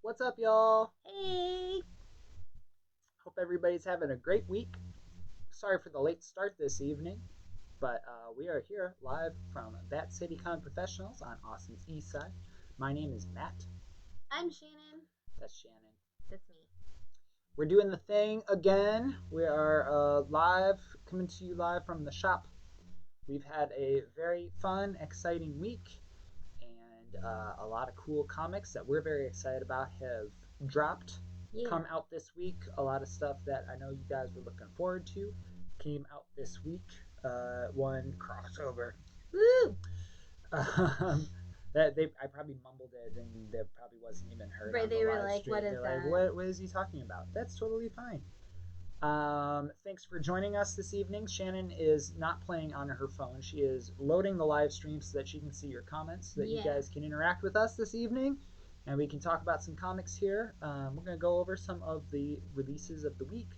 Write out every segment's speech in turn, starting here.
What's up, y'all? Hey. Hope everybody's having a great week. Sorry for the late start this evening, but we are here live from Bat City Con Professionals on Austin's East Side. My name is Matt. I'm Shannon. That's Shannon. That's me. We're doing the thing again. We are live, coming to you live from the shop. We've had a very fun, exciting week, and a lot of cool comics that we're very excited about have dropped. Come out this week. A lot of stuff that I know you guys were looking forward to came out this week. One crossover. Woo! I probably mumbled it and that probably wasn't even heard. Right, on the they were live like, stream. "What is They're that? Like, what is he talking about?" That's totally fine. Thanks for joining us this evening. Shannon is not playing on her phone. She is loading the live stream so that she can see your comments, so that you guys can interact with us this evening, and we can talk about some comics here. We're going to go over some of the releases of the week.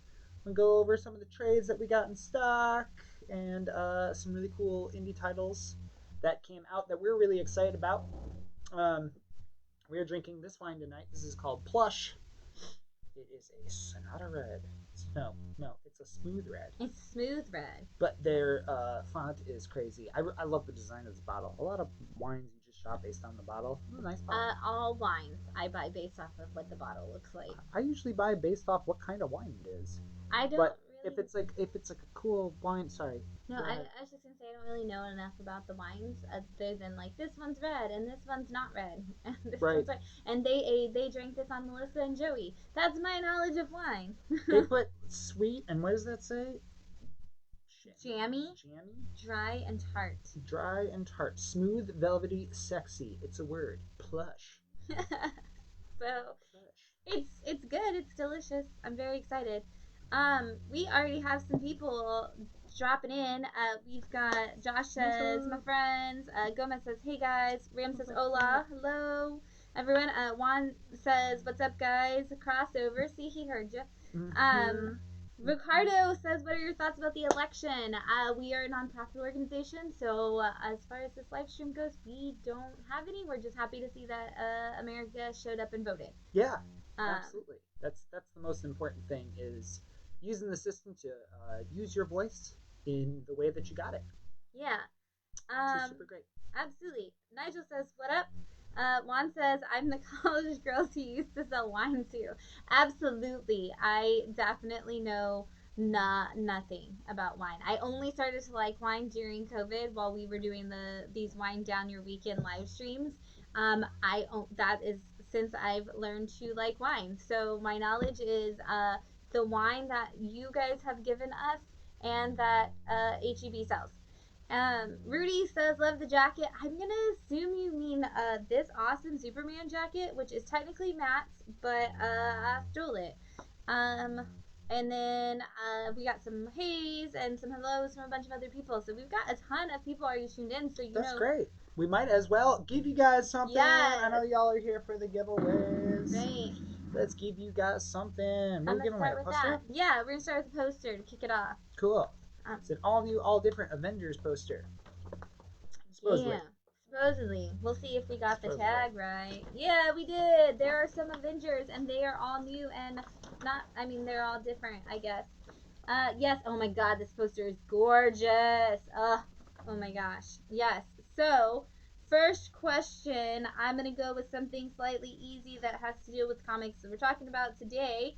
We're going to go over some of the trades that we got in stock, and some really cool indie titles that came out that we're really excited about. We are drinking this wine tonight. This is called Plush. It is a Sonata Red. No, it's a smooth red. It's smooth red. But their font is crazy. I love the design of this bottle. A lot of wines you just shop based on the bottle. It's a nice bottle. All wines I buy based off of what the bottle looks like. I usually buy based off what kind of wine it is. I don't but really. If it's like a cool wine, sorry. No, I was just gonna say I don't really know enough about the wines other than like this one's red and this one's not red and this one's red. And they drank this on Melissa and Joey. That's my knowledge of wine. They put sweet and what does that say? Jammy, dry and tart. Dry and tart, smooth, velvety, sexy. It's a word. Plush. So it's good. It's delicious. I'm very excited. We already have some people dropping in. We've got Josh says, my friends. Gomez says, hey guys. Ram says, hola, hello, everyone. Juan says, what's up, guys? Crossover. See, he heard you. Ricardo says, what are your thoughts about the election? We are a nonprofit organization, so as far as this live stream goes, we don't have any. We're just happy to see that America showed up and voted. Yeah, absolutely. That's the most important thing, is using the system to use your voice in the way that you got it. Yeah. Which is super great. Absolutely. Nigel says, what up? Juan says, I'm the college girl who used to sell wine to. Absolutely. I definitely know nothing about wine. I only started to like wine during COVID while we were doing these wine down your weekend live streams. That is since I've learned to like wine. So my knowledge is the wine that you guys have given us and that HEB sells. Rudy says, love the jacket. I'm gonna assume you mean this awesome Superman jacket, which is technically Matt's, but I stole it. And then we got some haze and some hellos from a bunch of other people. So we've got a ton of people already tuned in. So That's great. We might as well give you guys something. Yes. I know y'all are here for the giveaways. Right. Let's give you guys something. I'm gonna start with that. Yeah, we're gonna start with the poster to kick it off. Cool. It's an all new, all different Avengers poster. Supposedly. Yeah, supposedly. We'll see if we got the tag right. Yeah, we did. There are some Avengers, and they are all new and they're all different, I guess. Yes. Oh my God, this poster is gorgeous. Oh my gosh. Yes. So, first question, I'm gonna go with something slightly easy that has to do with comics that we're talking about today.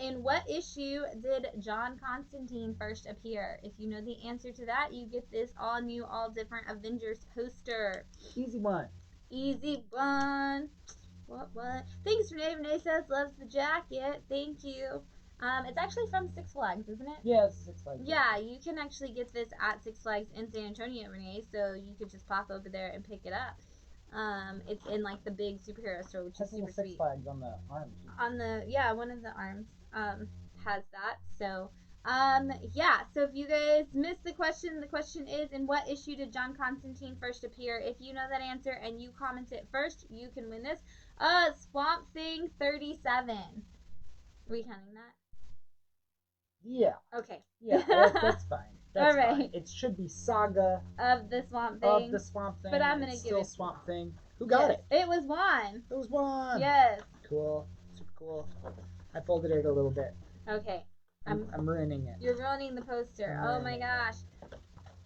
In what issue did John Constantine first appear? If you know the answer to that, you get this all new, all different Avengers poster. Easy one. Easy one. What? Thanks, Renee. Renee says, loves the jacket. Thank you. It's actually from Six Flags, isn't it? Yeah, it's Six Flags. Yeah, you can actually get this at Six Flags in San Antonio, Renee, so you could just pop over there and pick it up. It's in like the big superhero store, which is super sweet. Six Flags on the arm. One of the arms has that. So so if you guys missed the question is, in what issue did John Constantine first appear? If you know that answer and you comment it first, you can win this. Swamp Thing 37. Are we counting that? Yeah. Okay. Yeah, that's fine. That's all right. Fine. It should be Saga of the Swamp Thing. But I'm gonna give it Swamp Thing. Who got it? It was Juan. It was Juan. Yes. cool. Super cool. I folded it a little bit. Okay. I'm ruining it. You're ruining the poster. Oh my gosh.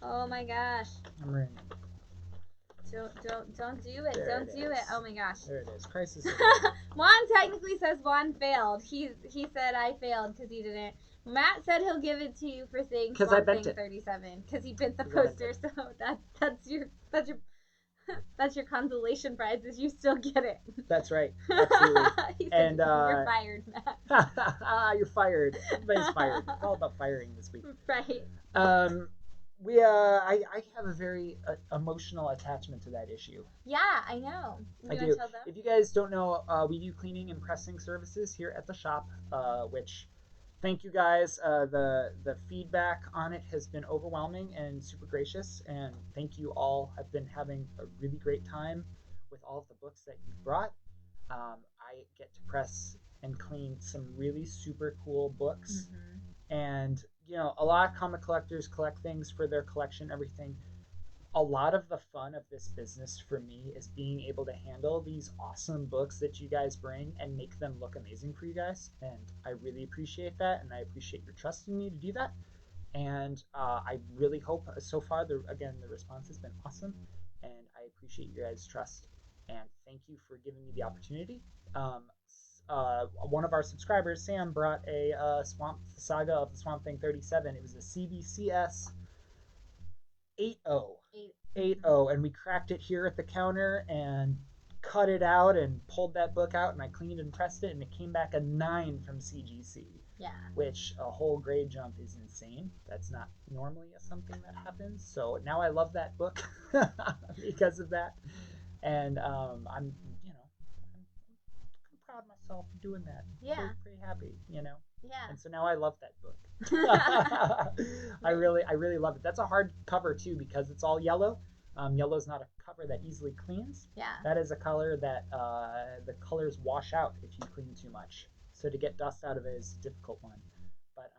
Oh my gosh. I'm ruining it. Don't do it. Don't do it. Oh my gosh. There it is. Crisis. Juan technically says Juan failed. He said I failed because he didn't. Matt said he'll give it to you for saying Swamp Thing 37 because he bent the poster. So that's your consolation prize is you still get it. That's right. Absolutely. And you're fired, Matt. You're fired. Everybody's fired. It's all about firing this week. Right. I have a very emotional attachment to that issue. Yeah, I know. I do. If you guys don't know, we do cleaning and pressing services here at the shop, which thank you guys. The feedback on it has been overwhelming and super gracious, and thank you all. I've been having a really great time with all of the books that you brought. I get to press and clean some really super cool books, and a lot of comic collectors collect things for their collection, everything. A lot of the fun of this business for me is being able to handle these awesome books that you guys bring and make them look amazing for you guys. And I really appreciate that, and I appreciate your trust in me to do that. And I really hope so far, the response has been awesome, and I appreciate your guys' trust. And thank you for giving me the opportunity. One of our subscribers, Sam, brought a Saga of the Swamp Thing 37. It was a CBCS 8.0, and we cracked it here at the counter and cut it out and pulled that book out, and I cleaned and pressed it, and it came back a 9 from CGC. Yeah. Which a whole grade jump is insane. That's not normally something that happens. So now I love that book because of that, and I'm proud of myself for doing that. Yeah. Pretty happy, Yeah. And so now I love that book. I really love it. That's a hard cover too because it's all yellow. Yellow's not a cover that easily cleans. Yeah. That is a color that the colors wash out if you clean too much. So to get dust out of it is a difficult one. But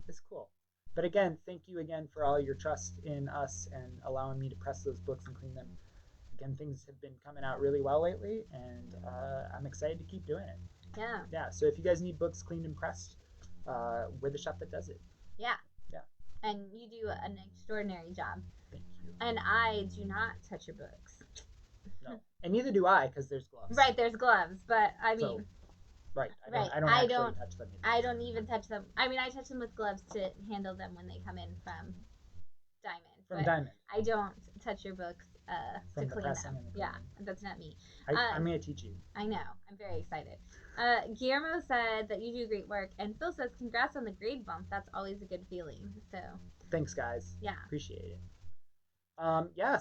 it's cool. But again, thank you again for all your trust in us and allowing me to press those books and clean them. Again, things have been coming out really well lately, and I'm excited to keep doing it. Yeah. Yeah. So if you guys need books cleaned and pressed, we're the shop that does it. Yeah. Yeah. And you do an extraordinary job. Thank you. And I do not touch your books. No. And neither do I, because there's gloves. Right, there's gloves, but I mean. So, right. I don't touch them either. I don't even touch them. I mean, I touch them with gloves to handle them when they come in from Diamond. I don't touch your books to clean them. Yeah, that's not me. I'm going to teach you. I know. I'm very excited. Guillermo said that you do great work, and Phil says congrats on the grade bump. That's always a good feeling. So thanks, guys. Yeah, appreciate it.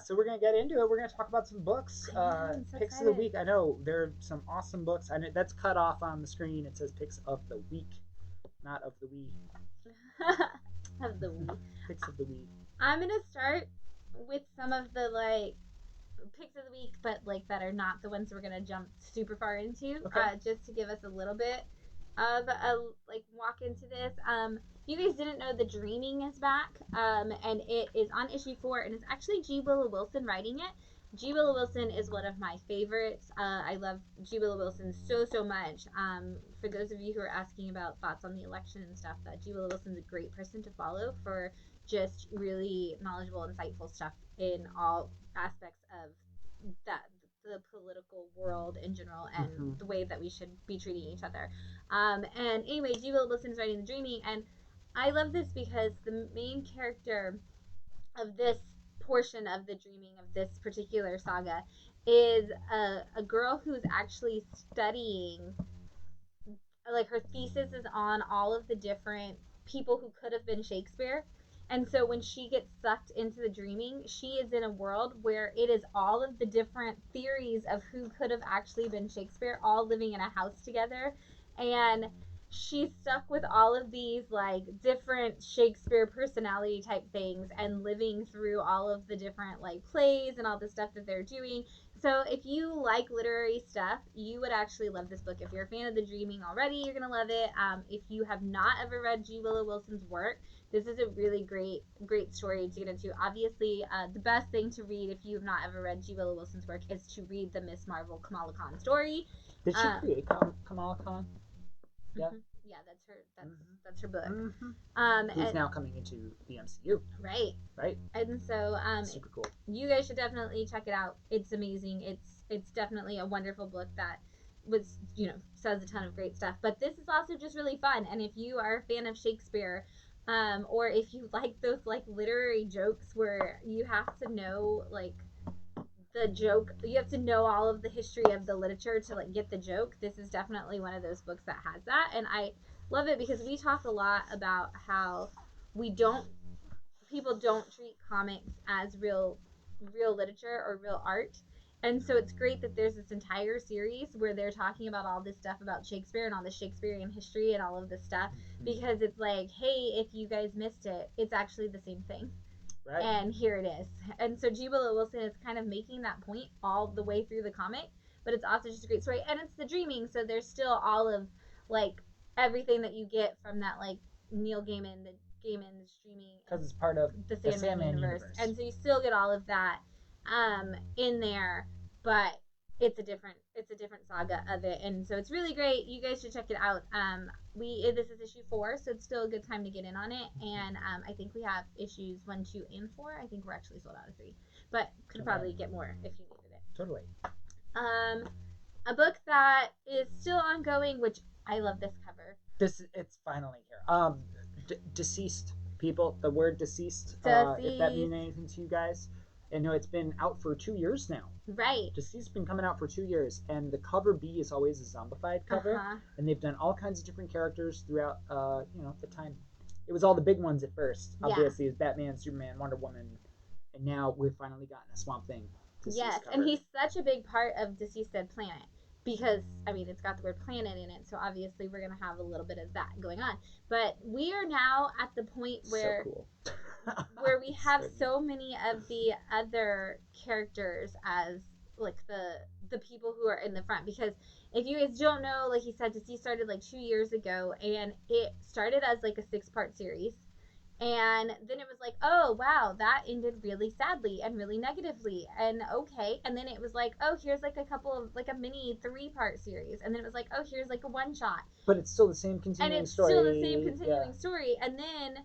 So we're gonna get into it. We're gonna talk about some books. Picks of the week. I know there are some awesome books. I know that's cut off on the screen. It says picks of the week, not of the week. Of the week. Picks of the week. I'm gonna start with some of the picks of the week, but that are not the ones we're gonna jump super far into. Okay. Just to give us a little bit of a walk into this. You guys didn't know The Dreaming is back, and it is on issue 4, and it's actually G. Willow Wilson writing it. G. Willow Wilson is one of my favorites. I love G. Willow Wilson so much. For those of you who are asking about thoughts on the election and stuff, G. Willow Wilson's a great person to follow for just really knowledgeable, insightful stuff in all aspects of the political world in general and the way that we should be treating each other. And anyway, G. Willow Wilson is writing The Dreaming, and I love this because the main character of this portion of The Dreaming of this particular saga is a girl who's actually studying, her thesis is on all of the different people who could have been Shakespeare. And so when she gets sucked into The Dreaming, she is in a world where it is all of the different theories of who could have actually been Shakespeare all living in a house together. And she's stuck with all of these different Shakespeare personality type things and living through all of the different plays and all the stuff that they're doing. So if you like literary stuff, you would actually love this book. If you're a fan of The Dreaming already, you're gonna love it. If you have not ever read G. Willow Wilson's work, this is a really great story to get into. Obviously, the best thing to read if you have not ever read G. Willow Wilson's work is to read the Miss Marvel Kamala Khan story. Did she create Kamala Khan? Yeah. Mm-hmm. Yeah, that's her book. Who's now coming into the MCU. Right. And so super cool. You guys should definitely check it out. It's amazing. It's definitely a wonderful book that was, says a ton of great stuff. But this is also just really fun. And if you are a fan of Shakespeare, or if you like those like literary jokes where you have to know like the joke, you have to know all of the history of the literature to like get the joke, this is definitely one of those books that has that. And I love it because we talk a lot about how people don't treat comics as real literature or real art. And so it's great that there's this entire series where they're talking about all this stuff about Shakespeare and all the Shakespearean history and all of this stuff, because it's like, hey, if you guys missed it, it's actually the same thing. Right. And here it is. And so G. Willow Wilson is kind of making that point all the way through the comic, but it's also just a great story. And it's the dreaming, so there's still all of like everything that you get from that like Neil Gaiman, the streaming, because it's part of the Sandman universe. And so you still get all of that in there, but it's a different saga of it, and so it's really great. You guys should check it out. This is issue 4, so it's still a good time to get in on it. And I think we have issues 1, 2, and 4. I think we're actually sold out of 3, but could probably get more if you needed it. Totally. A book that is still ongoing, which I love this cover. It's finally here. Deceased people. The word deceased. If that means anything to you guys. And no, it's been out for 2 years now. Right. Deceased's been coming out for 2 years, and the cover B is always a zombified cover, and they've done all kinds of different characters throughout, the time. It was all the big ones at first. Obviously, it was Batman, Superman, Wonder Woman, and now we've finally gotten a Swamp Thing. Yes, cover. And he's such a big part of Deceased Dead Planet. Because, I mean, it's got the word planet in it, so obviously we're going to have a little bit of that going on. But we are now at the point where where we have so many of the other characters as, like, the people who are in the front. Because if you guys don't know, like he said, Deceased started, like, 2 years ago, and it started as, like, a 6-part series. And then it was like, oh, wow, that ended really sadly and really negatively. And okay. And then it was like, oh, here's like a couple of, like a mini 3-part series. And then it was like, oh, here's like a 1-shot. But it's still the same continuing story. And it's still the same continuing story. And then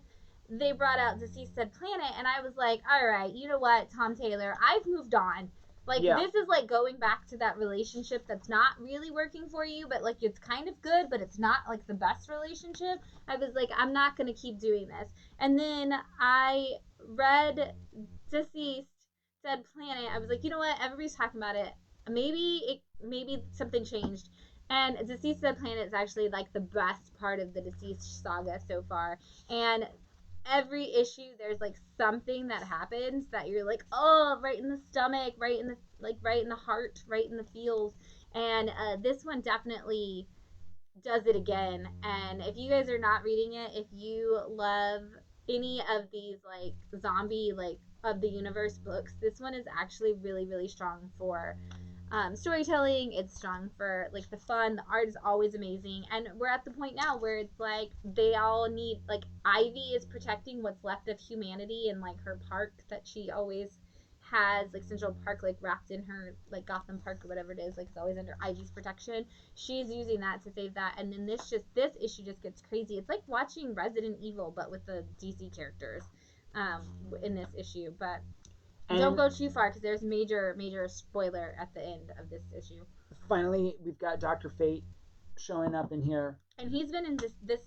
they brought out Deceased Dead Planet. And I was like, all right, you know what, Tom Taylor, I've moved on. Like, this is like going back to that relationship that's not really working for you, but like it's kind of good, but it's not like the best relationship. I was like, I'm not going to keep doing this. And then I read Deceased Dead Planet. I was like, you know what? Everybody's talking about it. Maybe something changed. And Deceased Dead Planet is actually like the best part of the Deceased saga so far. And every issue there's like something that happens that you're like, oh, right in the stomach, right in the heart, right in the feels. And this one definitely does it again. And if you guys are not reading it, if you love any of these like zombie like of the universe books, this one is actually really, really strong for storytelling. It's strong for like the fun. The art is always amazing, and we're at the point now where it's like they all need, like, Ivy is protecting what's left of humanity in like her park that she always has, like Central Park, like wrapped in her, like Gotham Park or whatever it is, like it's always under Ivy's protection. She's using that to save that. And then this issue just gets crazy. It's like watching Resident Evil but with the DC characters in this issue. But don't go too far because there's major spoiler at the end of this issue. Finally, we've got Dr. Fate showing up in here, and he's been in this.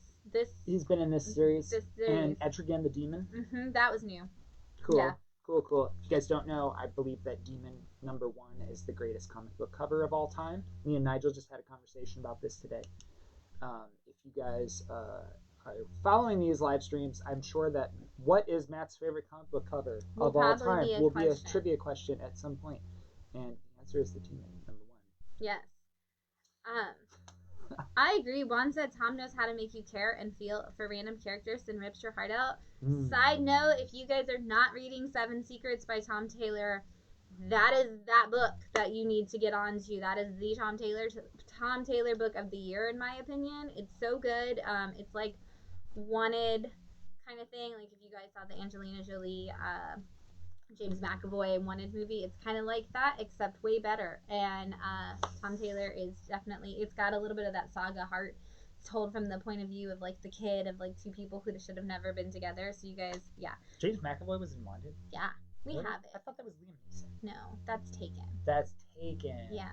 He's been in this series. And Etrigan the Demon. That was new. Cool. Yeah. Cool. If you guys don't know, I believe that Demon #1 is the greatest comic book cover of all time. Me and Nigel just had a conversation about this today. If you guys are following these live streams, I'm sure that what is Matt's favorite comic book cover of all time will be a trivia question at some point. And the answer is the Demon #1. Yes. I agree. Juan said Tom knows how to make you care and feel for random characters and rips your heart out. Side note, if you guys are not reading 7 Secrets by Tom Taylor, that is that book that you need to get onto. That is the Tom Taylor book of the year, in my opinion. It's so good. It's like wanted kind of thing. Like if you guys saw the Angelina Jolie James McAvoy wanted movie. It's kind of like that, except way better. And Tom Taylor is definitely, it's got a little bit of that saga heart told from the point of view of like the kid of like two people who should have never been together. So you guys, yeah. James McAvoy was in Wanted? Yeah, we Really? have it. I thought that was Liam Neeson. No, that's Taken. That's Taken. Yeah.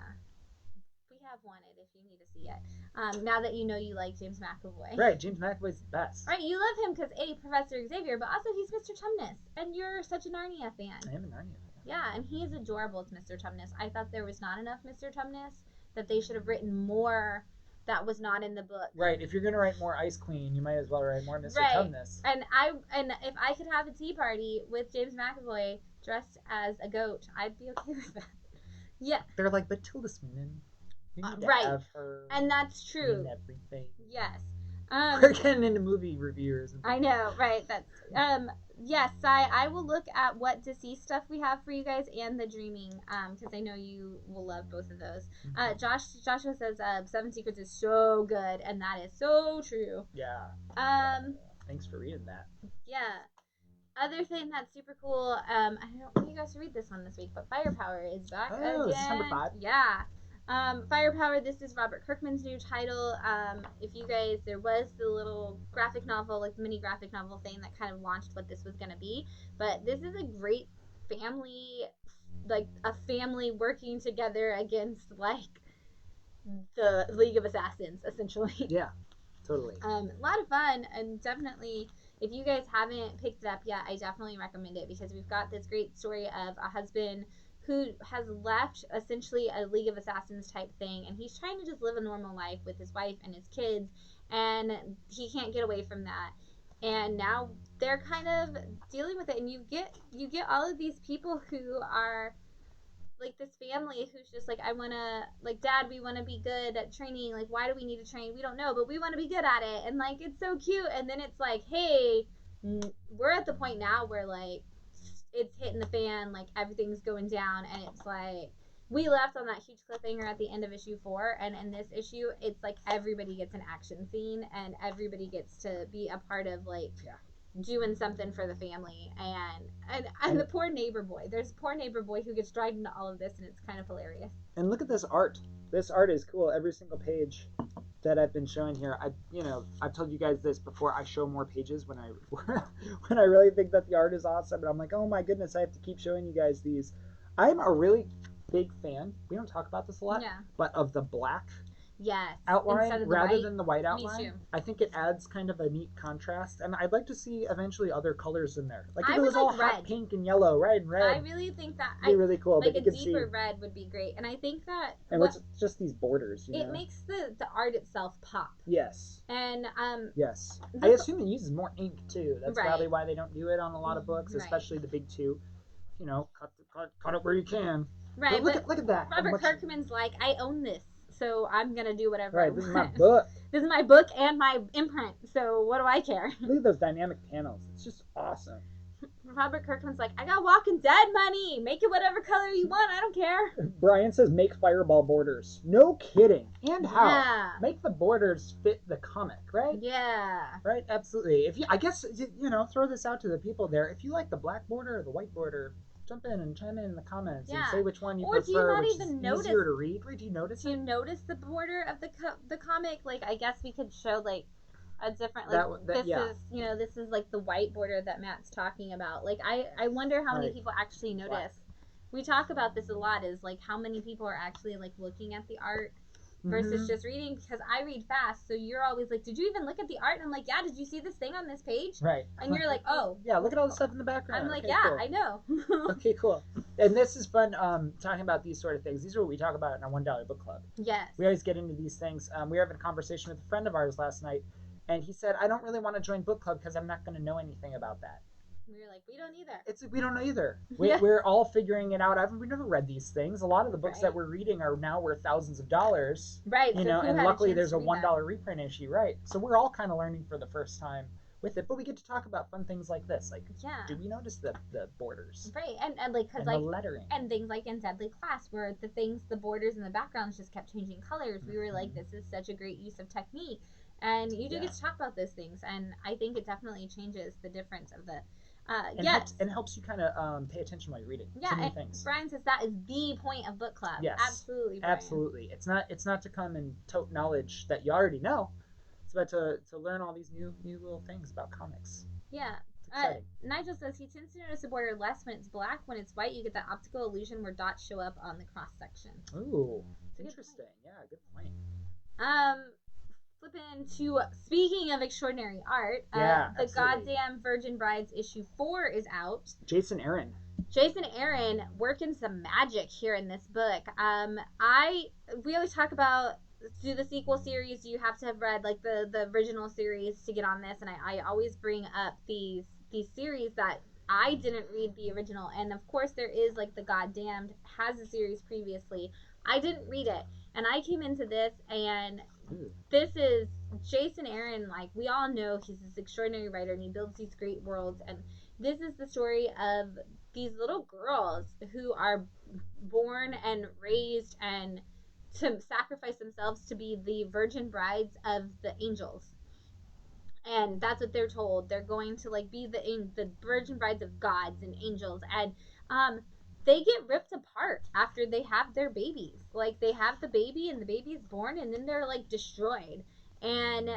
We have Wanted if you need to see it. Now that you know you like James McAvoy. Right, James McAvoy's the best. Right, you love him because Professor Xavier, but also he's Mr. Tumnus, and you're such a Narnia fan. I am a Narnia fan. Yeah, and he is adorable as Mr. Tumnus. I thought there was not enough Mr. Tumnus, that they should have written more that was not in the book. Right, if you're gonna write more Ice Queen, you might as well write more Mr. Tumnus. And if I could have a tea party with James McAvoy dressed as a goat, I'd be okay with that. Yeah. They're like, but Tilda Swinton. You need to have her. And that's true. In everything. Yes. We're getting into movie reviewers. I know, right? That's yes. I will look at what deceased stuff we have for you guys and the dreaming, because I know you will love both of those. Joshua says Seven Secrets is so good, and that is so true. Yeah. Thanks for reading that. Yeah. Other thing that's super cool. I don't want you guys to read this one this week, but Firepower is back again. This is number 5. Yeah. Firepower, this is Robert Kirkman's new title. If you guys, there was the little graphic novel, like the mini graphic novel thing that kind of launched what this was going to be. But this is a great family, like a family working together against like the League of Assassins, essentially. Yeah, totally. A lot of fun, and definitely, if you guys haven't picked it up yet, I definitely recommend it because we've got this great story of a husband who has left essentially a League of Assassins type thing, and he's trying to just live a normal life with his wife and his kids, and he can't get away from that. And now they're kind of dealing with it, and you get all of these people who are like this family who's just like, I want to, like, Dad, we want to be good at training. Like, why do we need to train? We don't know, but we want to be good at it. And like, it's so cute. And then it's like, hey, we're at the point now where like it's hitting the fan, like everything's going down, and it's like we left on that huge cliffhanger at the end of issue 4, and in this issue it's like everybody gets an action scene and everybody gets to be a part of like doing something for the family, and the poor neighbor boy, there's a poor neighbor boy who gets dragged into all of this, and it's kind of hilarious. And look at this art is cool. Every single page that I've been showing here, I've told you guys this before, I show more pages when I when I really think that the art is awesome, and I'm like, oh my goodness, I have to keep showing you guys these. I'm a really big fan, we don't talk about this a lot, but of the black outline rather than the white outline. Me too. I think it adds kind of a neat contrast, and I'd like to see eventually other colors in there. Like if it was all hot pink and yellow, right, and red. I really think that would be really cool. Like but a deeper red would be great, and I think that what's just these borders. It makes the art itself pop. Yes. And yes, I assume it uses more ink too. That's probably why they don't do it on a lot of books, especially the big two. Cut it where you can. Right. But look at that. Robert Kirkman's like, I own this, so I'm gonna do whatever. Right, this is my book. This is my book and my imprint. So what do I care? Look at those dynamic panels. It's just awesome. Robert Kirkman's like, I got Walking Dead money. Make it whatever color you want. I don't care. Brian says make fireball borders. No kidding. And how? Yeah. Make the borders fit the comic, right? Yeah. Right. Absolutely. I guess throw this out to the people there. If you like the black border or the white border, jump in and chime in the comments and say which one you prefer. Or do you not even notice? Easier to read. Right? Do you notice? Do you notice the border of the comic? Like, I guess we could show like a different this is like the white border that Matt's talking about. Like, I wonder how many people actually notice. Black. We talk about this a lot. Is like how many people are actually like looking at the art versus just reading, because I read fast, so you're always like, did you even look at the art? And I'm like, yeah, did you see this thing on this page? Right. And you're like, oh. Yeah, look at all the stuff in the background. I'm like, okay, yeah, cool. I know. Okay, cool. And this is fun, talking about these sort of things. These are what we talk about in our $1 book club. Yes. We always get into these things. We were having a conversation with a friend of ours last night, and he said, I don't really want to join book club because I'm not going to know anything about that. We were like, we don't either. We don't know either. We're all figuring it out. We've never read these things. A lot of the books that we're reading are now worth thousands of dollars. Right. And luckily there's a $1 reprint issue, right? So we're all kind of learning for the first time with it, but we get to talk about fun things like this. Like, do we notice the borders? Right. And like, because like the lettering and things like in Deadly Class, where the borders and the backgrounds just kept changing colors. We were like, this is such a great use of technique. And you do get to talk about those things, and I think it definitely changes the difference of Yes. And helps you kind of pay attention while you're reading. Yeah, to new things. Brian says that is the point of book club. Yes, absolutely, Brian. Absolutely. It's not to come and tote knowledge that you already know. It's about to learn all these new little things about comics. Yeah. Nigel says he tends to notice the border less when it's black. When it's white, you get that optical illusion where dots show up on the cross section. Ooh, interesting. Yeah, good point. Flipping to speaking of extraordinary art, the absolutely. goddamn Virgin Brides issue 4 is out. Jason Aaron working some magic here in this book. We always talk about do the sequel series. You have to have read like the original series to get on this, and I always bring up these series that I didn't read the original, and of course there is like the Goddamned has a series previously. I didn't read it, and I came into this, and this is Jason Aaron. Like we all know, he's this extraordinary writer, and he builds these great worlds. And this is the story of these little girls who are born and raised and to sacrifice themselves to be the virgin brides of the angels. And that's what they're told. They're going to like be the virgin brides of gods and angels, and they get ripped apart after they have their babies. Like they have the baby, and the baby is born, and then they're like destroyed, and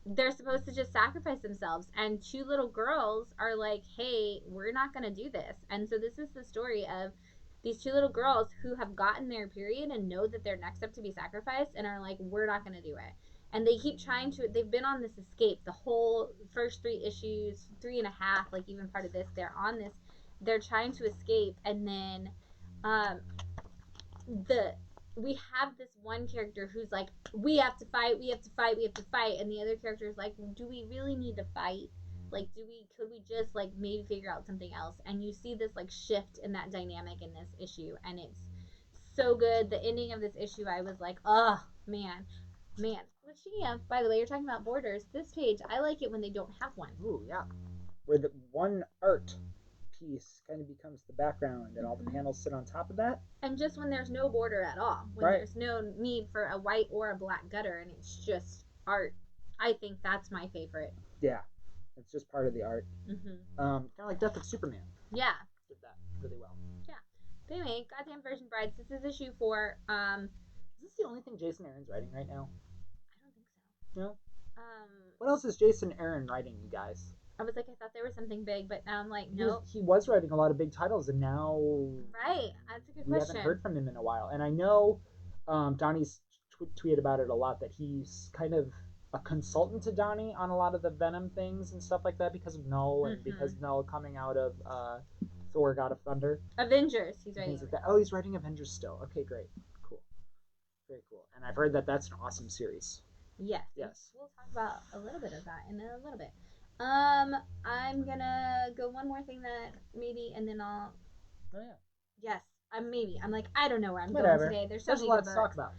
they're supposed to just sacrifice themselves. And two little girls are like, "Hey, we're not gonna do this." And so this is the story of these two little girls who have gotten their period and know that they're next up to be sacrificed, and are like, "We're not gonna do it." And they keep trying to, they've been on this escape the whole first 3 issues, 3.5, like even part of this, they're trying to escape. And then we have this one character who's like, we have to fight, and the other character is like, do we really need to fight? Like, could we just like maybe figure out something else? And you see this like shift in that dynamic in this issue, and it's so good. The ending of this issue, I was like, oh man. By the way, you're talking about borders. This page, I like it when they don't have one. Ooh, yeah. Where the one art piece kind of becomes the background, and all the panels sit on top of that. And just when there's no border at all, when there's no need for a white or a black gutter, and it's just art. I think that's my favorite. Yeah, it's just part of the art. Kind of like Death of Superman. Yeah, did that really well. Yeah. But anyway, Goddamn Virgin Brides. This is issue 4. Is this the only thing Jason Aaron's writing right now? I don't think so. No. What else is Jason Aaron writing, you guys? I was like, I thought there was something big, but now I'm like, no. He was writing a lot of big titles, and now right. That's a good question. We haven't heard from him in a while, and I know Donnie's tweeted about it a lot, that he's kind of a consultant to Donnie on a lot of the Venom things and stuff like that because of Null, and because Null coming out of Thor: God of Thunder. Avengers. He's writing. Like that. Oh, he's writing Avengers still. Okay, great, cool, very cool. And I've heard that that's an awesome series. Yes. We'll talk about a little bit of that in a little bit. I'm gonna go one more thing that maybe, and then I'll. Oh yeah. Yes, maybe. I'm like, I don't know where I'm Whatever. going today. There's a lot to talk about.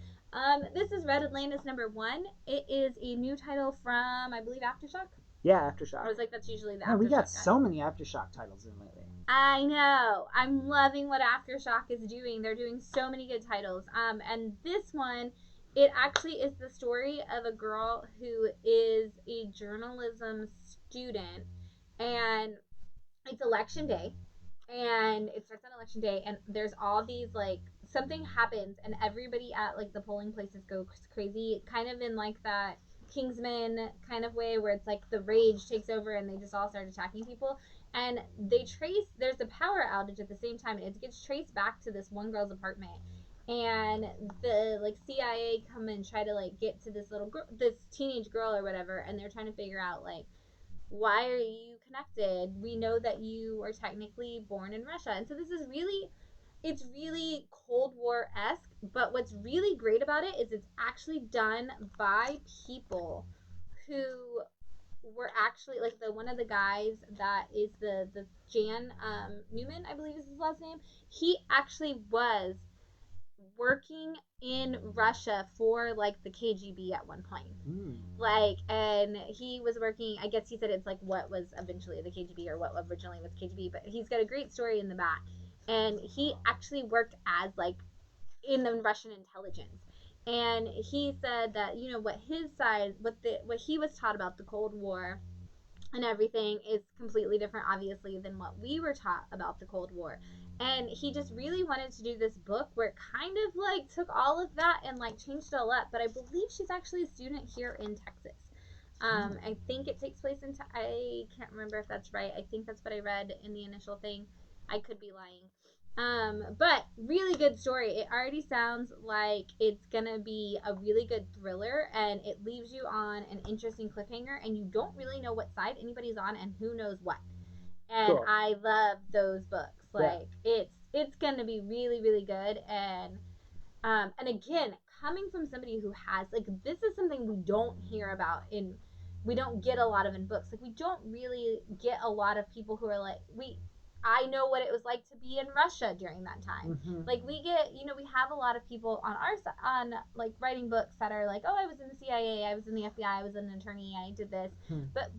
This is Red Atlantis #1. It is a new title from, I believe, Aftershock. Yeah, Aftershock. I was like, that's usually the Aftershock. Man, we got so many Aftershock titles in lately. I know. I'm loving what Aftershock is doing. They're doing so many good titles. And this one, it actually is the story of a girl who is a journalism student, and it's election day, and it starts on election day, and there's all these like something happens, and everybody at like the polling places goes crazy, kind of in like that Kingsman kind of way where it's like the rage takes over and they just all start attacking people. And there's a power outage at the same time, and it gets traced back to this one girl's apartment. And the like CIA come and try to like get to this little girl, this teenage girl or whatever, and they're trying to figure out like, why are you connected? We know that you are technically born in Russia. And so this is really, it's really Cold War-esque, but what's really great about it is it's actually done by people who were actually like one of the guys that is the Jan Newman, I believe is his last name. He actually was working in Russia for like the KGB at one point. Like, and he was working, I guess he said it's like what was eventually the KGB or what originally was KGB, but he's got a great story in the back. And he actually worked as like in the Russian intelligence. And he said that, you know, what his side, what he was taught about the Cold War and everything is completely different, obviously, than what we were taught about the Cold War. And he just really wanted to do this book where it kind of like took all of that and like changed it all up. But I believe she's actually a student here in Texas. I think it takes place in. I can't remember if that's right. I think that's what I read in the initial thing. I could be lying. But really good story. It already sounds like it's gonna be a really good thriller, and it leaves you on an interesting cliffhanger, and you don't really know what side anybody's on, and who knows what. And Cool. I love those books. Like it's gonna be really really good, and again, coming from somebody who has like this is something we don't hear about in we don't get a lot of in books. Like we don't really get a lot of people who are like I know what it was like to be in Russia during that time. Mm-hmm. Like we get, we have a lot of people on our on like writing books that are like, oh, I was in the CIA, I was in the FBI, I was an attorney, I did this, but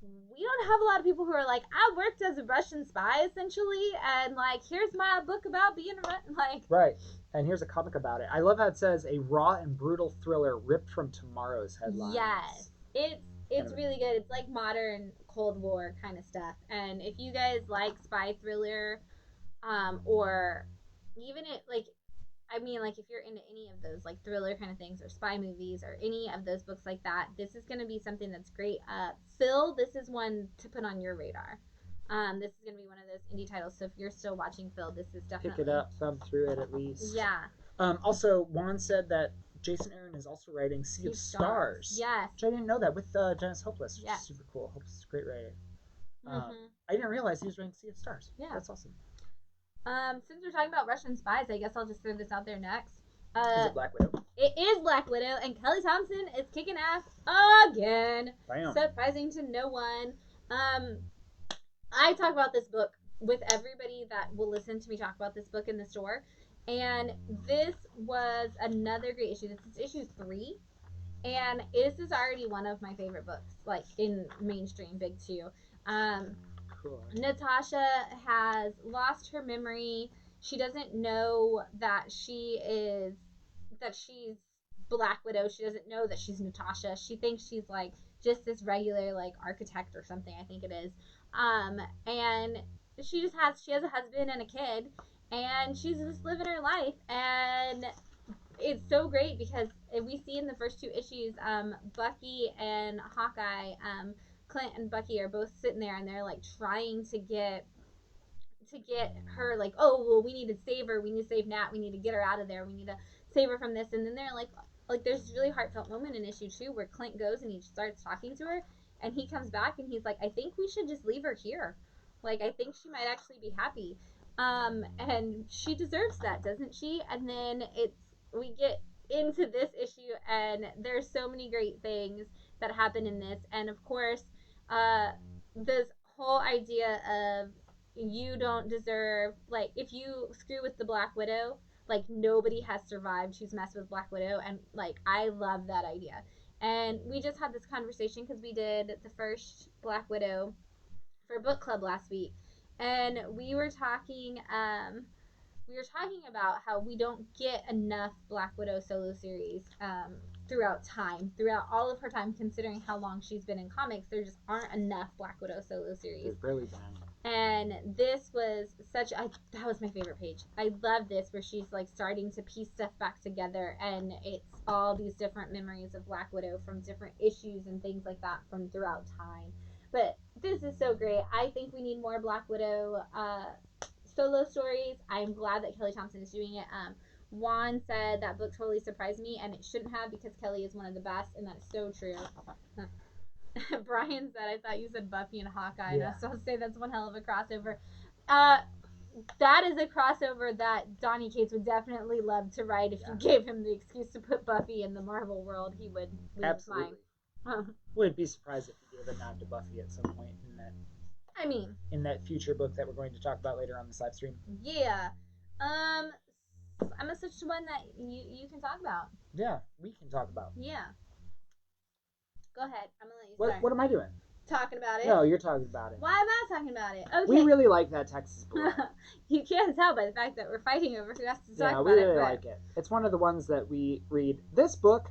we don't have a lot of people who are like, I worked as a Russian spy essentially, and like, here's my book about being a like. Right, and here's a comic about it. I love how it says a raw and brutal thriller ripped from tomorrow's headlines. Yes, it's really good. It's like modern Cold War kind of stuff. And if you guys like spy thriller, or even it like, I mean, like if you're into any of those like thriller kind of things or spy movies or any of those books like that, this is going to be something that's great. Phil, this is one to put on your radar. This is going to be one of those indie titles. So if you're still watching Phil, this is definitely pick it up, thumb through it at least. Yeah. Also, Juan said that Jason Aaron is also writing Sea of Stars. Yes. Which I didn't know that with Dennis Hopeless, which yes. is super cool. Hopeless is a great writer. I didn't realize he was writing Sea of Stars. Yeah. That's awesome. Since we're talking about Russian spies, I guess I'll just throw this out there next. Is it Black Widow? It is Black Widow, and Kelly Thompson is kicking ass again. Bam. Surprising to no one. I talk about this book with everybody that will listen to me talk about this book in the store, and this was another great issue. This is issue 3, and this is already one of my favorite books, like in mainstream Big 2. Cool. Natasha has lost her memory. She doesn't know that she's Black Widow. She doesn't know that she's Natasha. She thinks she's like just this regular like architect or something, I think it is. And she has a husband and a kid, and she's just living her life, and it's so great because we see in the first 2 issues, Bucky and Hawkeye, Clint and Bucky are both sitting there, and they're like trying to get her, like, oh well, we need to save her, we need to save Nat, we need to get her out of there, we need to save her from this. And then they're like there's this really heartfelt moment in issue 2 where Clint goes and he starts talking to her, and he comes back and he's like, I think we should just leave her here, like I think she might actually be happy, and she deserves that, doesn't she? And then we get into this issue, and there's so many great things that happen in this. And of course, this whole idea of you don't deserve, like, if you screw with the Black Widow, like, nobody has survived who's messed with Black Widow, and like, I love that idea. And we just had this conversation because we did the first Black Widow for book club last week, and we were talking about how we don't get enough Black Widow solo series throughout all of her time, considering how long she's been in comics. There just aren't enough Black Widow solo series. There's barely been. And this was that was my favorite page. I love this, where she's like starting to piece stuff back together, and it's all these different memories of Black Widow from different issues and things like that from throughout time. But this is so great. I think we need more Black Widow solo stories. I'm glad that Kelly Thompson is doing it. Juan said that book totally surprised me, and it shouldn't have, because Kelly is one of the best, and that's so true. Brian said, I thought you said Buffy and Hawkeye, and I was supposed to say that's one hell of a crossover. That is a crossover that Donny Cates would definitely love to write. If you gave him the excuse to put Buffy in the Marvel world, he would lose absolutely. Wouldn't be surprised if he gave a nod to Buffy at some point in that future book that we're going to talk about later on this live stream. Yeah. I'm gonna switch to one that you can talk about. Yeah, we can talk about. Yeah. Go ahead. I'm gonna let you start. What am I doing? Talking about it. No, you're talking about it. Why am I talking about it? Okay. We really like that Texas book. You can't tell by the fact that we're fighting over who has to talk about it. Yeah, we really like it. It's one of the ones that we read. This book,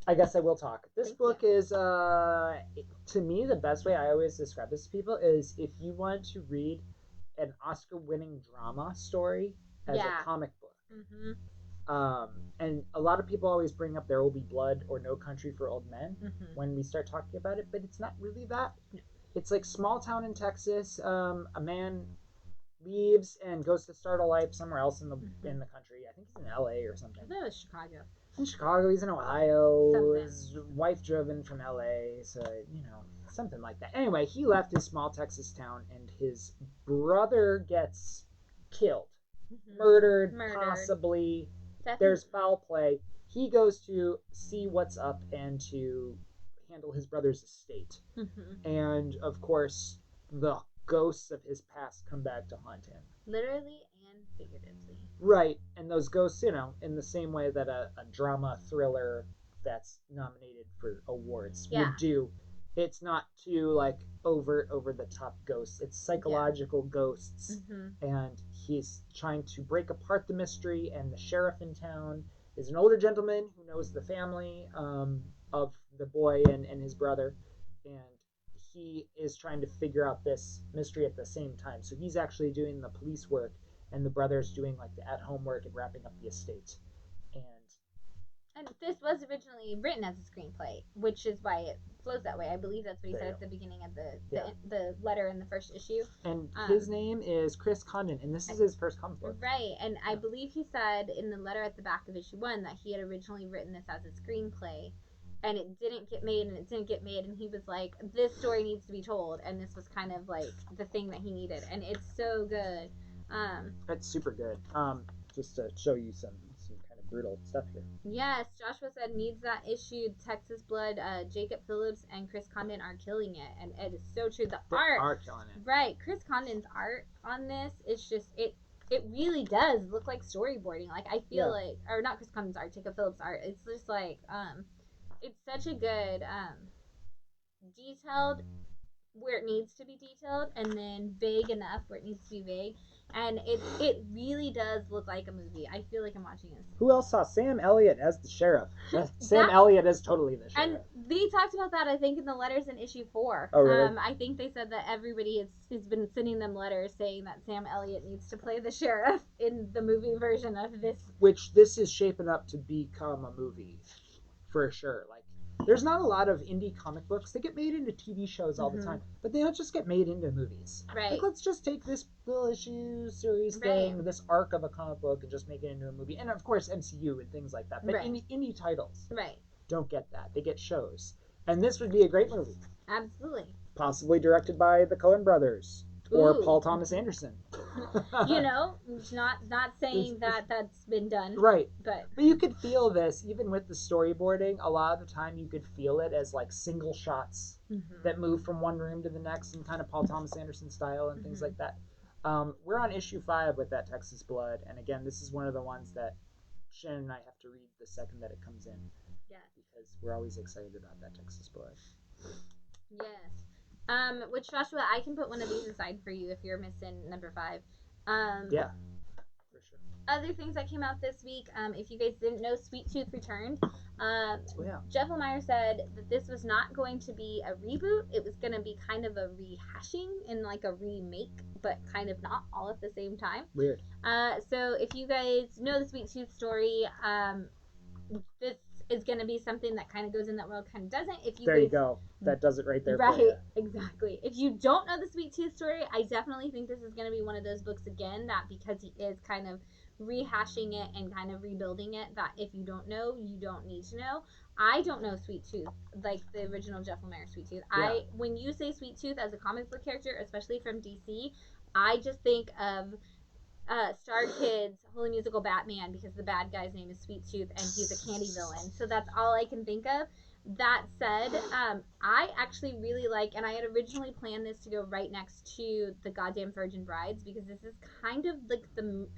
I guess I will talk. This Thank book you. is, to me, the best way I always describe this to people is if you want to read an Oscar-winning drama story as a comic book. Mm-hmm. And a lot of people always bring up There Will Be Blood or No Country for Old Men when we start talking about it, but it's not really that. No. It's like small town in Texas. A man leaves and goes to start a life somewhere else in the country. I think he's in L.A. or something. I thought it was Chicago. In Chicago, he's in Ohio. Something. His wife driven from L.A., so something like that. Anyway, he left his small Texas town, and his brother gets killed, murdered, possibly. Definitely. There's foul play. He goes to see what's up and to handle his brother's estate, and of course, the ghosts of his past come back to haunt him. Literally and figuratively. Right, and those ghosts, in the same way that a drama thriller that's nominated for awards would do. It's not too like overt, over the top ghosts. It's psychological ghosts, and he's trying to break apart the mystery. And the sheriff in town is an older gentleman who knows the family of the boy and his brother, and he is trying to figure out this mystery at the same time. So he's actually doing the police work, and the brother's doing like the at-home work and wrapping up the estate. And this was originally written as a screenplay, which is why it flows that way. I believe that's what he said at the beginning of the letter in the first issue. And his name is Chris Condon, and this is his first comic book. Right, and I believe he said in the letter at the back of issue 1 that he had originally written this as a screenplay, and it didn't get made, and he was like, this story needs to be told, and this was kind of like the thing that he needed, and it's so good. It's super good. Just to show you some kind of brutal stuff here. Yes, Joshua said needs that issue. Texas Blood, Jacob Phillips and Chris Condon are killing it, and it is so true. The art are killing it. Right, Chris Condon's art on this is just it really does look like storyboarding. Like I feel like, or not Chris Condon's art, Jacob Phillips' art. It's just like it's such a good detailed where it needs to be detailed, and then vague enough where it needs to be vague. And it really does look like a movie. I feel like I'm watching this. Who else saw Sam Elliott as the sheriff? Sam Elliott is totally the sheriff. And they talked about that, I think, in the letters in issue 4. Oh, really? I think they said that everybody has been sending them letters saying that Sam Elliott needs to play the sheriff in the movie version of this. Which this is shaping up to become a movie, for sure. Like, there's not a lot of indie comic books. They get made into TV shows all the time, but they don't just get made into movies. Right. Like, let's just take this little issue series thing, this arc of a comic book, and just make it into a movie. And of course, MCU and things like that. But indie titles don't get that. They get shows. And this would be a great movie. Absolutely. Possibly directed by the Coen brothers. Or Paul Thomas Anderson. Not saying that that's been done. Right. But you could feel this, even with the storyboarding, a lot of the time you could feel it as like single shots that move from one room to the next in kind of Paul Thomas Anderson style and things like that. We're on issue 5 with that Texas Blood, and again, this is one of the ones that Shannon and I have to read the second that it comes in. Yeah. Because we're always excited about that Texas Blood. Yes. Which, Joshua, I can put one of these aside for you if you're missing number 5. Yeah, for sure. Other things that came out this week, if you guys didn't know, Sweet Tooth returned. Jeff Lemire said that this was not going to be a reboot. It was going to be kind of a rehashing and like a remake, but kind of not all at the same time. Weird. So if you guys know the Sweet Tooth story, this is going to be something that kind of goes in that world, kind of doesn't. There you go. That does it right there. Right, exactly. If you don't know the Sweet Tooth story, I definitely think this is going to be one of those books again that, because he is kind of rehashing it and kind of rebuilding it, that if you don't know, you don't need to know. I don't know Sweet Tooth, like the original Jeff Lemire Sweet Tooth. Yeah. When you say Sweet Tooth as a comic book character, especially from DC, I just think of Star Kid's Holy Musical Batman, because the bad guy's name is Sweet Tooth and he's a candy villain. So that's all I can think of. That said, I actually really like, and I had originally planned this to go right next to the Goddamn Virgin Brides, because this is kind of like the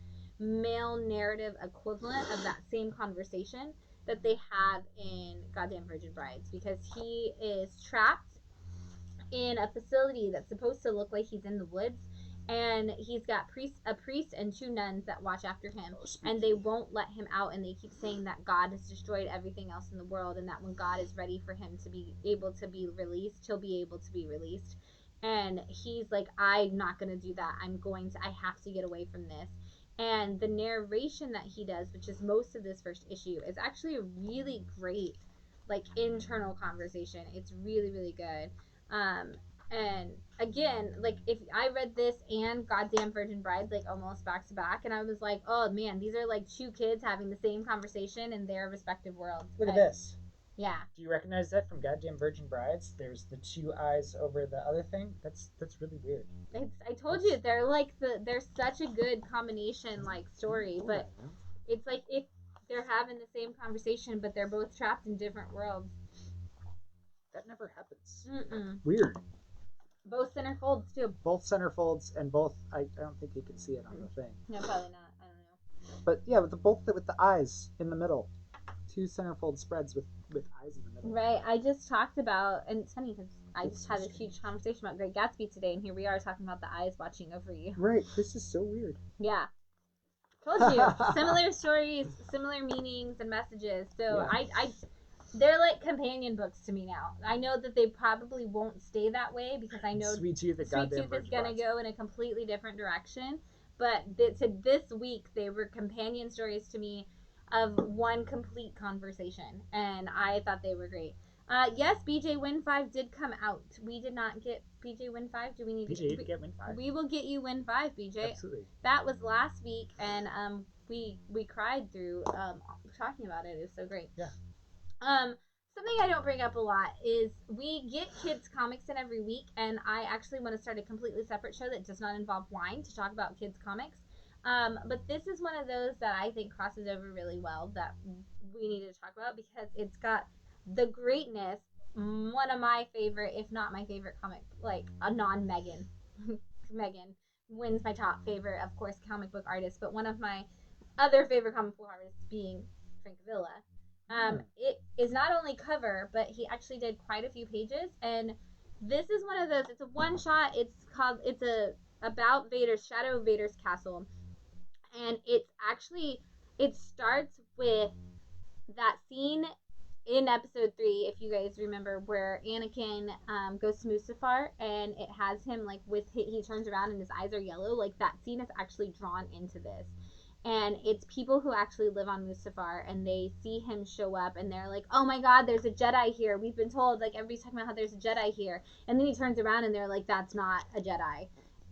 male narrative equivalent of that same conversation that they have in Goddamn Virgin Brides, because he is trapped in a facility that's supposed to look like he's in the woods, and he's got a priest and 2 nuns that watch after him, spooky. And they won't let him out, and they keep saying that God has destroyed everything else in the world, and that when God is ready for him to be able to be released, he'll be able to be released. And he's like, I'm not gonna do that. I have to get away from this. And the narration that he does, which is most of this first issue, is actually a really great, like, internal conversation. It's really, really good. And again, like, if I read this and Goddamn Virgin Bride, like, almost back to back, and I was like, oh man, these are like 2 kids having the same conversation in their respective worlds. Look at this. Yeah. Do you recognize that from Goddamn Virgin Brides? There's the 2 eyes over the other thing. That's really weird. I told you, they're such a good combination, like, story, but it's like if they're having the same conversation, but they're both trapped in different worlds. That never happens. Mm-mm. Weird. Both centerfolds too. Both centerfolds and both. I don't think you can see it on the thing. No, probably not. I don't know. But yeah, with the eyes in the middle, 2 centerfold spreads with eyes in the middle. Right. I just talked about, and it's funny because I just had a huge conversation about Great Gatsby today, and here we are talking about the eyes watching over you. Right. This is so weird. Yeah. Told you. Similar stories, similar meanings and messages. So yeah. They're like companion books to me now. I know that they probably won't stay that way because I know Sweet Tooth is going to go in a completely different direction. But this week, they were companion stories to me of one complete conversation. And I thought they were great. Yes, BJ Win 5 did come out. We did not get BJ Win 5. Do we need BJ to get Win 5? We will get you Win 5, BJ. Absolutely. That was last week, and we cried through talking about it. It was so great. Yeah. Something I don't bring up a lot is we get kids comics in every week, and I actually want to start a completely separate show that does not involve wine to talk about kids comics. But this is one of those that I think crosses over really well that we need to talk about because it's got the greatness, one of my favorite, if not my favorite comic, like a non-Megan. Megan wins my top favorite, of course, comic book artist, but one of my other favorite comic book artists being Frank Villa. It is not only cover, but he actually did quite a few pages, and this is one of those. It's a one shot. It's about Vader's Shadow of Vader's castle, and it starts with that scene in episode 3, if you guys remember, where Anakin goes to Mustafar, and it has him like he turns around and his eyes are yellow. Like that scene is actually drawn into this. And it's people who actually live on Mustafar, and they see him show up, and they're like, oh my god, there's a Jedi here. We've been told, like, everybody's talking about how there's a Jedi here. And then he turns around, and they're like, that's not a Jedi.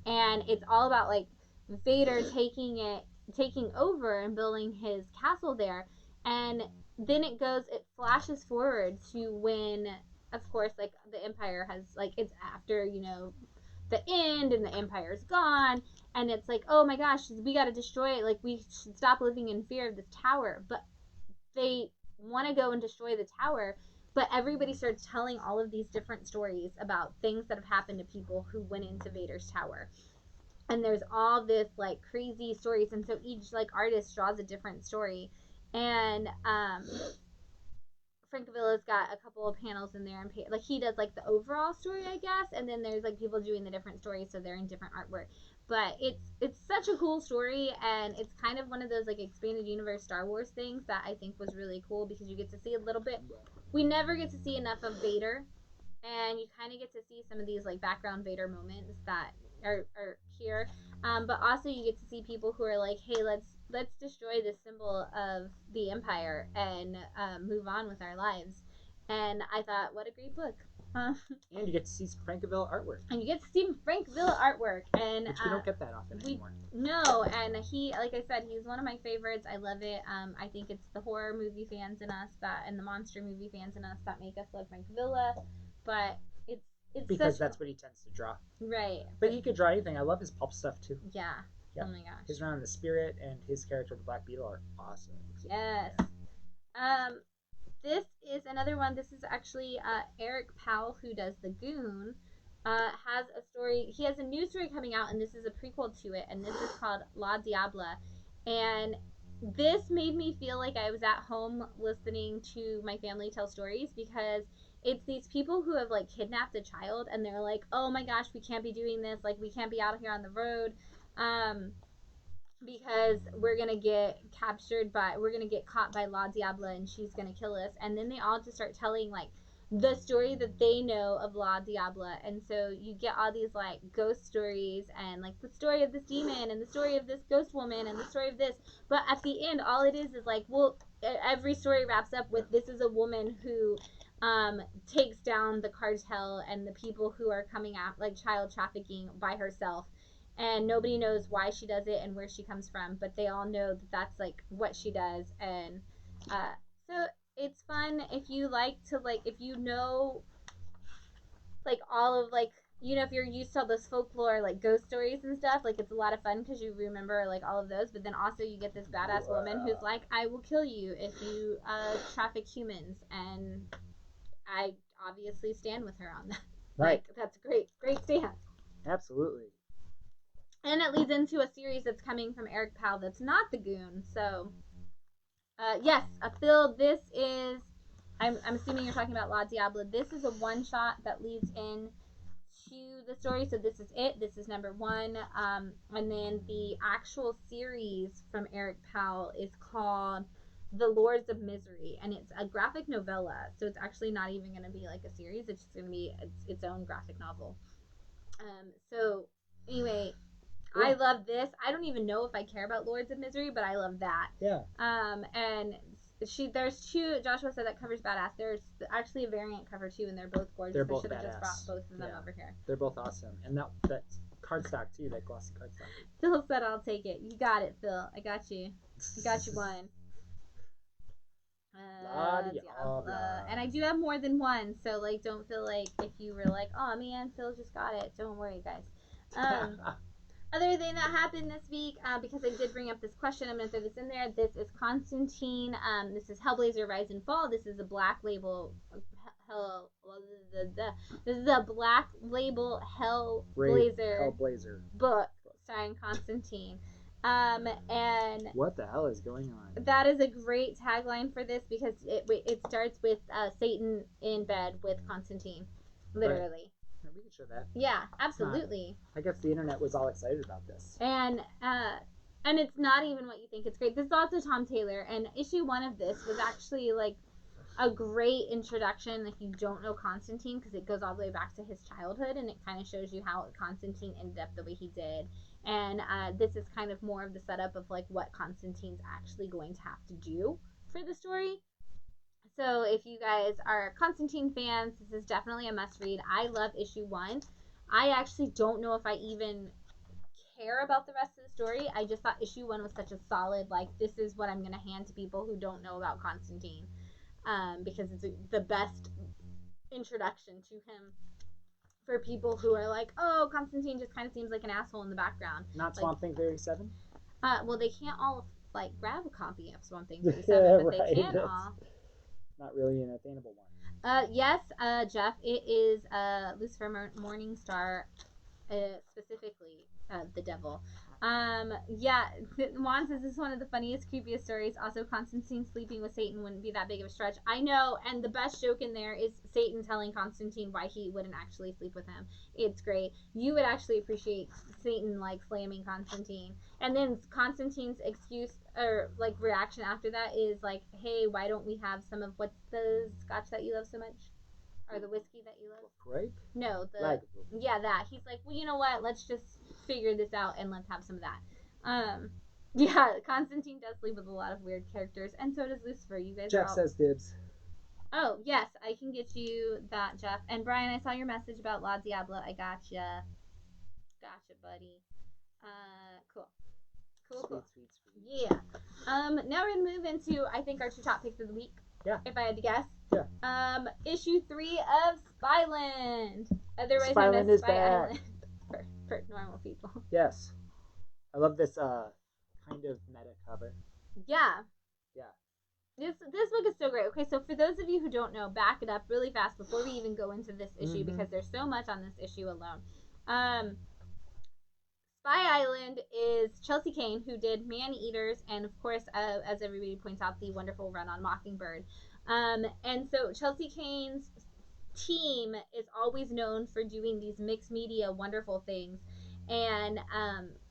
And it's all about, like, Vader taking over and building his castle there. And then it flashes forward to when, of course, like, the Empire has, like, it's after, the end, and the Empire's gone, and it's like, oh my gosh, we gotta destroy it, like, we should stop living in fear of this tower. But they want to go and destroy the tower, but everybody starts telling all of these different stories about things that have happened to people who went into Vader's tower, and there's all this, like, crazy stories, and so each, like, artist draws a different story. And Frank Villa's got a couple of panels in there, and like he does like the overall story, I guess, and then there's like people doing the different stories, so they're in different artwork. But it's such a cool story, and it's kind of one of those like expanded universe Star Wars things that I think was really cool because you get to see a little bit. We never get to see enough of Vader, and you kind of get to see some of these like background Vader moments that are here. But also you get to see people who are like, hey, let's destroy this symbol of the Empire and move on with our lives. And I thought, what a great book. And you get to see Frankville artwork. And you get to see Frank Villa artwork. And which we don't get that often anymore. No, and he, like I said, he's one of my favorites. I love it. I think it's the horror movie fans in us and the monster movie fans in us that make us love Frank Villa. But it's because that's what he tends to draw. Right. But he could draw anything. I love his pulp stuff too. Yeah. Yep. Oh my gosh. His Round the Spirit and his character, the Black Beetle, are awesome. Yes. This is another one. This is actually Eric Powell, who does The Goon, has a story. He has a new story coming out, and this is a prequel to it, and this is called La Diabla. And this made me feel like I was at home listening to my family tell stories, because it's these people who have like kidnapped a child, and they're like, oh my gosh, we can't be doing this, like we can't be out here on the road, um because we're gonna get caught by La Diabla, and she's gonna kill us. And then they all just start telling like the story that they know of La Diabla, and so you get all these like ghost stories, and like the story of this demon, and the story of this ghost woman, and the story of this. But at the end, all it is like, well, every story wraps up with, this is a woman who takes down the cartel and the people who are coming out like child trafficking by herself, and nobody knows why she does it and where she comes from, but they all know that that's like what she does. And uh, so it's fun if you like to, like, if you know like all of like, if you're used to all those folklore like ghost stories and stuff, like it's a lot of fun because you remember like all of those. But then also you get this badass woman who's like, I will kill you if you traffic humans, and I obviously stand with her on that. Right. Like, that's great stance. Absolutely. And it leads into a series that's coming from Eric Powell that's not the Goon. So, yes, Phil, this is. I'm assuming you're talking about La Diabla. This is a one shot that leads in to the story. So this is it. This is number one. And then the actual series from Eric Powell is called The Lords of Misery, and it's a graphic novella. So it's actually not even going to be like a series. It's just going to be its own graphic novel. So anyway, I love this. I don't even know if I care about Lords of Misery, but I love that. Yeah. And there's two. Joshua said that cover's badass. There's actually a variant cover too, and they're both gorgeous. They're both should have just brought both of them over here. They're both awesome, and that cardstock too, that glossy cardstock. Phil said, "I'll take it." You got it, Phil. I got you. I got you one. And I do have more than one, so like, don't feel like if you were like, oh man, Phil just got it. Don't worry, guys. Other thing that happened this week, because I did bring up this question, I'm going to throw this in there. This is Constantine. This is Hellblazer Rise and Fall. This is a black label. This is a black label Hellblazer book starring Constantine. And what the hell is going on? That is a great tagline for this, because it starts with Satan in bed with Constantine, literally. Right. We can show that. Yeah, absolutely. I guess the internet was all excited about this. And it's not even what you think. It's great. This is also Tom Taylor, and issue 1 of this was actually like a great introduction if you don't know Constantine, because it goes all the way back to his childhood, and it kind of shows you how Constantine ended up the way he did. And this is kind of more of the setup of like what Constantine's actually going to have to do for the story. So if you guys are Constantine fans, this is definitely a must read. I love issue 1. I actually don't know if I even care about the rest of the story. I just thought issue 1 was such a solid, like, this is what I'm going to hand to people who don't know about Constantine, because it's the best introduction to him for people who are like, oh, Constantine just kind of seems like an asshole in the background. Not Swamp Thing 37? Well, they can't all like grab a copy of Swamp Thing 37, but right. They can all. Not really an attainable one. Yes, Jeff, it is Lucifer Morningstar, specifically the devil. Yeah, Juan says this is one of the funniest, creepiest stories. Also, Constantine sleeping with Satan wouldn't be that big of a stretch. I know, and the best joke in there is Satan telling Constantine why he wouldn't actually sleep with him. It's great. You would actually appreciate Satan like slamming Constantine, and then Constantine's excuse or like reaction after that is like, "Hey, why don't we have some of what's the scotch that you love so much?" Or the whiskey that you love? Grape? No, that. He's like, well, you know what? Let's just figure this out and let's have some of that. Yeah, Constantine does sleep with a lot of weird characters, and so does Lucifer. You guys. Jeff says dibs. Oh yes, I can get you that, Jeff. And Brian, I saw your message about La Diabla. I gotcha, buddy. Cool. Sweet. Yeah. Now we're gonna move into, I think, our 2 top picks of the week. Yeah. If I had to guess. Yeah. Issue 3 of Spyland. Otherwise Spyland known as is back. for normal people. Yes. I love this kind of meta cover. Yeah. Yeah. This book is so great. Okay, so for those of you who don't know, back it up really fast before we even go into this issue, because there's so much on this issue alone. Spy Island is Chelsea Kane, who did Man Eaters, and of course, as everybody points out, the wonderful Run on Mockingbird. And so Chelsea Kane's team is always known for doing these mixed media wonderful things. And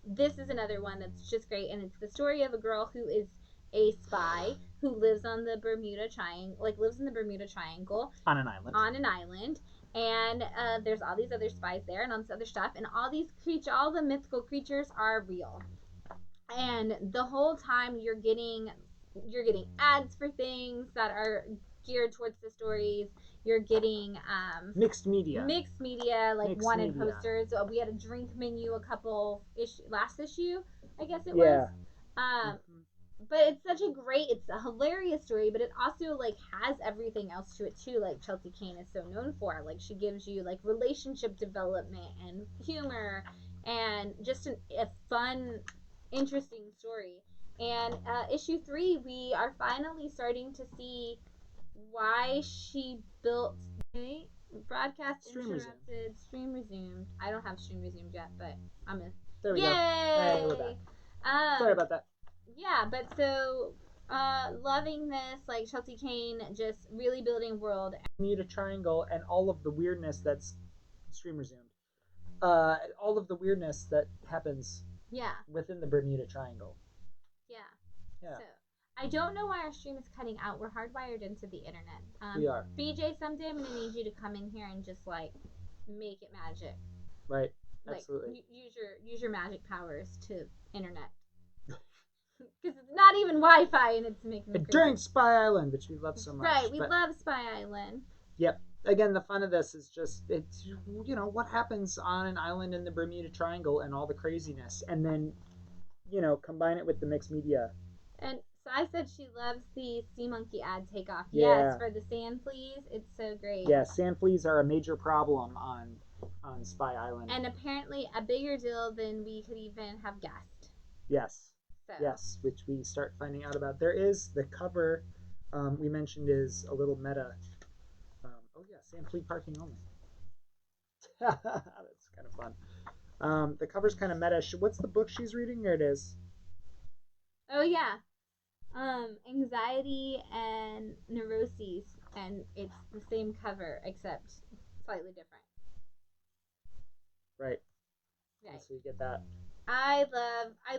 this is another one that's just great. And it's the story of a girl who is a spy who lives on the Bermuda Triangle, lives in the Bermuda Triangle. On an island. On an island. And there's all these other spies there and all this other stuff. And all the mythical creatures are real. And the whole time you're getting ads for things that are geared towards the stories. You're getting mixed media, like mixed wanted media posters. We had a drink menu last issue, I guess it was. But it's it's a hilarious story, but it also like has everything else to it too, like Chelsea Kane is so known for. Like she gives you like relationship development and humor and just a fun, interesting story. And issue 3, we are finally starting to see why she built broadcast stream interrupted, resumed. Stream resumed. I don't have stream resumed yet, but I'm in. There we Yay! go. Hey, we're back. Sorry about that. Yeah, but so loving this, like Chelsea Kane just really building world. Bermuda Triangle and all of the weirdness that's stream resumed. All of the weirdness that happens within the Bermuda Triangle. Yeah. So I don't know why our stream is cutting out. We're hardwired into the internet. We are. BJ, someday I'm gonna need you to come in here and just like make it magic. Right. Absolutely. Like, use your magic powers to internet. Because it's not even Wi-Fi and it's making it during Spy Island, which we love so much. Right, we love Spy Island. Yep. Again, the fun of this is just what happens on an island in the Bermuda Triangle and all the craziness, and then combine it with the mixed media. And so I said she loves the sea monkey ad takeoff. Yeah. Yes, for the sand fleas, it's so great. Yeah, sand fleas are a major problem on Spy Island, and apparently a bigger deal than we could even have guessed. Yes. So. Yes, which we start finding out about. There is the cover we mentioned is a little meta. Sand flea parking only. That's kind of fun. The cover's kind of meta. What's the book she's reading? There it is. Oh yeah, Anxiety and Neuroses, and it's the same cover except slightly different. Right. So you get that. I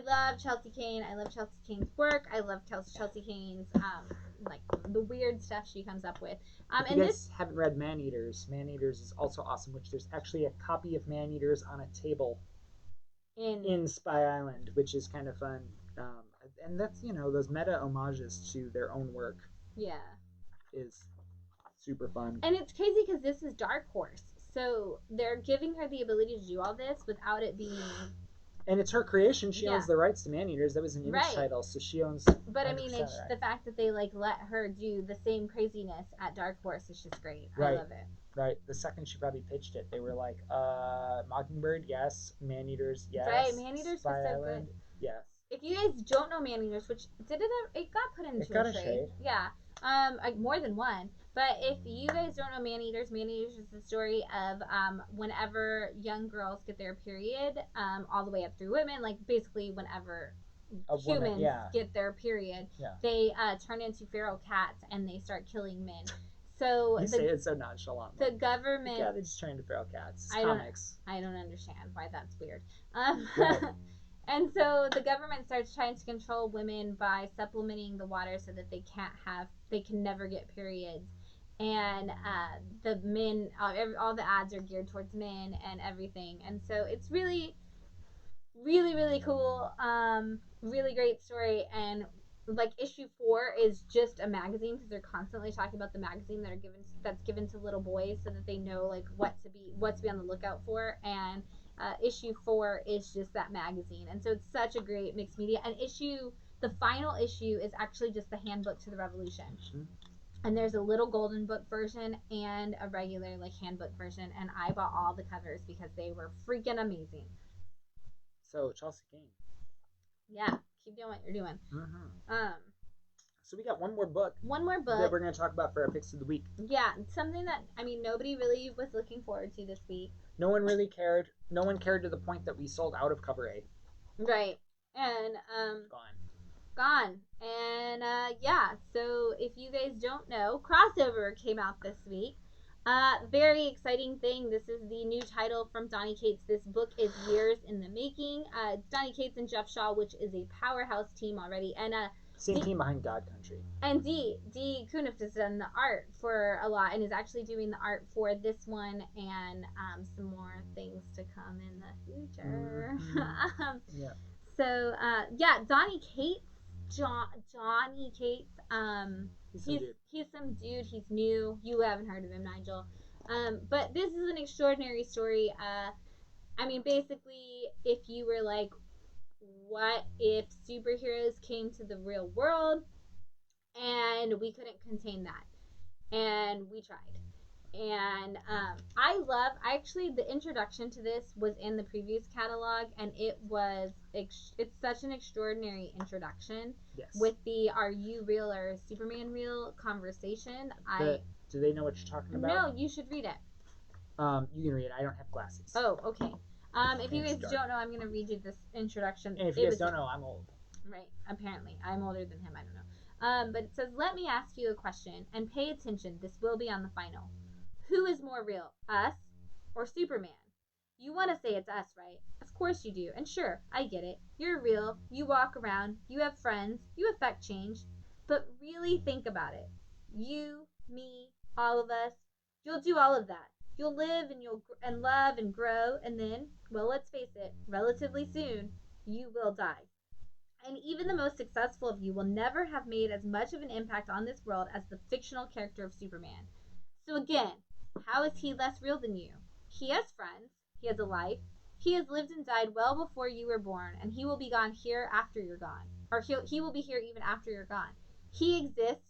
love Chelsea Kane. I love Chelsea Kane's work. I love Chelsea Kane's like the weird stuff she comes up with. If you guys haven't read Man Eaters is also awesome. Which there's actually a copy of Man Eaters on a table in Spy Island, which is kind of fun. And that's those meta homages to their own work. Yeah, is super fun. And it's crazy because this is Dark Horse, so they're giving her the ability to do all this without it being. And it's her creation. She owns the rights to Man Eaters. That was an Image title, so she owns. But I mean, it's the fact that they let her do the same craziness at Dark Horse is just great. Right. I love it. Right. The second she probably pitched it, they were like, Mockingbird, yes. Man Eaters, yes. Right. Man Eaters Spy was so Island, good. Yes. If you guys don't know Man Eaters, which it got put into a trade. Yeah. Like more than one. But if you guys don't know Man Eaters is the story of whenever young girls get their period, all the way up through women, like basically whenever humans get their period, they turn into feral cats and they start killing men. So you say it so nonchalant. The government. Yeah, they just turn into feral cats. It's comics. I don't understand why that's weird. Right. And so the government starts trying to control women by supplementing the water so that they can never get periods. And the men, all the ads are geared towards men and everything. And so it's really, really, really cool. Really great story. And like issue 4 is just a magazine because they're constantly talking about the magazine that's given to little boys so that they know like what to be on the lookout for. And issue 4 is just that magazine. And so it's such a great mixed media. And the final issue is actually just the handbook to the revolution. Mm-hmm. And there's a little golden book version and a regular like handbook version. And I bought all the covers because they were freaking amazing. So Chelsea Kane. Yeah, keep doing what you're doing. Mm-hmm. So we got one more book. One more book that we're going to talk about for our picks of the week. Yeah, something that nobody really was looking forward to this week. No one really cared. No one cared to the point that we sold out of cover A. Right, and gone. And yeah, so if you guys don't know, Crossover came out this week. Very exciting thing. This is the new title from Donny Cates. This book is years in the making. Donny Cates and Jeff Shaw, which is a powerhouse team already, and same team behind God Country. And D Kunif has done the art for a lot and is actually doing the art for this one and some more things to come in the future. Mm-hmm. Yeah. So yeah, Donny Cates. Johnny Cates. He's some dude. He's new. You haven't heard of him, Nigel. But this is an extraordinary story. Basically, if you were like, what if superheroes came to the real world and we couldn't contain that? And we tried. And the introduction to this was in the previous catalog, and it's such an extraordinary introduction. Yes. With the "Are you real or Superman real?" conversation. Do they know what you're talking about? No, you should read it. You can read it. I don't have glasses. Oh, okay. If you guys don't know, I'm going to read you this introduction. And if you guys don't know, I'm old. Right, apparently. I'm older than him, I don't know. But it says, let me ask you a question, and pay attention, this will be on the final. Who is more real, us or Superman? You want to say it's us, right? Of course you do, and sure, I get it. You're real, you walk around, you have friends, you affect change. But really think about it. You, me, all of us, you'll do all of that. You'll live and love and grow, and then, well, let's face it, relatively soon, you will die. And even the most successful of you will never have made as much of an impact on this world as the fictional character of Superman. So again, how is he less real than you? He has friends, he has a life, he has lived and died well before you were born, and he will be gone here after you're gone. Or he will be here even after you're gone. He exists,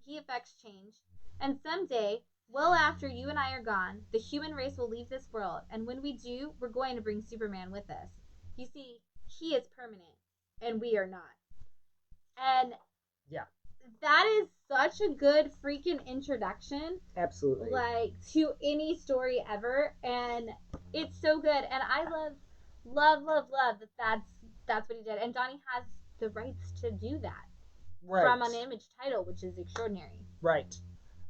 he affects change, and someday, well after you and I are gone, the human race will leave this world, and when we do, we're going to bring Superman with us. You see, he is permanent, and we are not. And yeah, that is such a good freaking introduction. Absolutely. Like, to any story ever, and it's so good. And I love that that's what he did. And Donny has the rights to do that. Right. From an Image title, which is extraordinary. Right.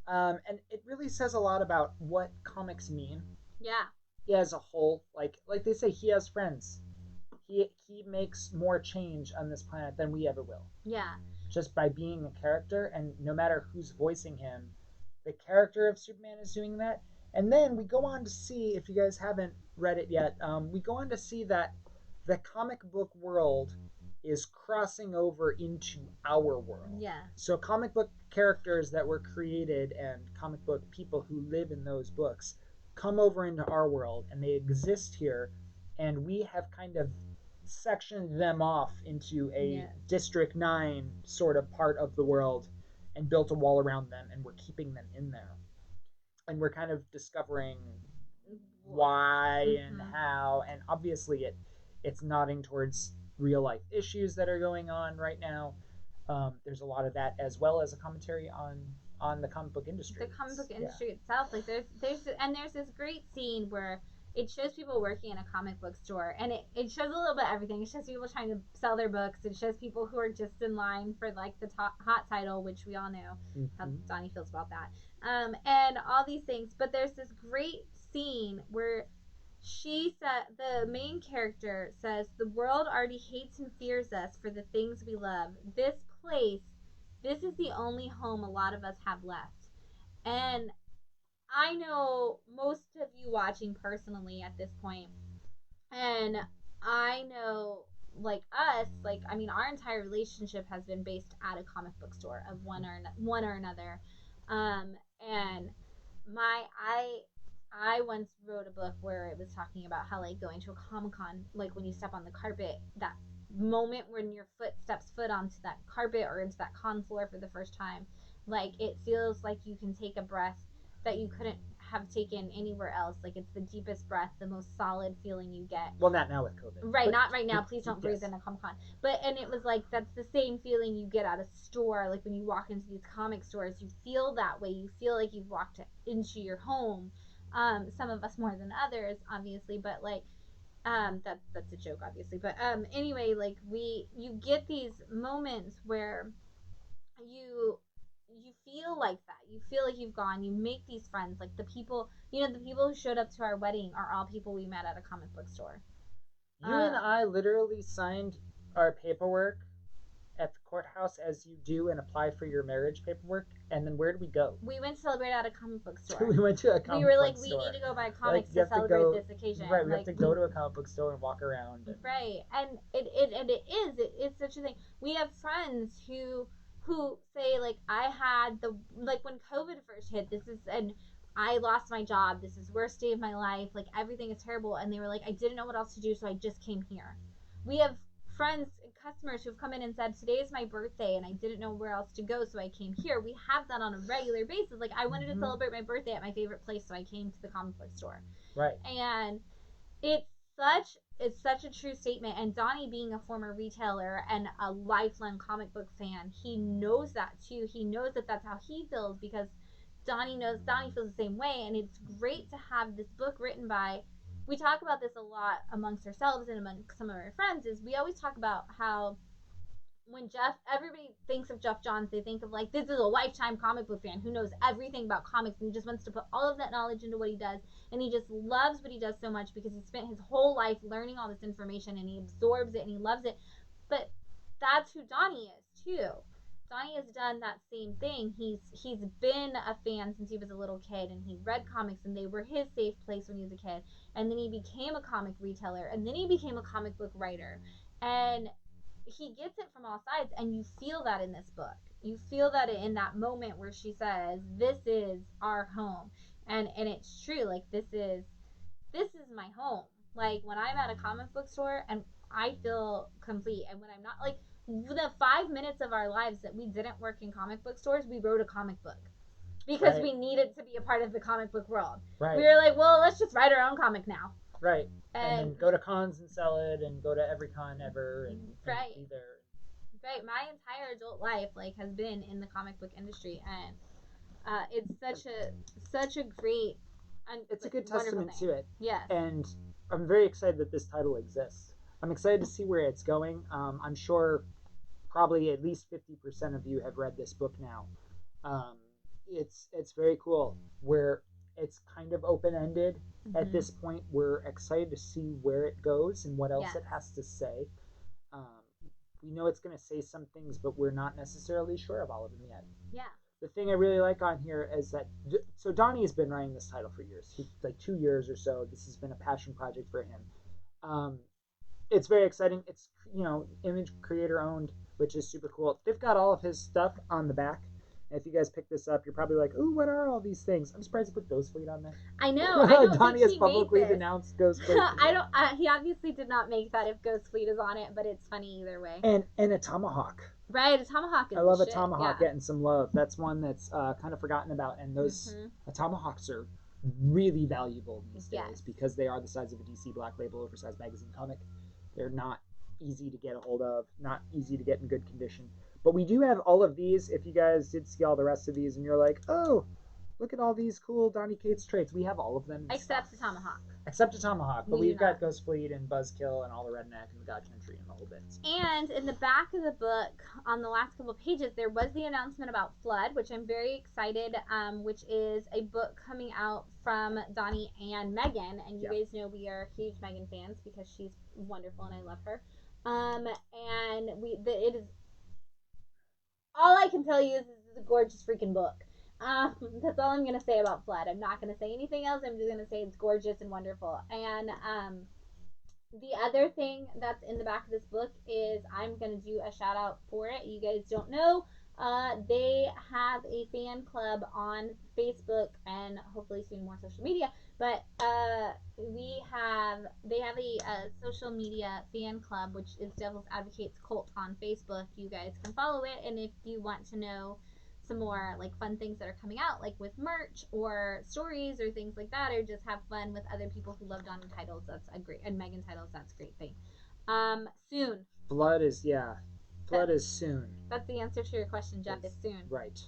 And it really says a lot about what comics mean. Yeah. As a whole, like they say, he has friends. He makes more change on this planet than we ever will. Yeah. Just by being a character, and no matter who's voicing him, the character of Superman is doing that. And then we go on to see, if you guys haven't read it yet, we go on to see that the comic book world is crossing over into our world. Yeah. So comic book characters that were created and comic book people who live in those books come over into our world, and they exist here, and we have kind of sectioned them off into a District 9 sort of part of the world and built a wall around them, and we're keeping them in there. And we're kind of discovering why and how, and obviously it's nodding towards real life issues that are going on right now. There's a lot of that, as well as a commentary on the comic book industry. The comic book industry itself. Like there's this great scene where it shows people working in a comic book store, and it shows a little bit of everything. It shows people trying to sell their books. It shows people who are just in line for like the hot title, which we all know how Donny feels about that. And all these things. But there's this great scene where she said, the main character says, the world already hates and fears us for the things we love. This is the only home a lot of us have left. And I know most of you watching personally at this point, and I know, like us, our entire relationship has been based at a comic book store of one or another. And I once wrote a book where it was talking about how, like, going to a Comic-Con, like, when you step on the carpet, that moment when your foot steps onto that carpet or into that con floor for the first time, like, it feels like you can take a breath that you couldn't have taken anywhere else. Like, it's the deepest breath, the most solid feeling you get. Well, not now with COVID. Right, not right now. Please don't breathe in a Comic-Con. And it was like, that's the same feeling you get at a store. Like, when you walk into these comic stores, you feel that way. You feel like you've walked into your home. Some of us more than others, obviously, but like, that's a joke, obviously. But anyway, like, you get these moments where you feel like that. You feel like you've gone. You make these friends. Like, the people who showed up to our wedding are all people we met at a comic book store. You and I literally signed our paperwork at the courthouse as you do and apply for your marriage paperwork. And then where did we go? We went to celebrate at a comic book store. We went to a comic book store. We were like, we need to go buy comics to celebrate this occasion. Right, we have to go to a comic book store and walk around. Right, and it's such a thing. We have friends who say, like, I had when COVID first hit, and I lost my job. This is the worst day of my life. Like, everything is terrible. And they were like, I didn't know what else to do, so I just came here. We have friends and customers who've come in and said, today is my birthday and I didn't know where else to go, so I came here. We have that on a regular basis. Like, I wanted to celebrate my birthday at my favorite place, so I came to the comic book store. Right. And it's such a true statement. And Donnie, being a former retailer and a lifelong comic book fan, he knows that too. He knows that that's how he feels, because Donnie feels the same way. And it's great to have this book written by, we talk about this a lot amongst ourselves and among some of our friends, is we always talk about how when everybody thinks of Jeff Johns, they think of, like, this is a lifetime comic book fan who knows everything about comics and he just wants to put all of that knowledge into what he does, and he just loves what he does so much because he spent his whole life learning all this information and he absorbs it and he loves it. But that's who Donnie is too. Donnie has done that same thing. He's been a fan since he was a little kid, and he read comics and they were his safe place when he was a kid, and then he became a comic retailer, and then he became a comic book writer, and he gets it from all sides. And you feel that in this book. You feel that in that moment where she says, this is our home. And it's true. Like, this is my home. Like, when I'm at a comic book store, and I feel complete. And when I'm not, like, the 5 minutes of our lives that we didn't work in comic book stores, we wrote a comic book because we needed to be a part of the comic book world. Right. We were like, well, let's just write our own comic now. Right. And then go to cons and sell it, and go to every con ever, and be there. Right. My entire adult life, like, has been in the comic book industry, and it's such a great, it's a good testament to it. Yes. And I'm very excited that this title exists. I'm excited to see where it's going. I'm sure probably at least 50% of you have read this book now. It's very cool. Where it's kind of open-ended at this point. We're excited to see where it goes and what else it has to say. We know it's going to say some things, but we're not necessarily sure of all of them yet. Yeah. The thing I really like on here is that, so Donnie has been writing this title for years. Like 2 years or so. This has been a passion project for him. It's very exciting. It's, image creator owned, which is super cool. They've got all of his stuff on the back. And if you guys pick this up, you're probably like, ooh, what are all these things? I'm surprised he put Ghost Fleet on there. I know. Donnie has publicly denounced Ghost Fleet. He obviously did not make that if Ghost Fleet is on it, but it's funny either way. And a Tomahawk. Right, a Tomahawk is I love a Tomahawk getting some love. That's one that's kind of forgotten about. And those Tomahawks are really valuable these days because they are the size of a DC Black Label oversized magazine comic. They're not easy to get a hold of, not easy to get in good condition. But we do have all of these. If you guys did see all the rest of these and you're like, oh, look at all these cool Donny Cates traits. We have all of them. Except the Tomahawk. Except the Tomahawk. But we've got Ghost Fleet and Buzzkill and all the Redneck and the God Country and the whole bits. And in the back of the book, on the last couple pages, there was the announcement about Flood, which I'm very excited, which is a book coming out from Donnie and Megan. And you guys know we are huge Megan fans because she's wonderful and I love her. And it is... All I can tell you is this is a gorgeous freaking book. That's all I'm going to say about Flood. I'm not going to say anything else. I'm just going to say it's gorgeous and wonderful. And the other thing that's in the back of this book is I'm going to do a shout out for it. You guys don't know. They have a fan club on Facebook and hopefully soon more social media. But they have a social media fan club, which is Devil's Advocates Cult on Facebook. You guys can follow it. And if you want to know some more like fun things that are coming out, like with merch or stories or things like that, or just have fun with other people who love Donna titles, that's a great, and Megan titles, that's a great thing. Soon. Blood is soon. That's the answer to your question, Jeff. Is soon. Right.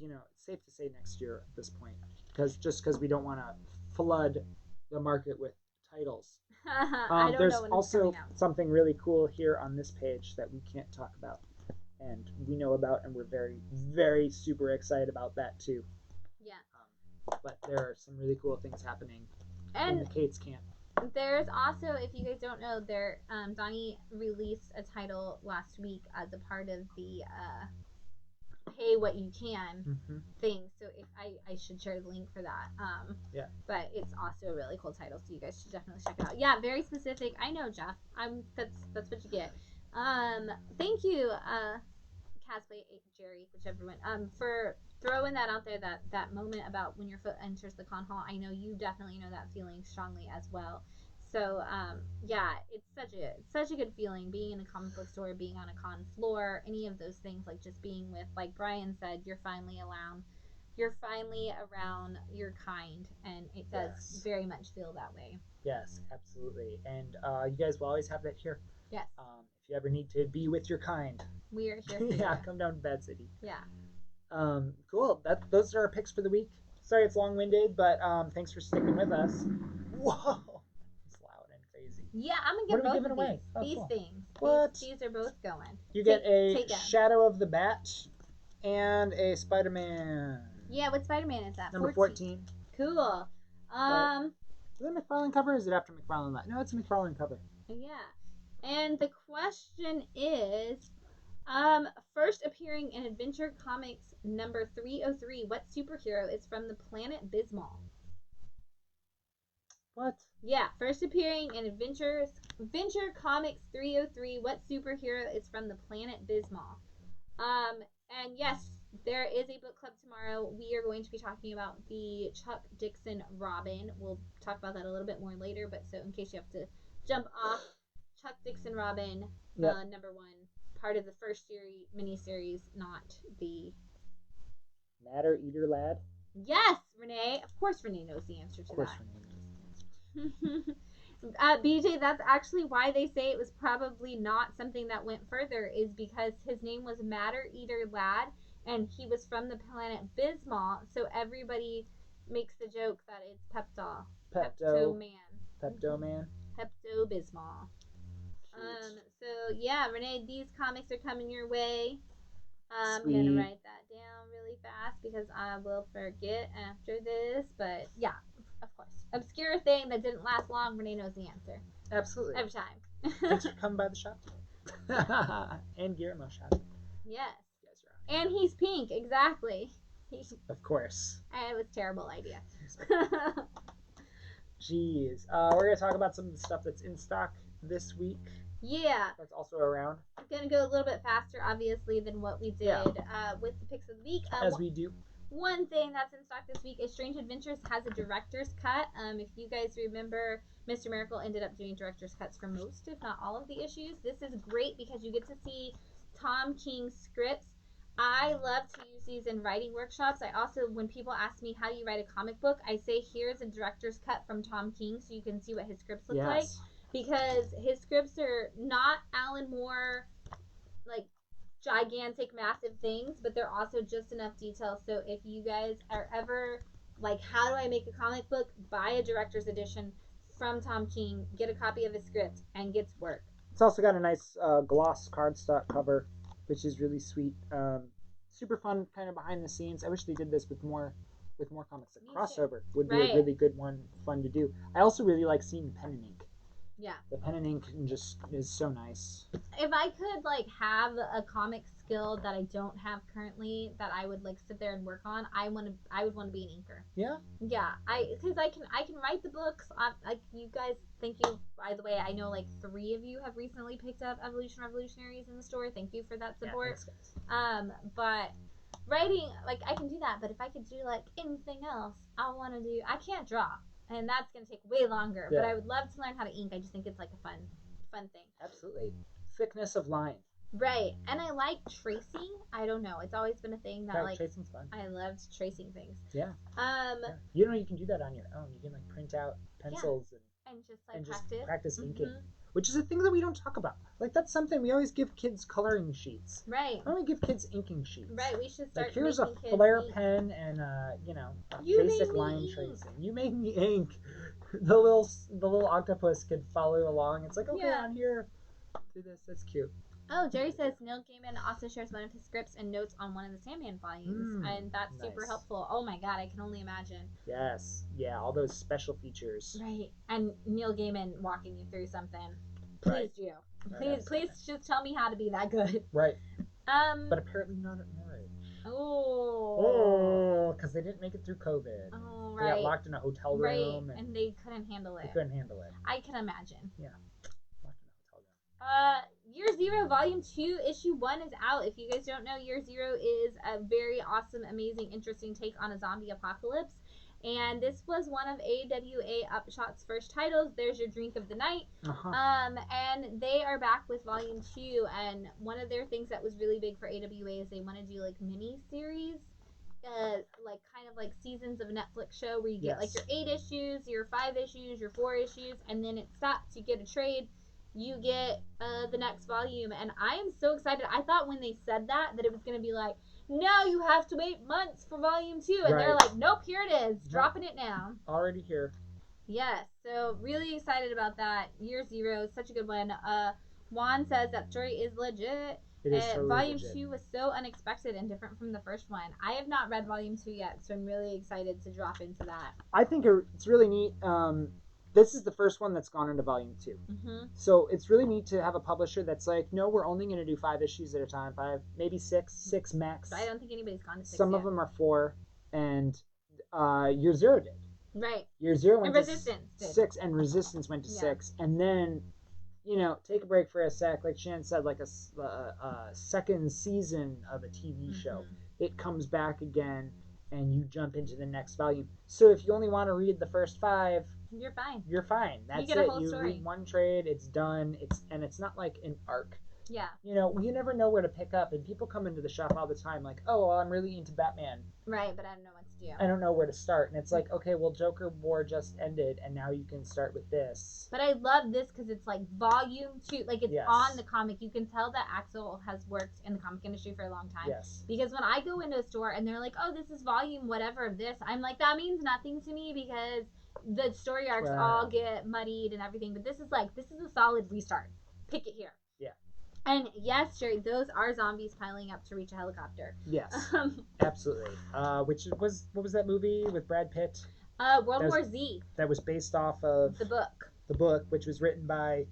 You know, it's safe to say next year at this point, because we don't want to flood the market with titles. I don't there's know when also it's coming out. something really cool here on this page that we can't talk about, and we know about, and we're very, very super excited about that too. Yeah. But there are some really cool things happening and in the Kate's camp. There's also, if you guys don't know, Donnie released a title last week as a part of the pay what you can thing. So if I should share the link for that. Yeah. But it's also a really cool title, so you guys should definitely check it out. Yeah, very specific. I know, Jeff. That's what you get. Thank you, Casplay, Jerry, whichever one. For throwing that out there, that moment about when your foot enters the con hall. I know you definitely know that feeling strongly as well. So yeah, it's such a good feeling being in a comic book store, being on a con floor, any of those things, like just being with, like Brian said, you're finally around your kind, and it does very much feel that way. Yes, absolutely. And you guys will always have that here. Yes. If you ever need to be with your kind, we are here for yeah, you. come down to Bad City. Yeah. Cool. Those are our picks for the week. Sorry it's long-winded, but thanks for sticking with us. Whoa, it's loud and crazy. Yeah, I'm gonna get both of away? these Cool. things. What? These are both going. You get a Shadow of the Bat and a Spider-Man. Yeah, what Spider-Man is that? Number 14. Cool. Is it a McFarlane cover or is it after McFarlane? No, it's a McFarlane cover. Yeah. And the question is, first appearing in Adventure Comics number 303, what superhero is from the planet Bismol? What? Yeah, first appearing in Adventure Comics 303, what superhero is from the planet Bismol? And yes, there is a book club tomorrow. We are going to be talking about the Chuck Dixon Robin. We'll talk about that a little bit more later, but so in case you have to jump off, Chuck Dixon Robin, number 1, part of the first miniseries, not the Matter Eater Lad? Yes, Renee. Of course Renee knows the answer to that. Of course Renee knows the answer. BJ, that's actually why they say it was probably not something that went further, is because his name was Matter Eater Lad, and he was from the planet Bismol, so everybody makes the joke that it's Pepto-Man. Pepto-Man? Pepto-Bismol. So yeah, Renee, these comics are coming your way. I'm going to write that down really fast because I will forget after this, but yeah, of course. Obscure thing that didn't last long, Renee knows the answer. Absolutely. Every time. Thanks for coming by the shop. And Guillermo shop. Yes. And he's pink, exactly. Of course. It was a terrible idea. Jeez. We're going to talk about some of the stuff that's in stock this week. Yeah. That's also around. I'm going to go a little bit faster, obviously, than what we did with the picks of the week. As we do. One thing that's in stock this week is Strange Adventures has a director's cut. If you guys remember, Mr. Miracle ended up doing director's cuts for most, if not all, of the issues. This is great because you get to see Tom King's scripts. I love to use these in writing workshops. I also, when people ask me how do you write a comic book, I say here's a director's cut from Tom King so you can see what his scripts look like. Because his scripts are not Alan Moore, like, gigantic, massive things, but they're also just enough detail. So if you guys are ever like, how do I make a comic book? Buy a director's edition from Tom King, get a copy of his script, and get to work. It's also got a nice gloss cardstock cover, which is really sweet. Super fun, kind of behind the scenes. I wish they did this with more comics. A crossover would be a really good one, fun to do. I also really like seeing pen and ink. Yeah. The pen and ink just is so nice. If I could, like, have a comic skill that I don't have currently that I would, like, sit there and work on, I would want to be an inker. Yeah? Yeah. Because I can write the books. Like, you guys, thank you. By the way, I know, like, 3 of you have recently picked up Evolution Revolutionaries in the store. Thank you for that support. Yeah, thanks, but writing, like, I can do that. But if I could do, like, anything else, I can't draw. And that's going to take way longer. Yeah. But I would love to learn how to ink. I just think it's like a fun thing. Absolutely. Thickness of line. Right. And I like tracing. I don't know. It's always been a thing that Right, tracing's fun. I loved tracing things. Yeah. Yeah. You can do that on your own. You can like print out pencils and just practice inking. Which is a thing that we don't talk about. Like that's something we always give kids coloring sheets. Right. Why don't we give kids inking sheets? Right. We should start. Like here's a kids flare ink. pen and You basic made me line ink. tracing. You made me ink. The little octopus could follow along. It's like okay, on here, do this. That's cute. Oh, Jerry says Neil Gaiman also shares one of his scripts and notes on one of the Sandman volumes, and that's super helpful. Oh my god, I can only imagine. Yes, yeah, all those special features. Right, and Neil Gaiman walking you through something. Please do. Please just tell me how to be that good. Right. But apparently not at my age. Because they didn't make it through COVID. Oh, right. They got locked in a hotel room. And they couldn't handle it. I can imagine. Yeah. Locked in a hotel room. Year Zero Volume 2, Issue 1 is out. If you guys don't know, Year Zero is a very awesome, amazing, interesting take on a zombie apocalypse. And this was one of AWA Upshot's first titles. There's your drink of the night. And they are back with Volume 2. And one of their things that was really big for AWA is they want to do like mini series. Like kind of like seasons of a Netflix show where you get like your 8 issues, your 5 issues, your 4 issues, and then it stops. You get a trade. You get the next volume, and I am so excited. I thought when they said that it was going to be like, no, you have to wait months for volume 2, and they're like, nope, here it is, dropping it now. Already here. Yes, so really excited about that. Year Zero, such a good one. Juan says that story is legit. It is totally volume legit. 2 was so unexpected and different from the first one. I have not read volume 2 yet, so I'm really excited to drop into that. I think it's really neat. This is the first one that's gone into volume 2. So it's really neat to have a publisher that's like, no, we're only going to do 5 issues at a time. 5, maybe 6 max. But I don't think anybody's gone to 6 Some yet. of them are 4, and Year Zero did. Right. Year Zero went and to Resistance 6, and Resistance went to 6. And then, take a break for a sec. Like Shan said, like a second season of a TV show. It comes back again, and you jump into the next volume. So if you only want to read the first 5... You're fine. You're fine. That's you get a whole you story. read one trade, it's done. It's not like an arc. Yeah. You never know where to pick up, and people come into the shop all the time like, oh, well, I'm really into Batman. Right, but I don't know what to do. I don't know where to start, and it's like, okay, well, Joker War just ended, and now you can start with this. But I love this because it's like volume 2, like it's on the comic. You can tell that Axel has worked in the comic industry for a long time. Yes. Because when I go into a store and they're like, oh, this is volume whatever of this, I'm like, that means nothing to me because the story arcs all get muddied and everything. But this is a solid restart. Pick it here. Yeah. And yes, Jerry, those are zombies piling up to reach a helicopter. Yes. Absolutely. What was that movie with Brad Pitt? World War Z. That was based off of the book. The book, which was written by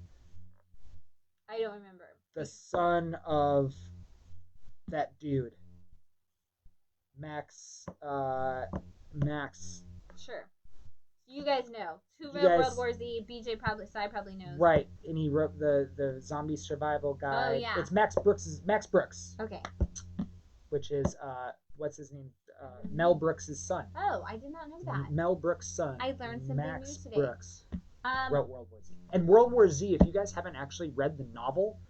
I don't remember. The son of that dude. Max. Sure. You guys know. Who wrote World War Z? BJ probably knows. Right, and he wrote the zombie survival guide. Oh yeah. It's Max Brooks. Okay. Which is what's his name? Mel Brooks' son. Oh, I did not know that. Mel Brooks' son. I learned something new today. Brooks wrote World War Z. And World War Z, if you guys haven't actually read the novel,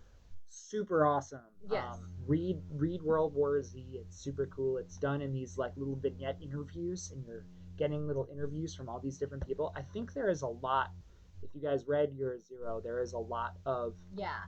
super awesome. Yes. Read World War Z. It's super cool. It's done in these like little vignette interviews, and you're getting little interviews from all these different people. I think there is a lot, if you guys read Year Zero, there is a lot of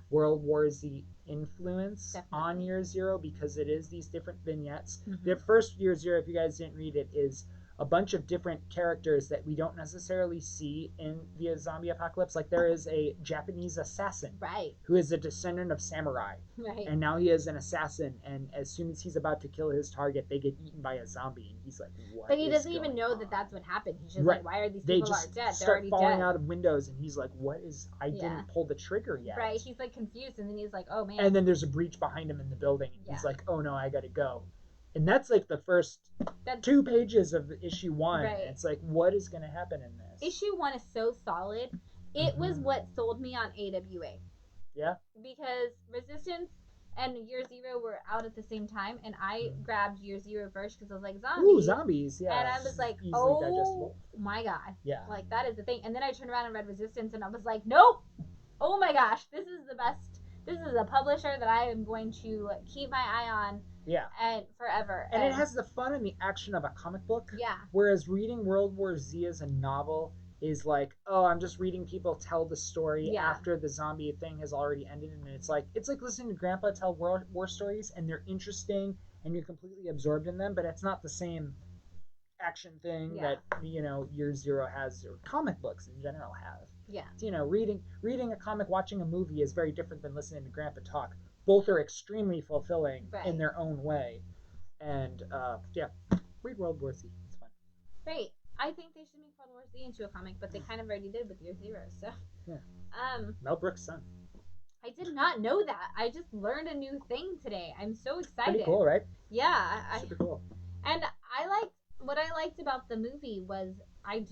World War Z influence on Year Zero because it is these different vignettes. The first Year Zero, if you guys didn't read it, is a bunch of different characters that we don't necessarily see in the zombie apocalypse. Like there is a Japanese assassin who is a descendant of samurai. Right. And now he is an assassin, and as soon as he's about to kill his target, they get eaten by a zombie, and he's like, what? But he doesn't even know that that's what happened. He's just like, why are these people dead? They're start already falling dead. out of windows, and he's like, what is, I didn't pull the trigger yet. Right, he's like confused, and then he's like, oh man. And then there's a breach behind him in the building, and he's like, oh no, I gotta go. And that's like the first 2 pages of issue 1. Right. It's like, what is going to happen in this? Issue 1 is so solid. It was what sold me on AWA. Yeah. Because Resistance and Year Zero were out at the same time, and I grabbed Year Zero first because I was like, zombies. Ooh, zombies, yeah. And I was like, oh digestible. My God. Yeah. Like, that is the thing. And then I turned around and read Resistance, and I was like, nope. Oh my gosh, this is the best this is a publisher that I am going to keep my eye on. Yeah. And forever. And it has the fun and the action of a comic book. Yeah. Whereas reading World War Z as a novel is like, oh, I'm just reading people tell the story after the zombie thing has already ended, and it's like listening to Grandpa tell war stories, and they're interesting, and you're completely absorbed in them, but it's not the same action thing that Year Zero has, or comic books in general have. Yeah. Reading a comic, watching a movie is very different than listening to Grandpa talk. Both are extremely fulfilling in their own way. And read World War Z. It's fun. Great. I think they should make World War Z into a comic, but they kind of already did with Year Zero. So Mel Brooks' son. I did not know that. I just learned a new thing today. I'm so excited. Pretty cool, right? Yeah. Super cool. And what I liked about the movie was I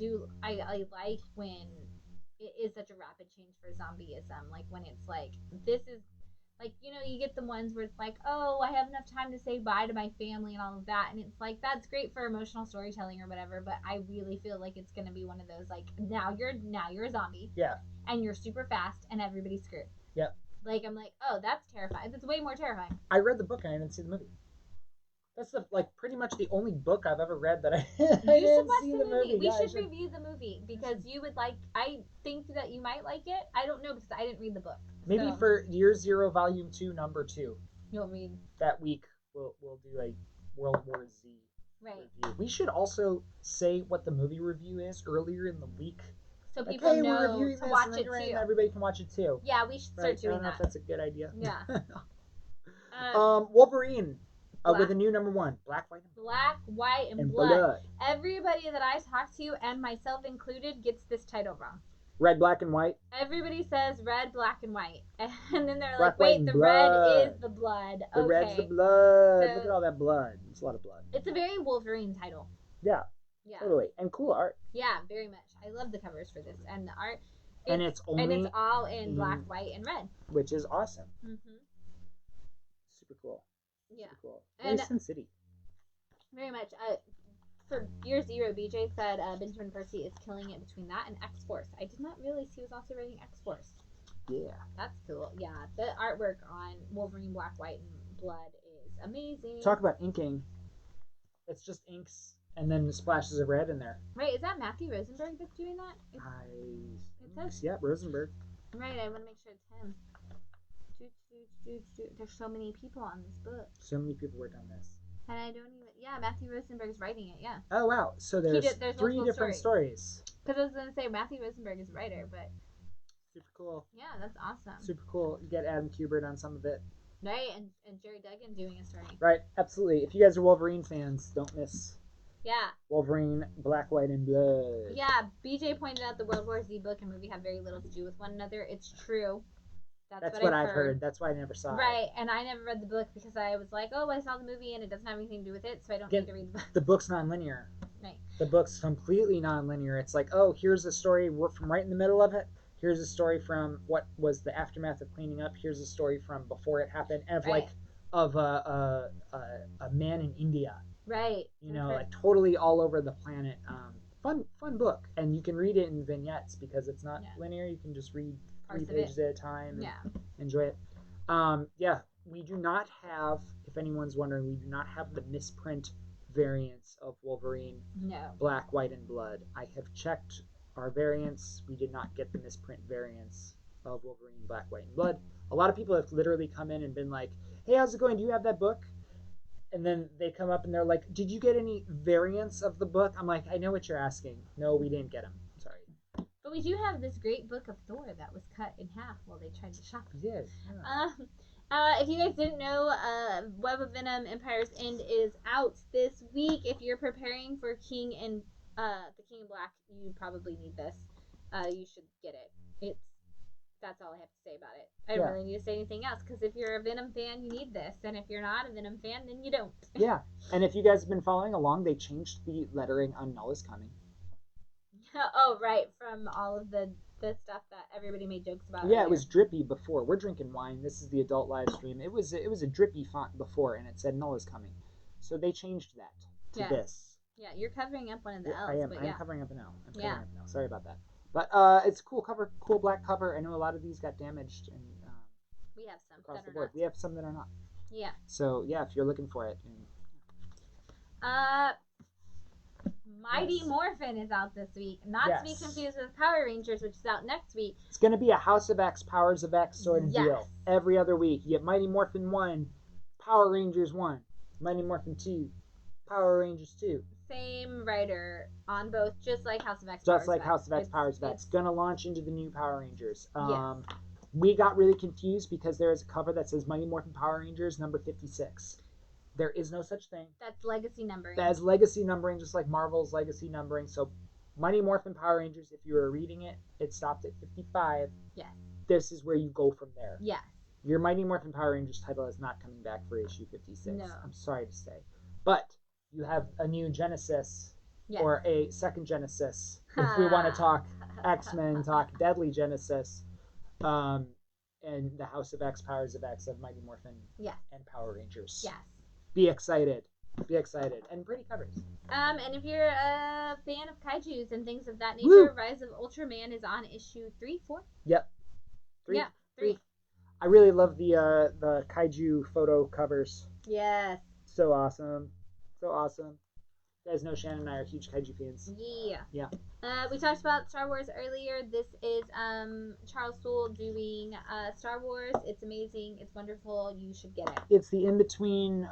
like when it is such a rapid change for zombieism. Like when it's like, this is like, you get the ones where it's like, oh, I have enough time to say bye to my family and all of that. And it's like, that's great for emotional storytelling or whatever. But I really feel like it's going to be one of those, like, now you're a zombie. Yeah. And you're super fast and everybody's screwed. Yep. Like, I'm like, oh, that's terrifying. That's way more terrifying. I read the book and I didn't see the movie. That's pretty much the only book I've ever read that I you didn't should watch see the movie. We should should review the movie because you would like. I think that you might like it. I don't know because I didn't read the book. Maybe for Year Zero, Volume 2, Number 2. You'll read that week. We'll do a World War Z review. We should also say what the movie review is earlier in the week, so people know to watch it too. too. Everybody can watch it too. Yeah, we should start doing that. I don't know if that's a good idea. Yeah. Wolverine. With a new number 1, Black, White, and Blood. Everybody that I talk to, and myself included, gets this title wrong. Red, Black, and White. Everybody says red, black, and white, and then they're like, "Wait, the red is the blood." The red's the blood. So, look at all that blood. It's a lot of blood. It's a very Wolverine title. Yeah. Totally, and cool art. Yeah, very much. I love the covers for this, and the art. It's all in black, white, and red, which is awesome. Super cool. Yeah. Super cool. And Sin City. Very much. For Year Zero, BJ said Benjamin Percy is killing it between that and X-Force. I did not realize he was also writing X-Force. Yeah. That's cool. Yeah, the artwork on Wolverine Black, White, and Blood is amazing. Talk about inking. It's just inks and then splashes of red in there. Right, is that Matthew Rosenberg that's doing that? Yeah, Rosenberg. Right, I want to make sure it's him. There's so many people on this book. So many people worked on this. And I don't even... Yeah, Matthew Rosenberg's writing it, yeah. Oh, wow. So there's 3 different stories. Because I was going to say, Matthew Rosenberg is a writer, but... Super cool. Yeah, that's awesome. Super cool. You get Adam Kubert on some of it. Right, and Jerry Duggan doing a story. Right, absolutely. If you guys are Wolverine fans, don't miss... Yeah. Wolverine, Black, White, and Blood. Yeah, BJ pointed out the World War Z book and movie have very little to do with one another. It's true. That's what I've heard. That's why I never saw it. Right, and I never read the book because I was like, oh, I saw the movie and it doesn't have anything to do with it, so I don't need to read the book. The book's non-linear. Right. The book's completely non-linear. It's like, oh, here's a story from right in the middle of it. Here's a story from what was the aftermath of cleaning up. Here's a story from before it happened. And of a man in India. Right. You know, like totally all over the planet. Fun book. And you can read it in vignettes because it's not linear. You can just read 3 pages at a time and enjoy it. We do not have, if anyone's wondering, we do not have the misprint variants of Wolverine. No. Black, White, and Blood. I have checked our variants. We did not get the misprint variants of Wolverine, Black, White, and Blood. A lot of people have literally come in and been like, hey, how's it going? Do you have that book? And then they come up and they're like, did you get any variants of the book? I'm like, I know what you're asking. No, we didn't get them. Sorry. But we do have this great book of Thor that was cut in half while they tried to shop it. Yes. Yeah. If you guys didn't know, Web of Venom Empire's End is out this week. If you're preparing for the King in Black, you probably need this. You should get it. That's all I have to say about it. I don't really need to say anything else, because if you're a Venom fan, you need this. And if you're not a Venom fan, then you don't. Yeah. And if you guys have been following along, they changed the lettering on Null is Coming. Oh, right. From all of the stuff that everybody made jokes about. Yeah, earlier. It was drippy before. We're drinking wine. This is the adult live stream. It was a drippy font before, and it said Null is Coming. So they changed that to this. Yeah, you're covering up one of the L's. I am. But I'm covering up an L. Sorry about that. But it's a cool cover, cool black cover. I know a lot of these got damaged, and We have some across that the are board. not. We have some that are not. Yeah. So yeah, if you're looking for it. Mighty Morphin is out this week. Not to be confused with Power Rangers, which is out next week. It's going to be a House of X, Powers of X sort of deal. Every other week. You get Mighty Morphin 1, Power Rangers 1, Mighty Morphin 2, Power Rangers 2. Same writer on both, just like House of X, Just like House of X, Powers of X. Going to launch into the new Power Rangers. Yes. We got really confused because there is a cover that says Mighty Morphin Power Rangers number 56. There is no such thing. That's legacy numbering. That's legacy numbering, just like Marvel's legacy numbering. So Mighty Morphin Power Rangers, if you were reading it, it stopped at 55. Yes. This is where you go from there. Yes. Your Mighty Morphin Power Rangers title is not coming back for issue 56. No. I'm sorry to say. But you have a new Genesis or a second Genesis. If we want to talk X-Men, talk Deadly Genesis, and the House of X, Powers of X of Mighty Morphin and Power Rangers. Yes. Be excited. Be excited. And pretty covers. And if you're a fan of kaijus and things of that nature, Rise of Ultraman is on issue 3, 4? Yep. 3. Yeah, 3. I really love the kaiju photo covers. Yes. So awesome. So awesome. You guys know Shannon and I are huge kaiju fans. Yeah. Yeah. We talked about Star Wars earlier. This is Charles Soule doing Star Wars. It's amazing. It's wonderful. You should get it. It's the in-between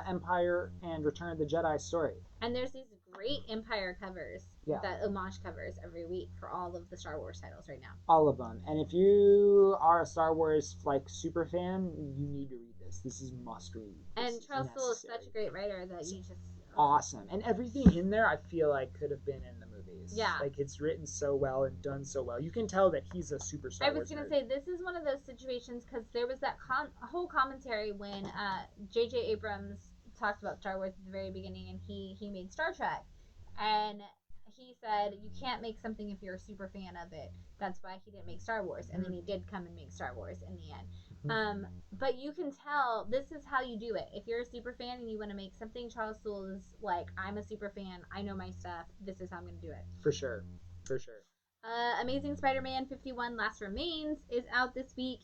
Empire and Return of the Jedi story. And there's these great Empire covers, that homage covers every week for all of the Star Wars titles right now. All of them. And if you are a Star Wars super fan, you need to read this. This is must read. And Charles Soule is such a great writer that you just... Awesome. And everything in there I feel like could have been in the movies. Yeah. Like it's written so well and done so well. You can tell that he's a super Star Wars I was going to say, this is one of those situations because there was that whole commentary when J.J. Abrams talked about Star Wars at the very beginning and he made Star Trek. And he said, you can't make something if you're a super fan of it. That's why he didn't make Star Wars. And then he did come and make Star Wars in the end. But you can tell this is how you do it. If you're a super fan and you want to make something, Charles Soule is like, I'm a super fan. I know my stuff. This is how I'm going to do it. For sure. For sure. Amazing Spider-Man 51 Last Remains is out this week.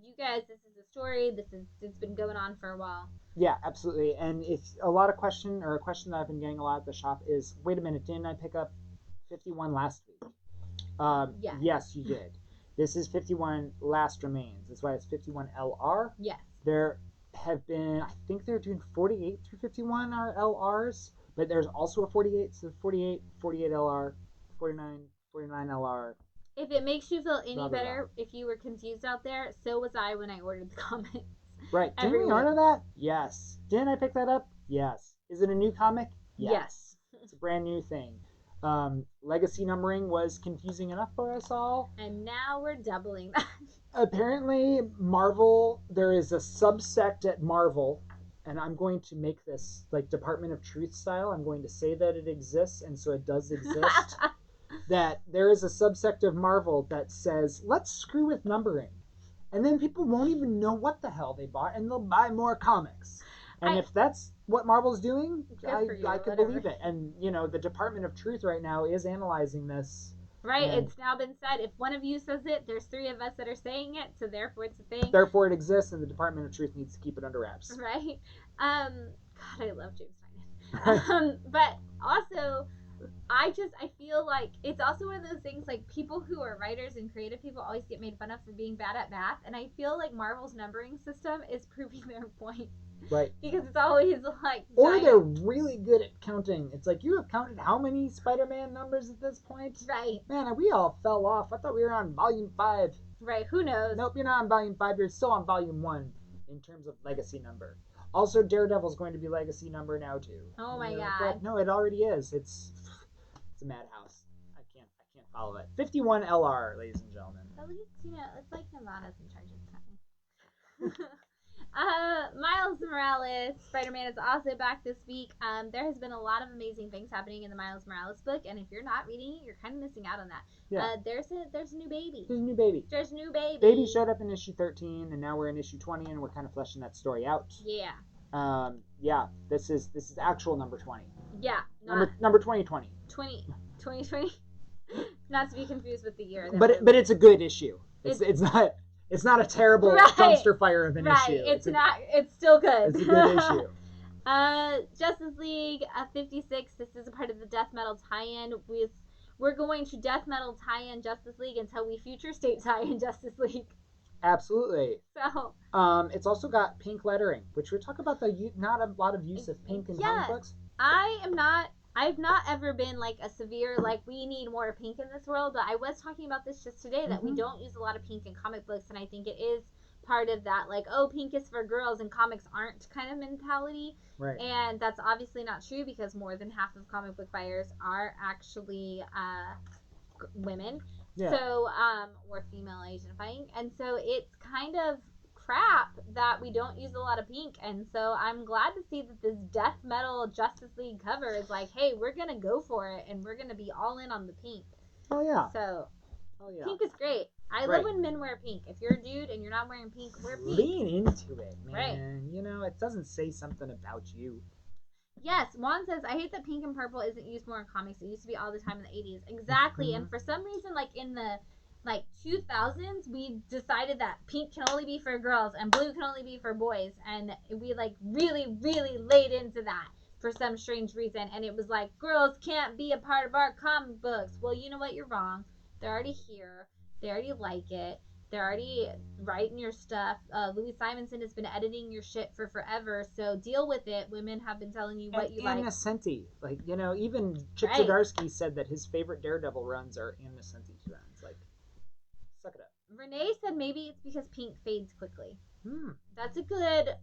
You guys, this is a story. It's been going on for a while. Yeah, absolutely. And it's a question that I've been getting a lot at the shop is, wait a minute, didn't I pick up 51 last week? Yes, you did. This is 51 Last Remains. That's why it's 51 LR. Yes. There have been, I think they're doing 48 through 51 are LRs, but there's also a 48, so 48 LR, 49 LR. If it makes you feel any better, if you were confused out there, so was I when I ordered the comics. Right. Didn't we order that? Yes. Didn't I pick that up? Yes. Is it a new comic? Yes. It's a brand new thing. Legacy numbering was confusing enough for us all. And now we're doubling that. Apparently, Marvel, there is a subsect at Marvel, and I'm going to make this like Department of Truth style. I'm going to say that it exists, and so it does exist. That there is a subsect of Marvel that says, let's screw with numbering. And then people won't even know what the hell they bought, and they'll buy more comics. And if that's what Marvel's doing, I could believe it. And, the Department of Truth right now is analyzing this. Right, it's now been said. If one of you says it, there's 3 of us that are saying it, so therefore it's a thing. Therefore it exists, and the Department of Truth needs to keep it under wraps. Right? God, I love James Tynion. But also... I feel like it's also one of those things, like, people who are writers and creative people always get made fun of for being bad at math, and I feel like Marvel's numbering system is proving their point. Right. Because it's always, like, or they're really good at counting. It's like, you have counted how many Spider-Man numbers at this point? Right. Man, we all fell off. I thought we were on volume 5. Right, who knows? Nope, you're not on volume 5. You're still on volume 1 in terms of legacy number. Also, Daredevil's going to be legacy number now, too. Oh, my God. No, it already is. It's a madhouse. I can't follow it. 51 LR, ladies and gentlemen. At least, it's like Nevada's in charge of time. Miles Morales, Spider-Man is also back this week. There has been a lot of amazing things happening in the Miles Morales book, and if you're not reading it, you're kind of missing out on that. Yeah. There's a new baby. There's a new baby. There's a new baby. Baby showed up in issue 13, and now we're in issue 20, and we're kind of fleshing that story out. Yeah. This is actual number 20. Yeah. Number 2020. 2020. Not to be confused with the year. But it's a good issue. It's It's not a terrible Right. dumpster fire of an Right. issue. It's not. It's still good. It's a good issue. Justice League 56. This is a part of the Death Metal tie-in. We're going to Death Metal tie-in Justice League until we future state tie-in Justice League. Absolutely. So. It's also got pink lettering, which we talk about not a lot of use of pink in comic books. I've not ever been like a severe, like, we need more pink in this world, but I was talking about this just today, that we don't use a lot of pink in comic books, and I think it is part of that, like, oh, pink is for girls and comics aren't kind of mentality. Right. And that's obviously not true, because more than half of comic book buyers are actually women. Yeah. So, or female identifying. And so it's kind of crap that we don't use a lot of pink, and so I'm glad to see that this Death Metal Justice League cover is like, hey, we're gonna go for it, and we're gonna be all in on the pink. Oh yeah. So, yeah. Pink is great. I love when men wear pink. If you're a dude and you're not wearing pink, wear pink. Lean into it, man. Right. You know, it doesn't say something about you. Yes, Juan says, I hate that pink and purple isn't used more in comics. It used to be all the time in the 80s. Exactly, and for some reason, like, in the 2000s, we decided that pink can only be for girls and blue can only be for boys, and we like really laid into that for some strange reason, and it was like, girls can't be a part of our comic books. Well, you know what, you're wrong. They're already here, they already like it, they're already writing your stuff. Louis Simonson has been editing your shit for forever, so deal with it. Women have been telling you what you like. Innocenti, like, you know, even Chip Zdarsky said that his favorite Daredevil runs are Innocenti runs. Like, suck it up. Renee said maybe it's because pink fades quickly. That's a good,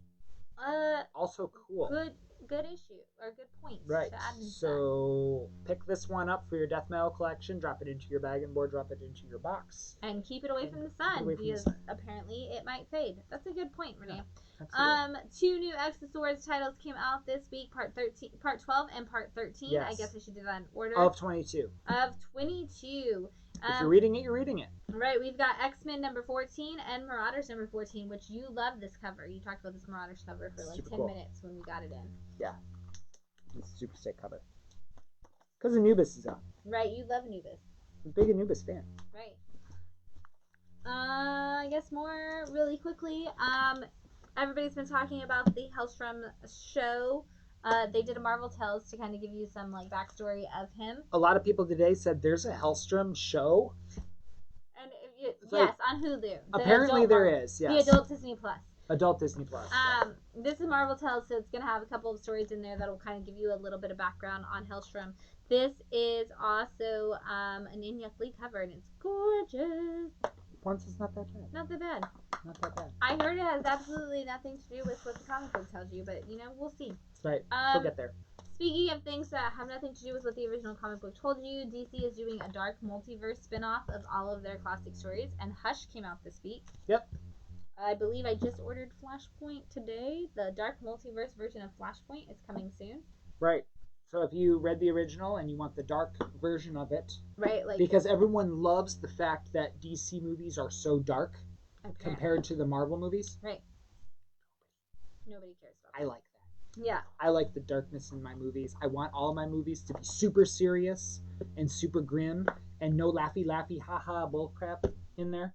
also cool. Good issue, or good point. Right. So pick this one up for your Death Metal collection, drop it into your bag and board, drop it into your box. And keep it away from the sun, because apparently it might fade. That's a good point, Renee. Yeah, 2 new X of Swords titles came out this week, part 12 and part 13. Yes. I guess I should do that in order. Of 22. If you're reading it, you're reading it. Right, we've got X-Men number 14 and Marauders number 14, which you love this cover. You talked about this Marauders cover for like super 10 minutes when we got it in. Yeah. It's a super sick cover. Because Anubis is on. Right, you love Anubis. I'm a big Anubis fan. Right. I guess more really quickly. Everybody's been talking about the Hellstrom show. They did a Marvel Tales to kind of give you some like backstory of him. A lot of people today said there's a Hellstrom show. And yes, on Hulu. Apparently there is. Yes. The Adult Disney Plus. Adult Disney Plus. This is Marvel Tales, so it's gonna have a couple of stories in there that'll kind of give you a little bit of background on Hellstrom. This is also an Inyuk Lee cover, and it's gorgeous. Once it's not that bad. Not that bad. Not that bad. I heard it has absolutely nothing to do with what the comic book tells you, but, you know, we'll see. Right. We'll get there. Speaking of things that have nothing to do with what the original comic book told you, DC is doing a dark multiverse spinoff of all of their classic stories, and Hush came out this week. Yep. I believe I just ordered Flashpoint today. The dark multiverse version of Flashpoint is coming soon. Right. So if you read the original and you want the dark version of it, right, like, because everyone loves the fact that DC movies are so dark compared to the Marvel movies. Right. Nobody cares about that. I like that. Yeah. I like the darkness in my movies. I want all my movies to be super serious and super grim and no laughy haha bullcrap in there.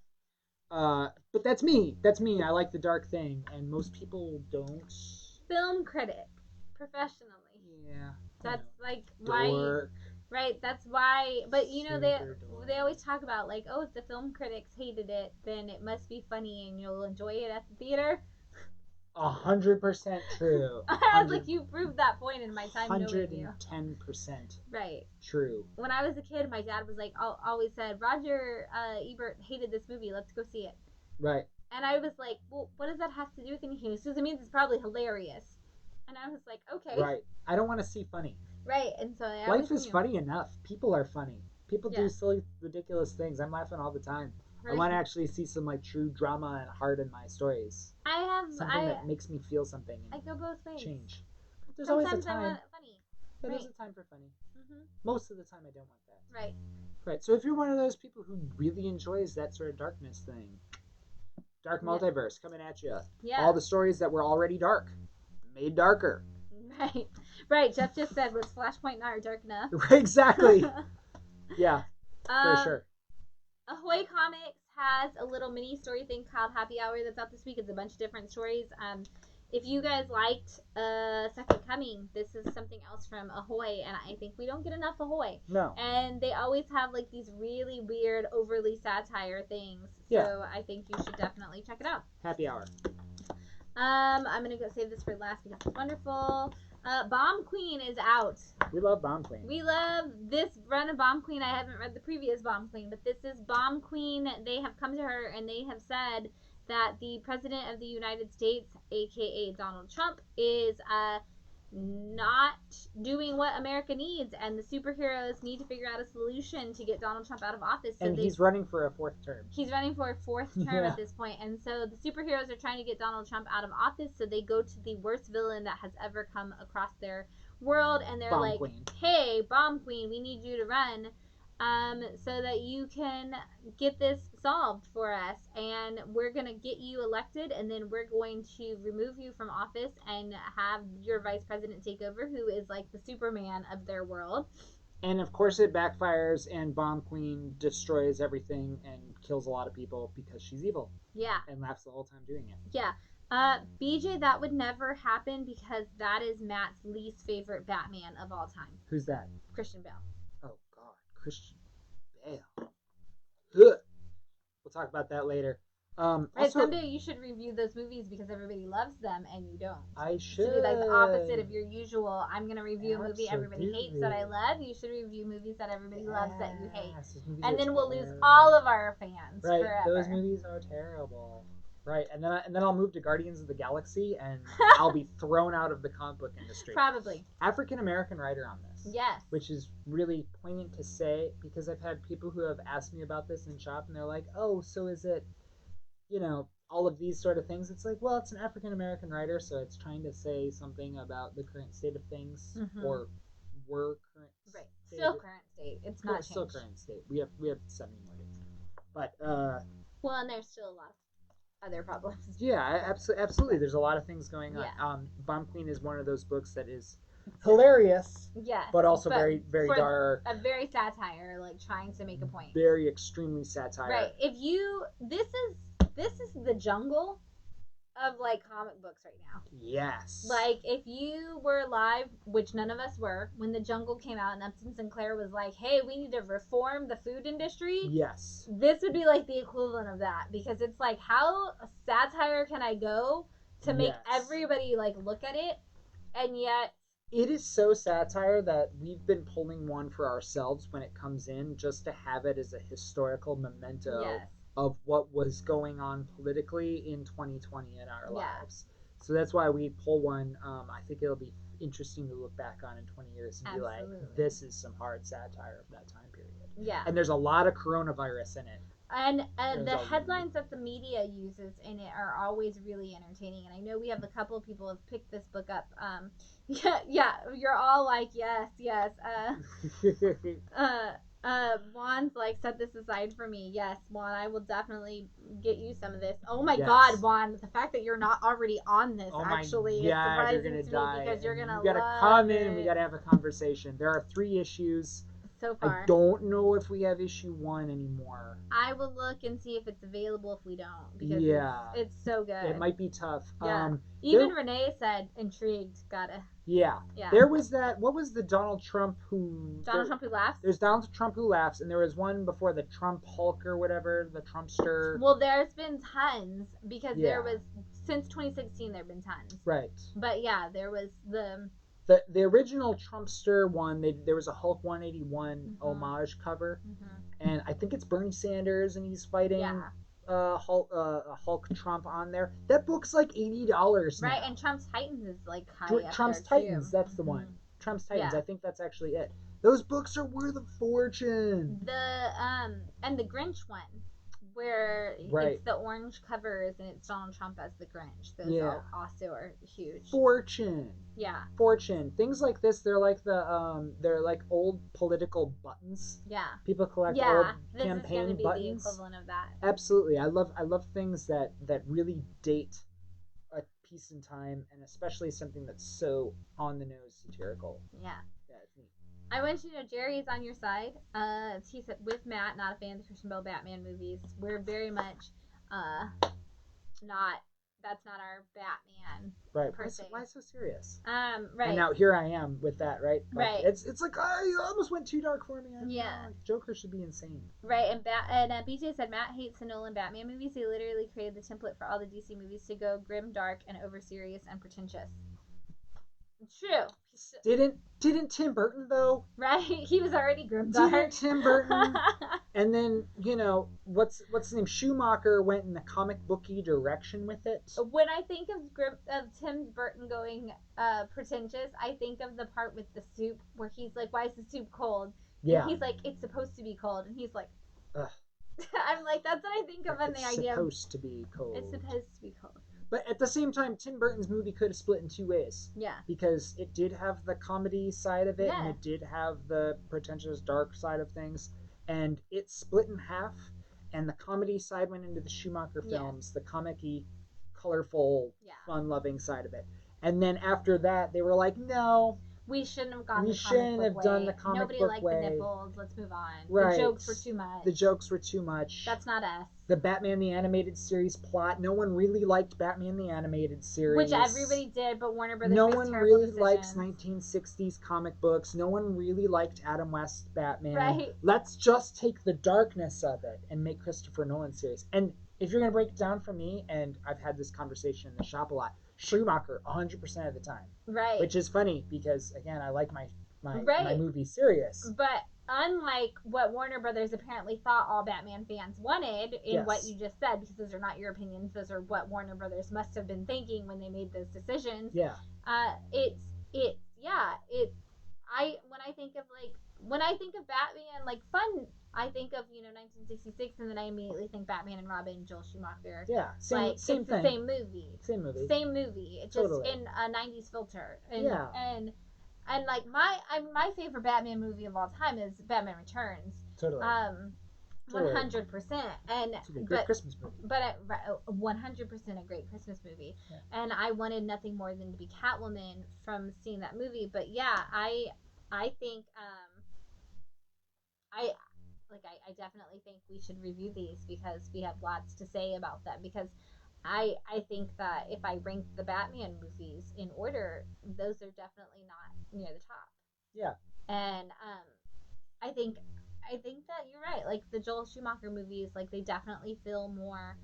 But that's me. That's me. I like the dark thing, and most people don't. Film critic, professionally. Yeah. That's like why, right? That's why. But you know, they always talk about like, oh, if the film critics hated it, then it must be funny and you'll enjoy it at the theater. 100% true. I was like, you proved that point in my time. 110%. Right. True. When I was a kid, my dad was like, always said, Roger Ebert hated this movie. Let's go see it. Right. And I was like, well, what does that have to do with anything? He says it means it's probably hilarious. And I was like, okay. Right. I don't want to see funny. Right. And so life is funny enough. People are funny. People do silly, ridiculous things. I'm laughing all the time. Right. I want to actually see some like true drama and heart in my stories. Something that makes me feel something. And I go both ways. Change. There's always a time. I want funny. There's a time for funny. Mm-hmm. Most of the time, I don't want that. Right. Right. So if you're one of those people who really enjoys that sort of darkness thing, dark multiverse coming at you. Yeah. All the stories that were already dark, made darker. Right. Right. Jeff just said, was Flashpoint not dark enough? Exactly. Yeah. For sure. Ahoy Comics has a little mini story thing called Happy Hour that's out this week. It's a bunch of different stories. If you guys liked Second Coming, this is something else from Ahoy, and I think we don't get enough Ahoy. No. And they always have like these really weird, overly satire things. So I think you should definitely check it out. Happy Hour. I'm gonna go save this for last because it's wonderful. Bomb Queen is out. We love Bomb Queen. We love this run of Bomb Queen. I haven't read the previous Bomb Queen, but this is Bomb Queen. They have come to her and they have said that the President of the United States, aka Donald Trump, is not doing what America needs, and the superheroes need to figure out a solution to get Donald Trump out of office. So and he's running for a 4th term. He's running for a 4th term at this point, and so the superheroes are trying to get Donald Trump out of office, so they go to the worst villain that has ever come across their world, and they're Bomb Queen. Hey, Bomb Queen, we need you to run so that you can get this solved for us, and we're going to get you elected, and then we're going to remove you from office and have your vice president take over, who is like the Superman of their world. And of course it backfires, and Bomb Queen destroys everything and kills a lot of people because she's evil. Yeah. And laughs the whole time doing it. Yeah. BJ, that would never happen because that is Matt's least favorite Batman of all time. Who's that? Christian Bale. Oh, God. Christian Bale. Ugh. We'll talk about that later. Right, also, someday you should review those movies because everybody loves them and you don't. I should. To be like the opposite of your usual, I'm going to review a movie everybody hates that I love. You should review movies that everybody loves that you hate. And then we'll lose all of our fans forever. Those movies are terrible. Right, and then I'll move to Guardians of the Galaxy, and I'll be thrown out of the comic book industry. Probably. African American writer on this. Yes. Which is really poignant to say, because I've had people who have asked me about this in shop, and they're like, oh, so is it, all of these sort of things? It's like, well, it's an African American writer, so it's trying to say something about the current state of things, or were current state. Right. Still current state. It's not changed. Still current state. We have 70 more days. But, well, and there's still a lot of other problems. Yeah, absolutely. There's a lot of things going on. Yeah. Bomb Queen is one of those books that is hilarious. Yes. But also very, very dark. A very satire, like trying to make a point. Very extremely satire. Right. This is the jungle of like comic books right now. Yes. Like if you were alive, which none of us were, when the jungle came out and Upton Sinclair was like, hey, we need to reform the food industry. Yes. This would be like the equivalent of that, because it's like, how satire can I go to make everybody like look at it, and yet it is so satire that we've been pulling one for ourselves when it comes in, just to have it as a historical memento of what was going on politically in 2020 in our lives. So that's why we pull one. I think it'll be interesting to look back on in 20 years and be like, this is some hard satire of that time period. Yeah. And there's a lot of coronavirus in it. And the headlines that the media uses in it are always really entertaining. And I know we have a couple of people who have picked this book up. Yeah, you're all like, yes. Juan's like, set this aside for me. Yes, Juan, I will definitely get you some of this. Oh my God, Juan, the fact that you're not already on this actually is surprising to me because you're gonna come in and we gotta have a conversation. There are 3 issues. So far. I don't know if we have issue 1 anymore. I will look and see if it's available if we don't, because it's so good. It might be tough. Yeah. Even Renee said intrigued. Gotta. Yeah. There was that. What was the Donald Trump who? Trump who laughs. There's Donald Trump who laughs, and there was one before, the Trump Hulk or whatever, the Trumpster. Well, there's been tons because there was, since 2016 there've been tons. Right. But yeah, there was the original Trumpster one. There was a Hulk 181 homage cover, and I think it's Bernie Sanders, and he's fighting Hulk Trump on there. That book's like $80 now. Right, and Trump's Titans is like high up Trump's there Titans, too. that's the one. Trump's Titans, I think that's actually it. Those books are worth a fortune. And the Grinch one, where it's the orange covers and it's Donald Trump as the Grinch. Those also are huge. Fortune. Yeah. Fortune. Things like this, they're like they're like old political buttons. Yeah. People collect old this campaign is going to be buttons. the equivalent of that. Absolutely. I love things that really date a piece in time, and especially something that's so on the nose satirical. Yeah. Yeah, it's neat. I want you to know Jerry is on your side. He's with Matt, not a fan of the Christian Bale Batman movies. We're very much not. That's not our Batman. Right. Per se. Why so serious? Right. And now here I am with that, right? Like, right. It's like, oh, you almost went too dark for me. Yeah. Joker should be insane. Right. And BJ said Matt hates the Nolan Batman movies. He literally created the template for all the DC movies to go grim, dark, and over serious and pretentious. True. Didn't Tim Burton though? Right, he was already grimdark. Didn't Tim Burton? And then what's his name? Schumacher went in the comic booky direction with it. When I think of Tim Burton going pretentious, I think of the part with the soup where he's like, "Why is the soup cold?" Yeah. And he's like, "It's supposed to be cold," and he's like, "Ugh." I'm like, that's what I think of in the idea. It's supposed to be cold. It's supposed to be cold. But at the same time, Tim Burton's movie could have split in two ways. Yeah. Because it did have the comedy side of it, yeah. and it did have the pretentious dark side of things. And it split in half, and the comedy side went into the Schumacher films, the comic-y, colorful, fun-loving side of it. And then after that, they were like, no. We shouldn't have gone we the comic shouldn't book have way. done the comic Nobody book liked way. the nipples. Let's move on. Right. The jokes were too much. The jokes were too much. That's not us. The Batman the Animated Series plot. No one really liked Batman the Animated Series. Which everybody did, but Warner Brothers No makes one terrible really decisions. likes 1960s comic books. No one really liked Adam West's Batman. Right. Let's just take the darkness of it and make Christopher Nolan series. And if you're going to break it down for me, and I've had this conversation in the shop a lot, Schumacher 100% of the time. Right. Which is funny because, again, I like my right. movie serious. But unlike what Warner Brothers apparently thought all Batman fans wanted in what you just said, because those are not your opinions, those are what Warner Brothers must have been thinking when they made those decisions. Yeah. When I think of Batman, like fun, I think of 1966, and then I immediately think Batman and Robin, Joel Schumacher. Yeah, same it's thing. The same movie. Same movie. It's just in a 90s filter. And, yeah. And like my favorite Batman movie of all time is Batman Returns. Totally. 100%. And it's a great Christmas movie. But 100% a great Christmas movie. Yeah. And I wanted nothing more than to be Catwoman from seeing that movie. But yeah, I think I definitely think we should review these because we have lots to say about them. Because I think that if I rank the Batman movies in order, those are definitely not near the top. Yeah. And I think that you're right. Like the Joel Schumacher movies, like they definitely feel more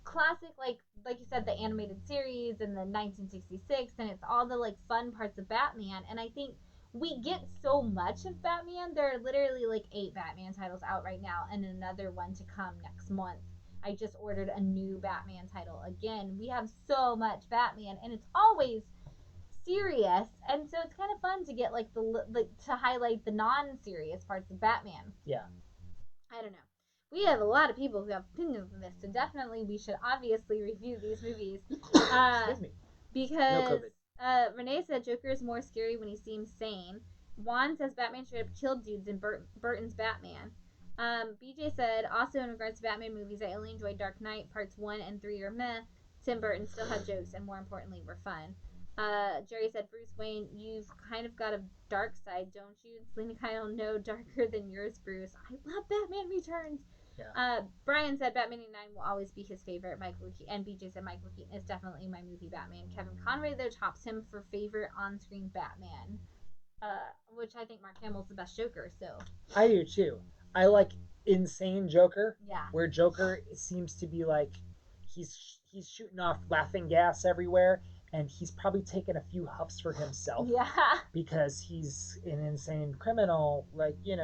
classic, like you said, the animated series and the 1966, and it's all the like fun parts of Batman. And I think we get so much of Batman. There are literally like 8 Batman titles out right now, and another one to come next month. I just ordered a new Batman title. Again, we have so much Batman, and it's always serious, and so it's kind of fun to get like to highlight the non-serious parts of Batman. Yeah. I don't know. We have a lot of people who have opinions on this, so definitely we should obviously review these movies. Excuse me. Because no COVID. Renee said Joker is more scary when he seems sane. Juan says Batman straight up killed dudes in Burton's Batman. BJ said, also in regards to Batman movies, I only enjoyed Dark Knight. Parts 1 and 3 are meh. Tim Burton still had jokes, and more importantly, were fun. Jerry said, Bruce Wayne, you've kind of got a dark side, don't you? Selena Kyle, no darker than yours, Bruce. I love Batman Returns. Yeah. Brian said Batman 89 will always be his favorite. Michael Keaton, and BJ said Michael Keaton is definitely my movie Batman. Kevin Conroy, though, tops him for favorite on-screen Batman. Which I think Mark Hamill's the best Joker, so. I do, too. I like insane Joker. Yeah. Where Joker seems to be like, he's shooting off laughing gas everywhere, and he's probably taken a few huffs for himself. Yeah. Because he's an insane criminal. Like, you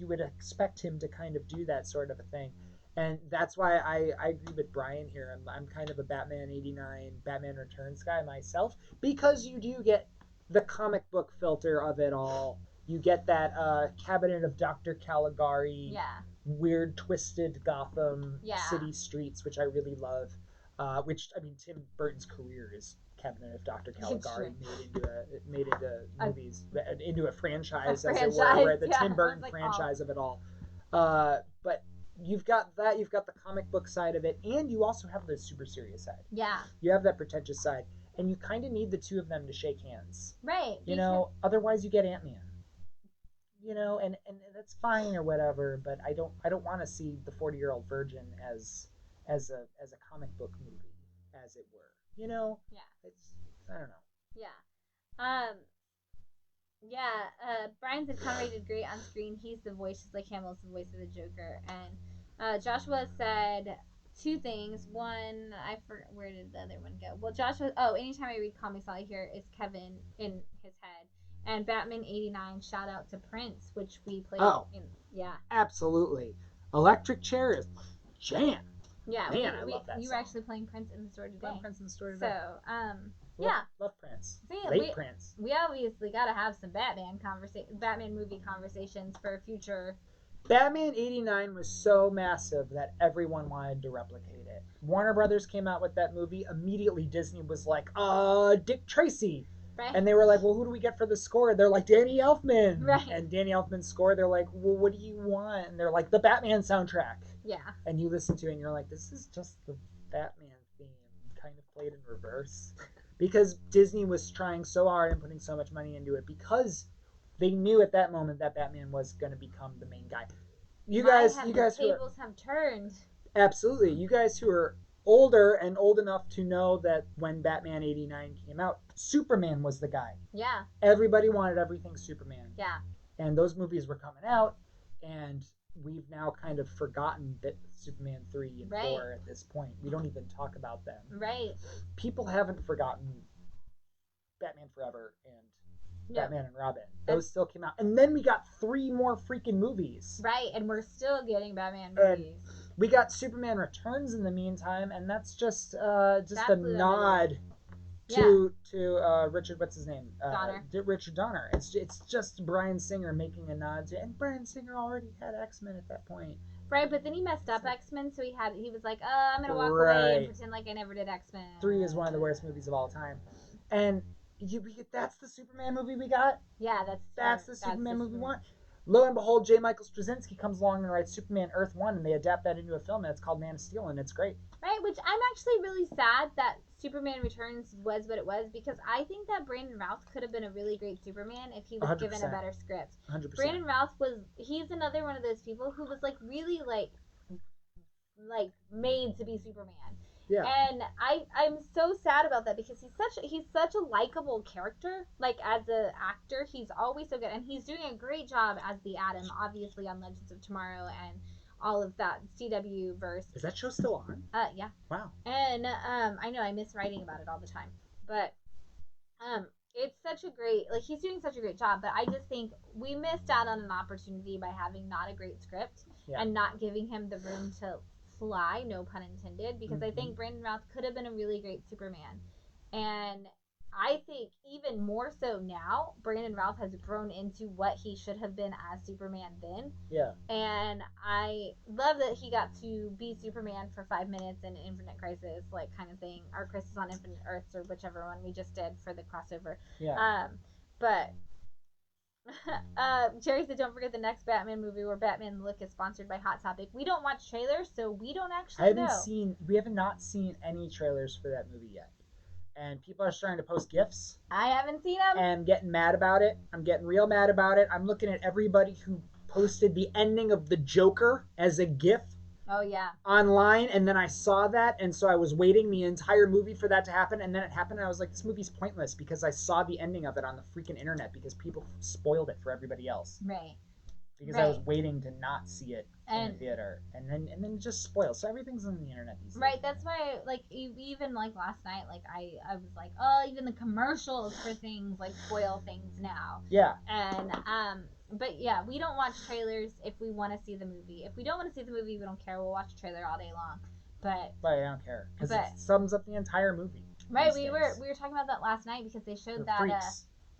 would expect him to kind of do that sort of a thing. And that's why I agree with Brian here. I'm kind of a Batman 89, Batman Returns guy myself, because you do get the comic book filter of it all. You get that Cabinet of Dr. Caligari, weird, twisted Gotham City streets, which I really love. Tim Burton's career is Cabinet of Dr. Caligari made into movies, into a franchise, as it were, right? The Tim Burton franchise of it all. But you've got that, you've got the comic book side of it, and you also have the super serious side. Yeah. You have that pretentious side, and you kind of need the two of them to shake hands. Right. Otherwise you get Ant-Man. you know, and that's fine or whatever. But I don't want to see the 40-year-old virgin as a comic book movie, as it were. You know, Yeah. it's I don't know. Yeah. Um. Yeah. Brian said Conrad did great on screen. He's the voice, just like Hamill's the voice of the Joker. And Joshua said two things. One, I forgot, where did the other one go? Well, Joshua. Oh, anytime I read comics, all I hear is Kevin in his head. And Batman '89. Shout out to Prince, which we played. Oh, in. Yeah. absolutely. Electric Chair is jam. Yeah, Man, I love that you song. were actually playing Prince in the store today. Playing Prince in the store today. So, yeah. Love Prince. See, Late Prince. We obviously got to have some Batman movie conversations for future. Batman '89 was so massive that everyone wanted to replicate it. Warner Brothers came out with that movie. Immediately, Disney was like, Dick Tracy. Right. And they were like, well, who do we get for the score? They're like, Danny Elfman. Right. And Danny Elfman's score, they're like, well, what do you want? And they're like, the Batman soundtrack. Yeah. And you listen to it and you're like, this is just the Batman theme, kind of played in reverse. Because Disney was trying so hard and putting so much money into it because they knew at that moment that Batman was going to become the main guy. You guys the who tables have turned. Absolutely. You guys who are older and old enough to know that when Batman '89 came out, Superman was the guy. Yeah. Everybody wanted everything Superman. Yeah. And those movies were coming out, and we've now kind of forgotten that Superman 3 and 4 at this point. We don't even talk about them. Right. People haven't forgotten Batman Forever and Batman and Robin. Those still came out. And then we got 3 more freaking movies. Right, and we're still getting Batman movies. We got Superman Returns in the meantime, and that's just a nod to Richard, what's his name? Donner. Richard Donner. It's just Bryan Singer making a nod to, and Bryan Singer already had X-Men at that point. Right, but then he messed up X-Men, so he was like, I'm gonna walk away and pretend like I never did X-Men. 3 is one of the worst movies of all time, and that's the Superman movie we got. Yeah, that's the Superman movie we want. Lo and behold, J. Michael Straczynski comes along and writes Superman Earth 1, and they adapt that into a film, and it's called Man of Steel, and it's great. Right, which I'm actually really sad that Superman Returns was what it was, because I think that Brandon Routh could have been a really great Superman if he was 100%. given a better script. 100%. Brandon Routh he's another one of those people who was like really like made to be Superman. Yeah. And I'm so sad about that because he's such a likable character. Like, as an actor, he's always so good, and he's doing a great job as the Atom, obviously on Legends of Tomorrow and all of that CW verse. Is that show still on? Yeah. Wow. And I know I miss writing about it all the time, but it's such a great, like, he's doing such a great job. But I just think we missed out on an opportunity by having not a great script and not giving him the room to fly, no pun intended, because I think Brandon Routh could have been a really great Superman. And I think even more so now, Brandon Routh has grown into what he should have been as Superman then. Yeah. And I love that he got to be Superman for 5 minutes in Infinite Crisis, like, kind of thing, or Crisis on Infinite Earths, or whichever one we just did for the crossover. Yeah. But Jerry said, don't forget the next Batman movie where Batman Look is sponsored by Hot Topic. We don't watch trailers, so we don't actually know. We have not seen any trailers for that movie yet. And people are starting to post GIFs. I haven't seen them. And getting mad about it. I'm getting real mad about it. I'm looking at everybody who posted the ending of the Joker as a GIF. Oh, yeah. Online, and then I saw that, and so I was waiting the entire movie for that to happen, and then it happened, and I was like, this movie's pointless, because I saw the ending of it on the freaking internet, because people spoiled it for everybody else. Right. Because I was waiting to not see it in the theater, and then it just spoils. So everything's on the internet these days. Right, that's why, like, even, like, last night, like, I was like, oh, even the commercials for things, like, spoil things now. Yeah. And, but yeah, we don't watch trailers if we want to see the movie. If we don't want to see the movie, we don't care. We'll watch a trailer all day long. But I don't care, because it sums up the entire movie. Right, we were talking about that last night because they showed that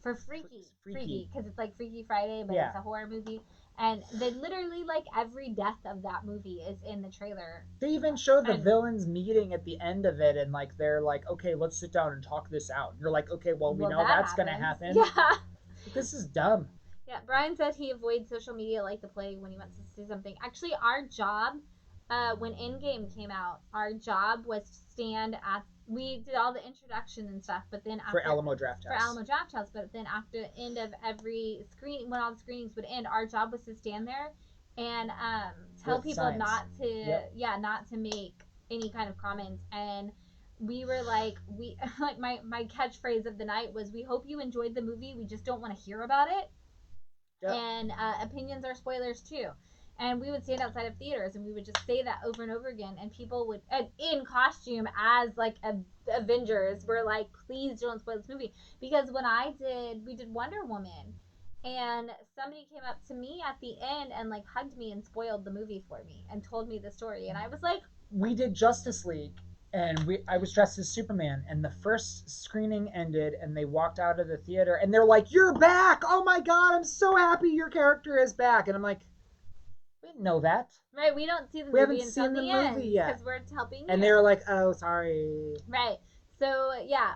for Freaky, because it's like Freaky Friday, but it's a horror movie. And they literally, like, every death of that movie is in the trailer. They even showed the villains meeting at the end of it, and, like, they're like, okay, let's sit down and talk this out. And you're like, okay, well, we know that's going to happen. Yeah. This is dumb. Yeah, Brian said he avoids social media like the plague when he wants to see something. Actually, our job when Endgame came out, our job was to stand at. We did all the introduction and stuff, but then after for Alamo Draft House. But then after the end of every screening, when all the screenings would end, our job was to stand there and tell With people signs. not to, Yep. not to make any kind of comments. And we were like, like my catchphrase of the night was, "We hope you enjoyed the movie. We just don't want to hear about it." Yep. And opinions are spoilers too. And we would stand outside of theaters and we would just say that over and over again, and people would, in costume as like Avengers, were like, "Please don't spoil this movie." Because when we did Wonder Woman, and somebody came up to me at the end and like hugged me and spoiled the movie for me and told me the story, and I was like, we did Justice League, and I was dressed as Superman, and the first screening ended, and they walked out of the theater, and they're like, "You're back! Oh my god, I'm so happy your character is back!" And I'm like, we didn't know that. right, we don't see the We movie haven't until seen the the movie end yet. because we're helping And you. they were like, "Oh, sorry." Right. So yeah,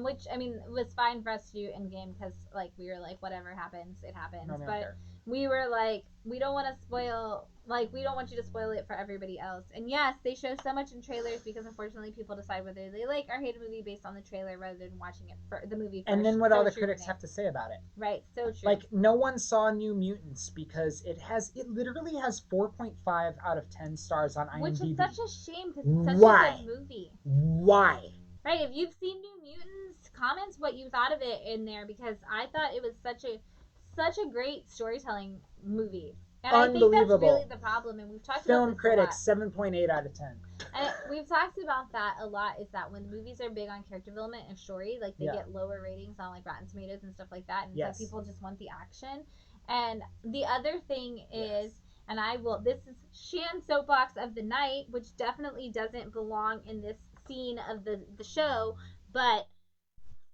which I mean was fine for us to do in game because like we were like, whatever happens, it happens. No, But we were like, we don't want to spoil, like we don't want you to spoil it for everybody else. And yes, they show so much in trailers because unfortunately people decide whether they like or hate a movie based on the trailer rather than watching it for the movie. First. And then what so all the true, critics Renee. have to say about it. Right. So true. Like, no one saw New Mutants because it literally has 4.5 out of 10 stars on IMDb. Which is such a shame because it's such Why? a good movie. Why? Right, if you've seen New Mutants, comment what you thought of it in there because I thought it was such a great storytelling movie. And I think that's really the problem, and we've talked Film about this critics, a lot. 7.8 out of 10. And we've talked about that a lot, is that when movies are big on character development and story, like they get lower ratings on like Rotten Tomatoes and stuff like that, and so people just want the action. And the other thing is, and this is Shan's soapbox of the night, which definitely doesn't belong in this scene of the show, but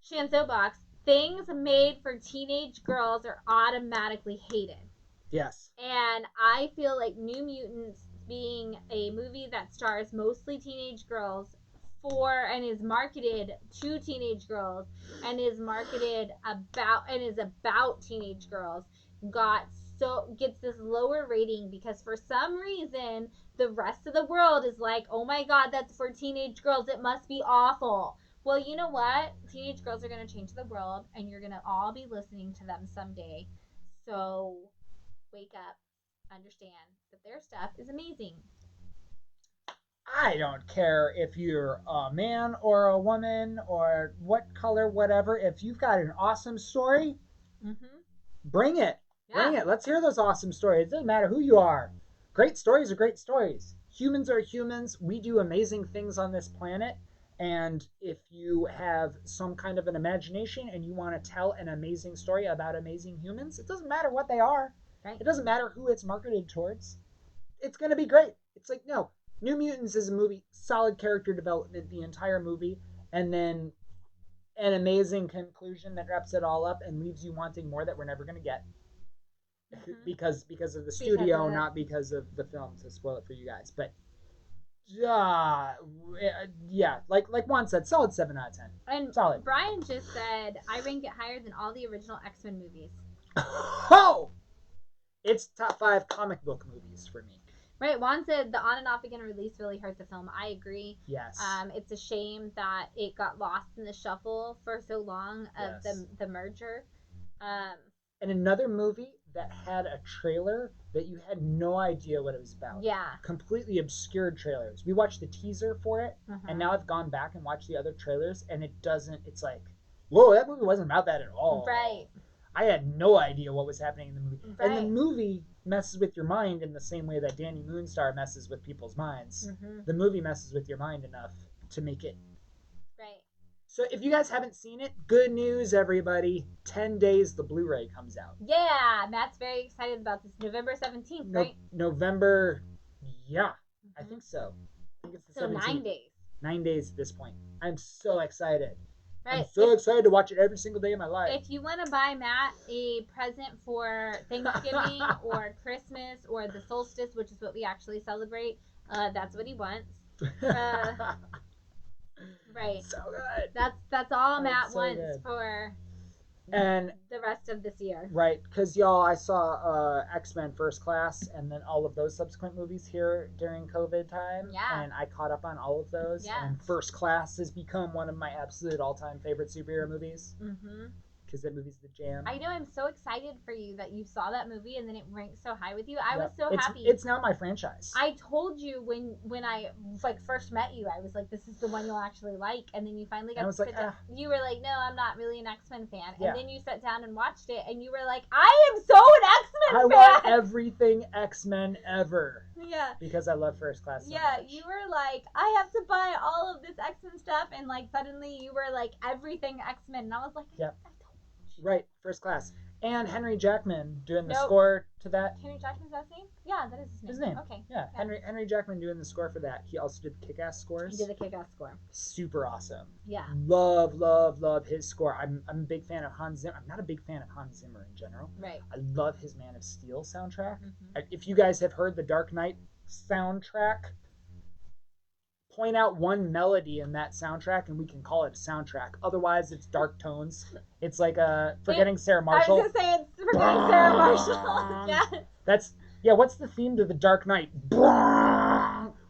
Shan's soapbox, things made for teenage girls are automatically hated. Yes. And I feel like New Mutants being a movie that stars mostly teenage girls and is marketed to teenage girls and is marketed about teenage girls gets this lower rating because for some reason the rest of the world is like, "Oh my god, that's for teenage girls, it must be awful." Well, you know what? Teenage girls are going to change the world and you're going to all be listening to them someday. So wake up, understand that their stuff is amazing. I don't care if you're a man or a woman or what color, whatever. If you've got an awesome story, bring it. Yeah. Bring it. Let's hear those awesome stories. It doesn't matter who you are. Great stories are great stories. Humans are humans. We do amazing things on this planet. And if you have some kind of an imagination and you want to tell an amazing story about amazing humans, it doesn't matter what they are. Right. It doesn't matter who it's marketed towards. It's going to be great. It's like, no, New Mutants is a movie, solid character development the entire movie, and then an amazing conclusion that wraps it all up and leaves you wanting more that we're never going to get. Because of the studio, not because of the film, to spoil it for you guys. But yeah, like Juan said, solid 7 out of 10. And solid. Brian just said I rank it higher than all the original X-Men movies. Oh, it's top 5 comic book movies for me. Right, Juan said the on and off again release really hurt the film. I agree. Yes. It's a shame that it got lost in the shuffle for so long of the merger. And another movie that had a trailer that you had no idea what it was about. Yeah. Completely obscured trailers. We watched the teaser for it, and now I've gone back and watched the other trailers, and it's like, whoa, that movie wasn't about that at all. Right. I had no idea what was happening in the movie. Right. And the movie messes with your mind in the same way that Danny Moonstar messes with people's minds. The movie messes with your mind enough to make it. Right. So if you guys haven't seen it, good news, everybody. 10 days the Blu-ray comes out. Yeah, Matt's very excited about this. November 17th, right? November, yeah. I think so. I think it's the 17th. 9 days. 9 days at this point. I'm so excited. Right. I'm so excited to watch it every single day of my life. If you want to buy Matt a present for Thanksgiving or Christmas or the solstice, which is what we actually celebrate, that's what he wants. Right. So good. That's all Matt wants for And the rest of this year. Right, because y'all, I saw X-Men First Class and then all of those subsequent movies here during COVID time. Yeah. And I caught up on all of those. Yeah. And First Class has become one of my absolute all-time favorite superhero movies. Mm-hmm. Because that movie's the jam. I know. I'm so excited for you that you saw that movie and then it ranked so high with you. I was so happy. It's now my franchise. I told you when I like first met you, I was like, this is the one you'll actually like. And then you finally got to sit down. You were like, no, I'm not really an X-Men fan. Yeah. And then you sat down and watched it and you were like, I am so an X-Men fan. I want everything X-Men ever. Yeah. Because I love First Class so much. You were like, I have to buy all of this X-Men stuff. And like suddenly you were like, everything X-Men. And I was like, yeah. Right, First Class. And Henry Jackman doing the score to that. Henry Jackman's that name? Yeah, that is his name. Okay. Yeah. Henry Jackman doing the score for that. He also did Kick-Ass scores. He did the Kick-Ass score. Super awesome. Yeah. Love his score. I'm a big fan of Hans Zimmer. I'm not a big fan of Hans Zimmer in general. Right. I love his Man of Steel soundtrack. Mm-hmm. If you guys have heard the Dark Knight soundtrack, point out one melody in that soundtrack and we can call it a soundtrack. Otherwise, it's dark tones. It's like Forgetting Sarah Marshall. I was going to say it's Forgetting Sarah Marshall. Yeah. What's the theme to the Dark Knight?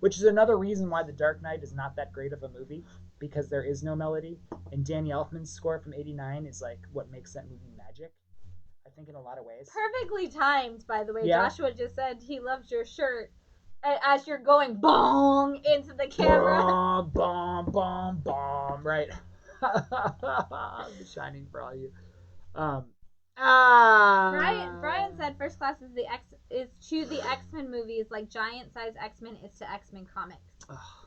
Which is another reason why the Dark Knight is not that great of a movie, because there is no melody. And Danny Elfman's score from '89 is like what makes that movie magic, I think, in a lot of ways. Perfectly timed, by the way. Yeah. Joshua just said he loves your shirt as you're going bong into the camera. Bong, right. Shining for all you. Brian said First Class is to the X-Men movies like giant size X-Men is to X-Men comics. Oh,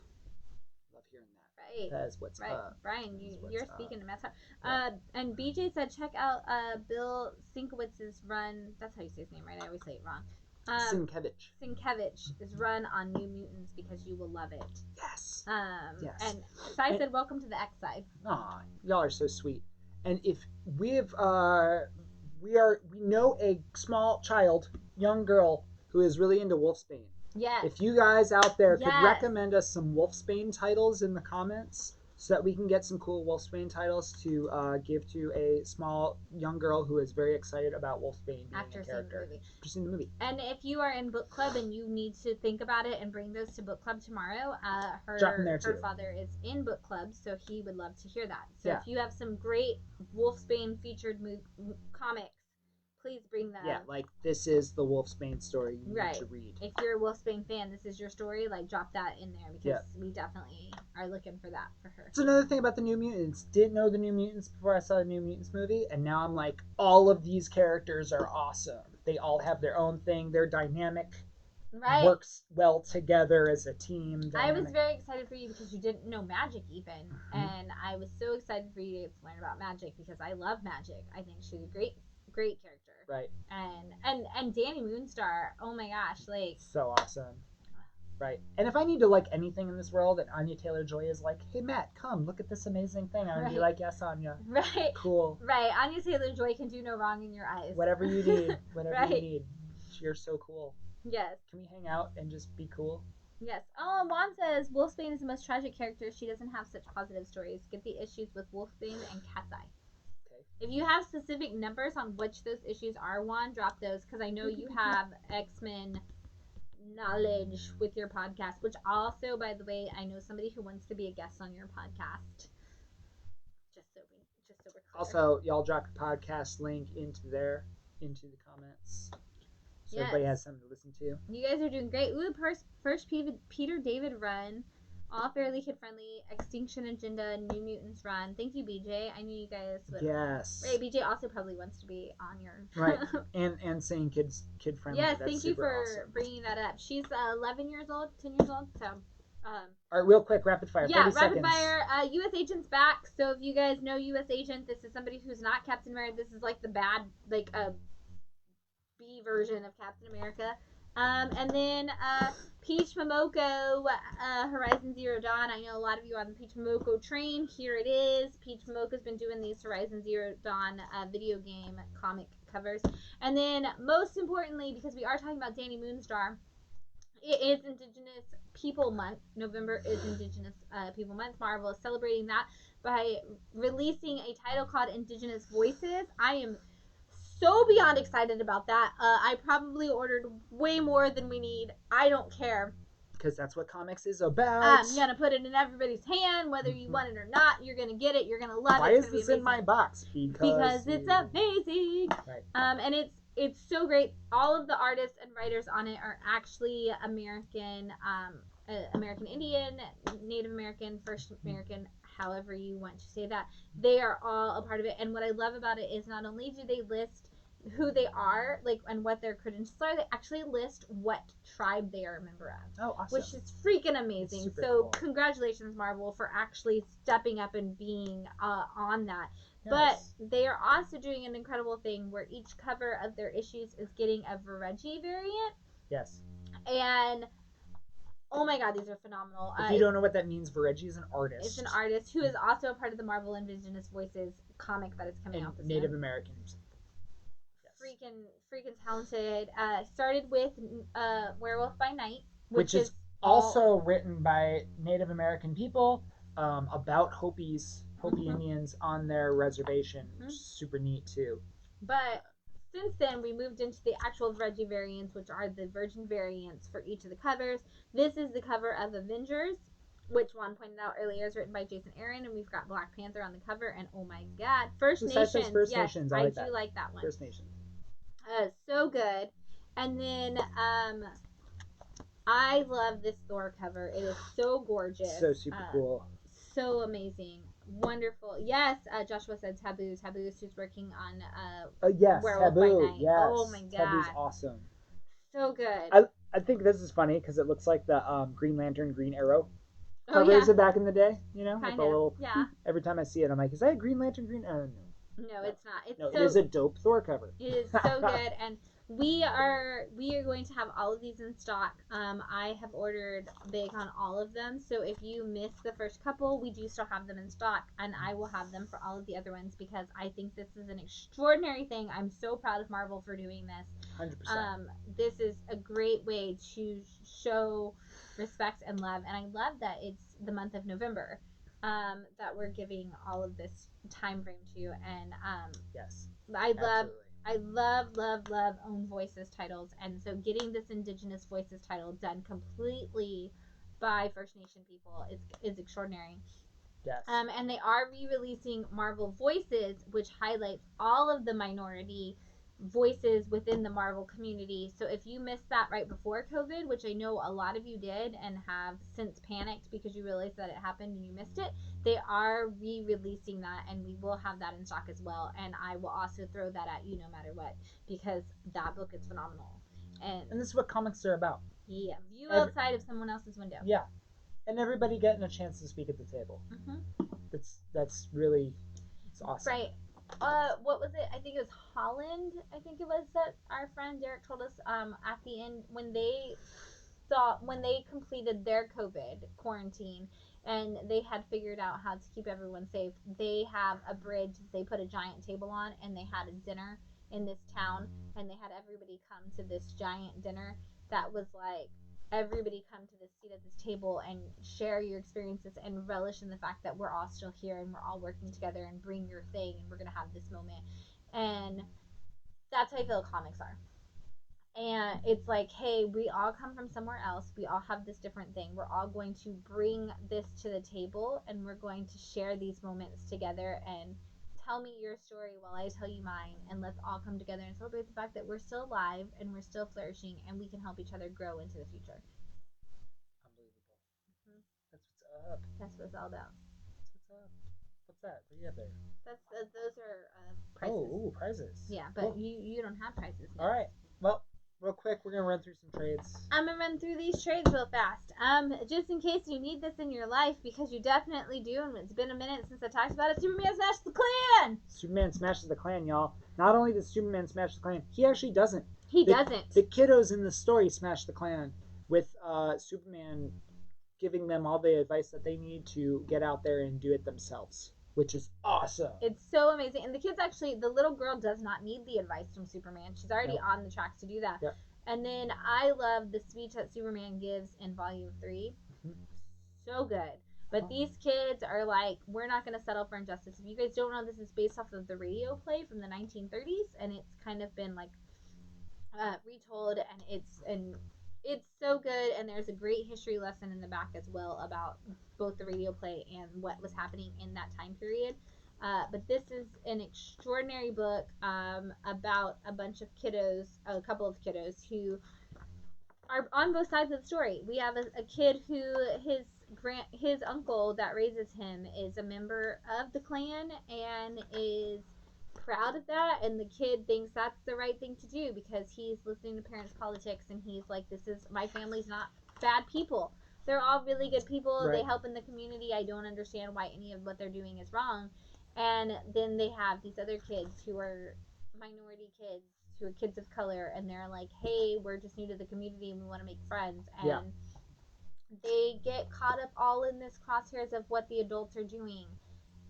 love hearing that. Right. That is what's up. Brian, you're speaking to my heart. And BJ said check out Bill Sienkiewicz's run. That's how you say his name, right? I always say it wrong. Sienkiewicz is run on New Mutants because you will love it. Yes. Yes. And Sai said, "Welcome to the X side." Aw, y'all are so sweet. And if we know a small child, young girl who is really into Wolfsbane. Yes. If you guys out there could recommend us some Wolfsbane titles in the comments, so that we can get some cool Wolfsbane titles to give to a small young girl who is very excited about Wolfsbane being a character. After seeing the movie. And if you are in book club and you need to think about it and bring those to book club tomorrow, her father is in book club, so he would love to hear that. So if you have some great Wolfsbane featured comics, please bring them. Yeah, like this is the Wolfsbane story you need to read. If you're a Wolfsbane fan, this is your story. Like, drop that in there because we definitely are looking for that for her. It's another thing about the New Mutants. Didn't know the New Mutants before I saw the New Mutants movie, and now I'm like, all of these characters are awesome. They all have their own thing. They're dynamic. Right. Works well together as a team. Dynamic. I was very excited for you because you didn't know magic even, and I was so excited for you to learn about magic because I love magic. I think she's a great character. Right. And Danny Moonstar, oh my gosh, like so awesome. Right. And if I need to like anything in this world and Anya Taylor-Joy is like, hey Matt, come look at this amazing thing, I'm gonna be like, yes, Anya. Right. Cool. Right. Anya Taylor-Joy can do no wrong in your eyes. Whatever you need. Whatever you need. You're so cool. Yes. Can we hang out and just be cool? Yes. Oh, Juan says Wolfsbane is the most tragic character. She doesn't have such positive stories. Get the issues with Wolfsbane and Cat's Eye. If you have specific numbers on which those issues are, Juan, drop those because I know you have X-Men knowledge with your podcast, which also, by the way, I know somebody who wants to be a guest on your podcast. Just so we're clear. Also, y'all drop the podcast link into the comments. So everybody has something to listen to. You guys are doing great. Ooh, first Peter David run. All fairly kid-friendly. Extinction Agenda, New Mutants run. Thank you, BJ. I knew you guys would. Yes. Right, BJ also probably wants to be on your... Right, and saying kid-friendly. Yes, thank you for bringing that up. She's 11 years old, 10 years old, so... All right, real quick, rapid fire. Yeah, 30 rapid seconds. fire. U.S. Agent's back, so if you guys know U.S. Agent, this is somebody who's not Captain America. This is like the bad, like a B version of Captain America. And then Peach Momoko, Horizon Zero Dawn. I know a lot of you are on the Peach Momoko train. Here it is. Peach Momoko's been doing these Horizon Zero Dawn video game comic covers. And then, most importantly, because we are talking about Danny Moonstar, it is Indigenous People Month. November is Indigenous People Month. Marvel is celebrating that by releasing a title called Indigenous Voices. I am so beyond excited about that. I probably ordered way more than we need. I don't care. Because that's what comics is about. I'm going to put it in everybody's hand, whether you want it or not. You're going to get it. You're going to love it. Why is this in my box? Because it's amazing. Right. And it's so great. All of the artists and writers on it are actually American, American Indian, Native American, First American, however you want to say that. They are all a part of it. And what I love about it is not only do they list who they are, like, and what their credentials are, they actually list what tribe they are a member of. Oh, awesome. Which is freaking amazing. Super so cool. Congratulations, Marvel, for actually stepping up and being on that. Yes. But they are also doing an incredible thing where each cover of their issues is getting a Vereggi variant. Yes. And oh my god, these are phenomenal. If you don't know what that means, Vereggi is an artist. It's an artist who is also a part of the Marvel Indigenous Voices comic that is coming out this Native month. Americans. Yes. Freaking talented. Started with Werewolf by Night, which is also written by Native American people about Hopi Indians on their reservation, which is super neat too. But since then, we moved into the actual Vereggi variants, which are the virgin variants for each of the covers. This is the cover of Avengers, which Juan pointed out earlier is written by Jason Aaron, and we've got Black Panther on the cover. And oh my god, First Nations. First yes, Nations. I do like that one. First Nations. So good. And then I love this Thor cover. It is so gorgeous. So super cool. So amazing. Wonderful. Yes, Joshua said Taboo. Taboo is who's working on yes, Werewolf Taboo. by Night. Yes. Oh my god. Taboo's awesome. So good. I think this is funny because it looks like the Green Lantern, Green Arrow covers back in the day. You know, kind with of. a little. Yeah. Every time I see it, I'm like, is that a Green Lantern, Green? No. No, it's not. It's no, so, it is a dope Thor cover. It is so good, and we are going to have all of these in stock. I have ordered big on all of them, so if you miss the first couple, we do still have them in stock, and I will have them for all of the other ones because I think this is an extraordinary thing. I'm so proud of Marvel for doing this. 100%. This is a great way to show respect and love, and I love that it's the month of November. That we're giving all of this time frame to, and yes, I love Own Voices titles, and so getting this Indigenous Voices title done completely by First Nation people is extraordinary. Yes. And they are re-releasing Marvel Voices, which highlights all of the minority voices within the Marvel community. So if you missed that right before COVID, which I know a lot of you did and have since panicked because you realized that it happened and you missed it, they are re-releasing that, and we will have that in stock as well. And I will also throw that at you no matter what, because that book is phenomenal. And this is what comics are about. Yeah, view outside of someone else's window. Yeah, and everybody getting a chance to speak at the table. Mm-hmm. That's really, it's awesome. Right. What was it? I think it was Holland. I think it was that our friend Derek told us at the end when they completed their COVID quarantine and they had figured out how to keep everyone safe. They have a bridge that they put a giant table on, and they had a dinner in this town, and they had everybody come to this giant dinner that was like, everybody come to this seat at this table and share your experiences and relish in the fact that we're all still here and we're all working together, and bring your thing and we're going to have this moment. And that's how I feel comics are. And it's like, hey, we all come from somewhere else. We all have this different thing. We're all going to bring this to the table, and we're going to share these moments together, and tell me your story while I tell you mine, and let's all come together and celebrate the fact that we're still alive and we're still flourishing, and we can help each other grow into the future. Unbelievable. Mm-hmm. That's what's up. That's what it's all about. That's what's up. What's that? What do you have there? Those are prizes. Oh, prizes. Yeah, but you don't have prizes now. All right. Well, real quick, we're gonna run through some trades. I'm gonna run through these trades real fast. Just in case you need this in your life, because you definitely do, and it's been a minute since I talked about it. Superman smashes the Klan. Superman smashes the Klan, y'all. Not only does Superman smash the Klan, he actually doesn't. He doesn't. The kiddos in the story smash the Klan with Superman giving them all the advice that they need to get out there and do it themselves, which is awesome. It's so amazing. And the kids actually, the little girl does not need the advice from Superman. She's already on the tracks to do that. Yep. And then I love the speech that Superman gives in Volume 3. Mm-hmm. So good. But these kids are like, we're not going to settle for injustice. If you guys don't know, this is based off of the radio play from the 1930s, and it's kind of been like retold, and it's so good. And there's a great history lesson in the back as well about both the radio play and what was happening in that time period. But this is an extraordinary book about a bunch of kiddos, a couple of kiddos who are on both sides of the story. We have a kid who his uncle that raises him is a member of the Klan and is proud of that, and the kid thinks that's the right thing to do because he's listening to parents' politics, and he's like, this is, my family's not bad people. They're all really good people. Right. They help in the community. I don't understand why any of what they're doing is wrong. And then they have these other kids who are minority kids, who are kids of color, and they're like, hey, we're just new to the community and we want to make friends. And they get caught up all in this crosshairs of what the adults are doing.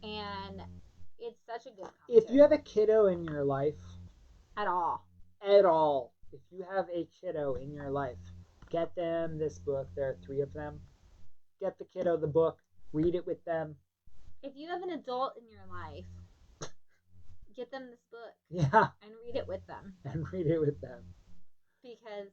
And it's such a good commentary. If you have a kiddo in your life, at all, if you have a kiddo in your life, get them this book. There are 3 of them. Get the kiddo the book. Read it with them. If you have an adult in your life, get them this book. Yeah. And read it with them. Because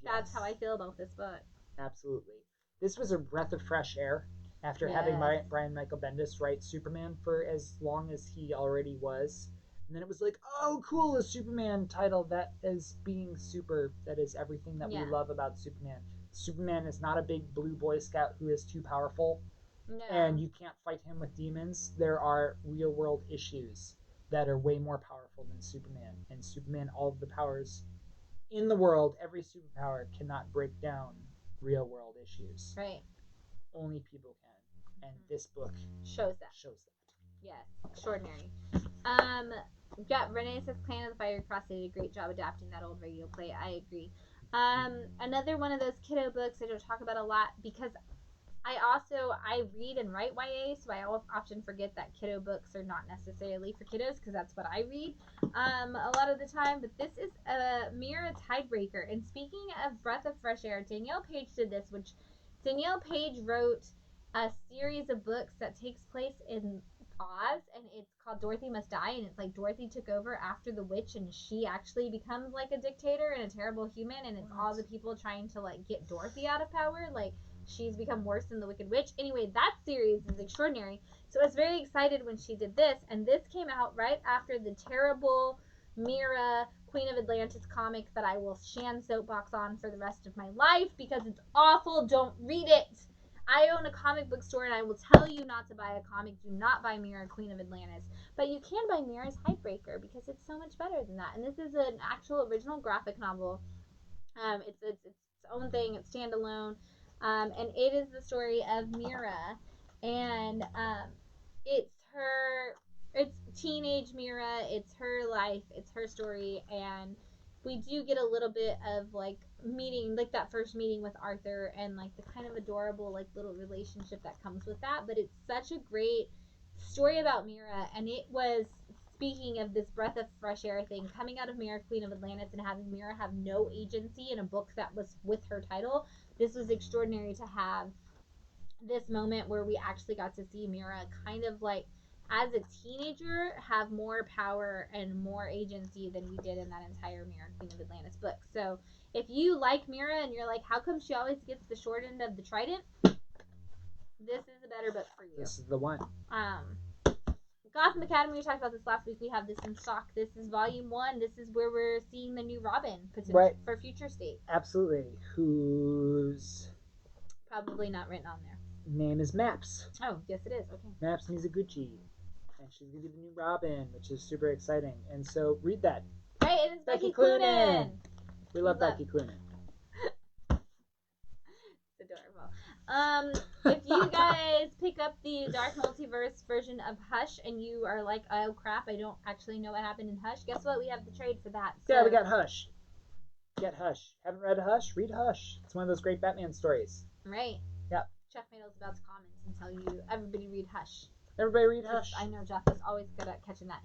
that's how I feel about this book. Absolutely. This was a breath of fresh air after having Brian Michael Bendis write Superman for as long as he already was. And then it was like, oh, cool, a Superman title that is being super. That is everything that we love about Superman. Superman is not a big blue Boy Scout who is too powerful. No. And you can't fight him with demons. There are real world issues that are way more powerful than Superman. And Superman, all of the powers in the world, every superpower cannot break down real world issues. Right. Only people can. And this book shows that. Yes. Extraordinary. Renee says Clan of the Fiery Cross did a great job adapting that old radio play. I agree. Another one of those kiddo books I don't talk about a lot because I read and write YA, so I often forget that kiddo books are not necessarily for kiddos because that's what I read a lot of the time. But this is Mira Tidebreaker. And speaking of breath of fresh air, Danielle Page did this, which Danielle Page wrote a series of books that takes place in Oz, and it's called Dorothy Must Die, and it's like Dorothy took over after the witch, and she actually becomes like a dictator and a terrible human, and it's all the people trying to like get Dorothy out of power, like she's become worse than the Wicked Witch. Anyway, that series is extraordinary. So I was very excited when she did this, and this came out right after the terrible Mira Queen of Atlantis comic that I will shan soapbox on for the rest of my life because it's awful. Don't read it. I own a comic book store, and I will tell you not to buy a comic. Do not buy Mira, Queen of Atlantis. But you can buy Mira's Tidebreaker because it's so much better than that. And this is an actual original graphic novel. It's its own thing. It's standalone. And it is the story of Mira. And it's teenage Mira. It's her life. It's her story. And we do get a little bit of like meeting, like that first meeting with Arthur and like the kind of adorable like little relationship that comes with that. But it's such a great story about Mira, and it was, speaking of this breath of fresh air thing, coming out of Mira, Queen of Atlantis, and having Mira have no agency in a book that was with her title. This was extraordinary to have this moment where we actually got to see Mira kind of like as a teenager have more power and more agency than we did in that entire Mira, Queen of Atlantis book. So if you like Mira and you're like, how come she always gets the short end of the trident? This is a better book for you. This is the one. Gotham Academy, we talked about this last week. We have this in stock. This is volume 1. This is where we're seeing the new Robin for Future State. Absolutely. Who's probably not written on there. Name is Maps. Oh, yes it is. Okay. Maps Mizuguchi. And she's going to be the new Robin, which is super exciting. And so read that. Right, it is Becky Cloonan. We love Becky Cloonan. It's adorable. If you guys pick up the Dark Multiverse version of Hush and you are like, oh crap, I don't actually know what happened in Hush, guess what? We have the trade for that. So. Yeah, we got Hush. Get Hush. Haven't read Hush? Read Hush. It's one of those great Batman stories. Right. Yep. Jeff Mado's about to comment and tell you, everybody read Hush. Everybody read Hush. I know Jeff is always good at catching that.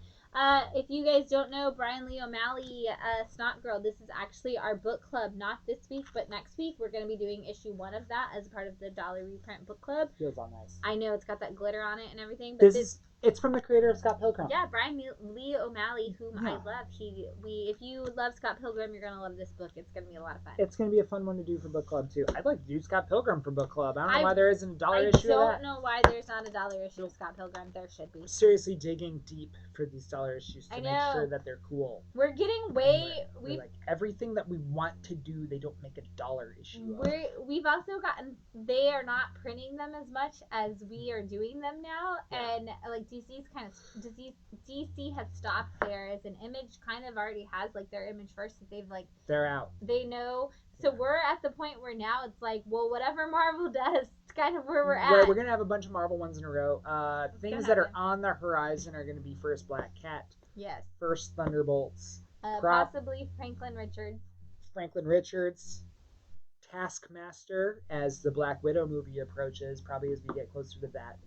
If you guys don't know, Brian Lee O'Malley, Snot Girl, this is actually our book club. Not this week, but next week. We're going to be doing issue 1 of that as part of the Dollar Reprint book club. Feels all nice. I know it's got that glitter on it and everything. But it's from the creator of Scott Pilgrim. Yeah, Brian Lee O'Malley, whom I love. If you love Scott Pilgrim, you're going to love this book. It's going to be a lot of fun. It's going to be a fun one to do for book club, too. I'd like to do Scott Pilgrim for book club. I don't know why there isn't a dollar issue of that. I don't know why there's not a dollar issue of Scott Pilgrim. There should be. We're seriously digging deep for these dollar issues to make sure that they're cool. We're getting we're like, everything that we want to do, they don't make a dollar issue of. We've also gotten, they are not printing them as much as we are doing them now. Yeah. And like DC has stopped theirs, and Image kind of already has like their Image first that they're out. They know. So we're at the point where now it's like, well, whatever Marvel does, it's kind of where we're at. We're going to have a bunch of Marvel ones in a row. Things that are on the horizon are going to be first Black Cat. Yes. First Thunderbolts. Possibly Franklin Richards. Taskmaster as the Black Widow movie approaches, probably as we get closer to that.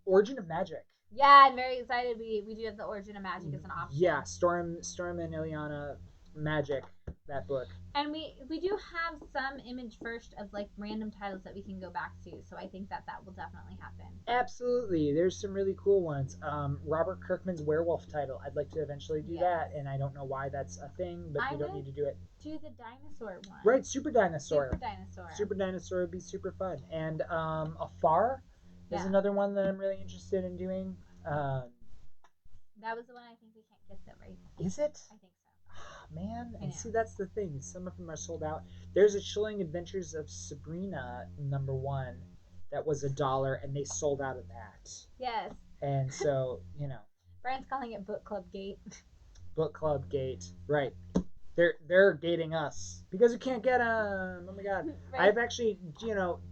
Origin of Magic. Yeah, I'm very excited. We do have the Origin of Magic as an option. Yeah, Storm and Ileana Magic, that book. And we do have some Image first of like random titles that we can go back to, so I think that will definitely happen. Absolutely. There's some really cool ones. Robert Kirkman's werewolf title. I'd like to eventually do that, and I don't know why that's a thing, but we don't need to do it. Do the dinosaur one. Right, Super Dinosaur. Super Dinosaur would be super fun. And Afar is another one that I'm really interested in doing. That was the one I think we can't get though, right? Is it? I think so. Oh, man, and see, that's the thing. Some of them are sold out. There's a Chilling Adventures of Sabrina #1 that was $1, and they sold out of that. Yes. And so, Brian's calling it Book Club Gate. Book Club Gate, right. They're gating us because we can't get them. Oh my god. Right. I've actually,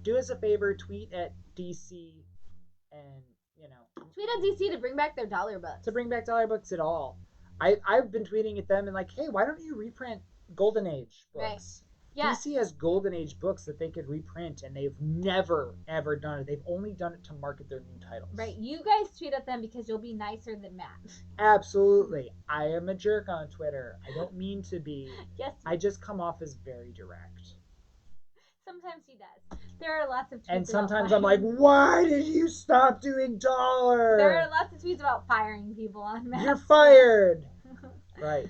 do us a favor, tweet at DC and, tweet at DC to bring back their dollar books. To bring back dollar books at all. I've been tweeting at them and like, hey, why don't you reprint Golden Age books? Right. Yeah. DC has Golden Age books that they could reprint, and they've never, ever done it. They've only done it to market their new titles. Right. You guys tweet at them because you'll be nicer than Matt. Absolutely. I am a jerk on Twitter. I don't mean to be. Yes. I just come off as very direct. Sometimes he does. There are lots of tweets and sometimes I'm like, why did you stop doing dollar? There are lots of tweets about firing people on Matt. You're fired. Right.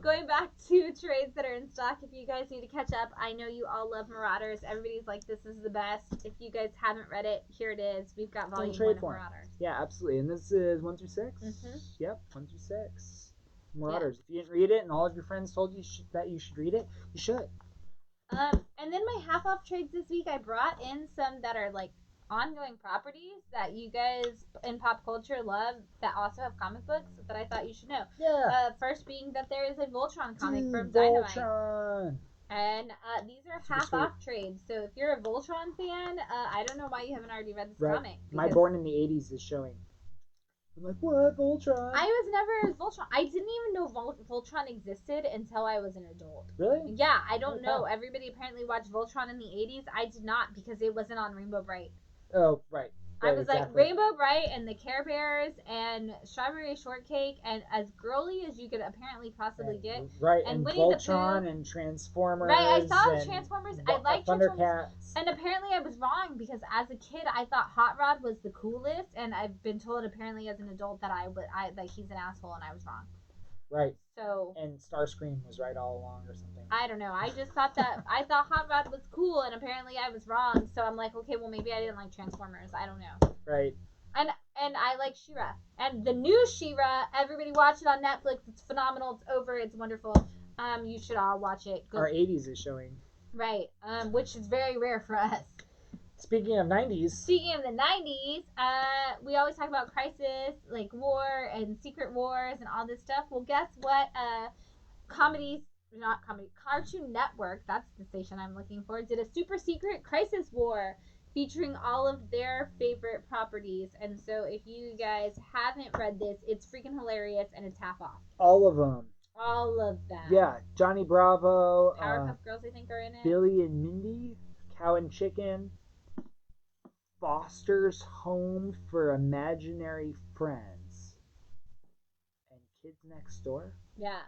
Going back to trades that are in stock, if you guys need to catch up, I know you all love Marauders. Everybody's like, this is the best. If you guys haven't read it, here it is. We've got volume 1 of Marauders. Yeah, absolutely. And this is 1 through 6? Mm-hmm. Yep, 1 through 6. Marauders. Yeah. If you didn't read it and all of your friends told you that you should read it, you should. And then my half off trades this week, I brought in some that are like ongoing properties that you guys in pop culture love that also have comic books that I thought you should know. Yeah. First being that there is a Voltron comic from Dynamite. Voltron. And these are half off trades. So if you're a Voltron fan, I don't know why you haven't already read this comic. My Born in the 80s is showing. I'm like, what, Voltron? I was never Voltron. I didn't even know Voltron existed until I was an adult. Really? Yeah, I don't know. Everybody apparently watched Voltron in the 80s. I did not because it wasn't on Rainbow Bright. Oh, right. I was like Rainbow Bright and the Care Bears and Strawberry Shortcake and as girly as you could apparently possibly get. Right, and Voltron and Transformers. Right, I saw Transformers. I liked Thundercats. And apparently I was wrong because as a kid I thought Hot Rod was the coolest, and I've been told apparently as an adult that that he's an asshole, and I was wrong. Right. So. And Starscream was right all along or something. I don't know. I just thought that I thought Hot Rod was cool, and apparently I was wrong. So I'm like, okay, well maybe I didn't like Transformers. I don't know. Right. And I like She-Ra. And the new She-Ra, everybody watch it on Netflix. It's phenomenal. It's over. It's wonderful. You should all watch it. Our 80s is showing. Right. Which is very rare for us. Speaking of 90s. Speaking of the 90s, we always talk about Crisis, like war and Secret Wars and all this stuff. Well, guess what? Cartoon Network, that's the station I'm looking for, did a super secret Crisis War featuring all of their favorite properties. And so if you guys haven't read this, it's freaking hilarious and it's half off. All of them. All of them. Yeah. Johnny Bravo. Powerpuff Girls, I think, are in it. Billy and Mindy. Cow and Chicken. Foster's Home for Imaginary Friends. Kids Next Door. Yeah.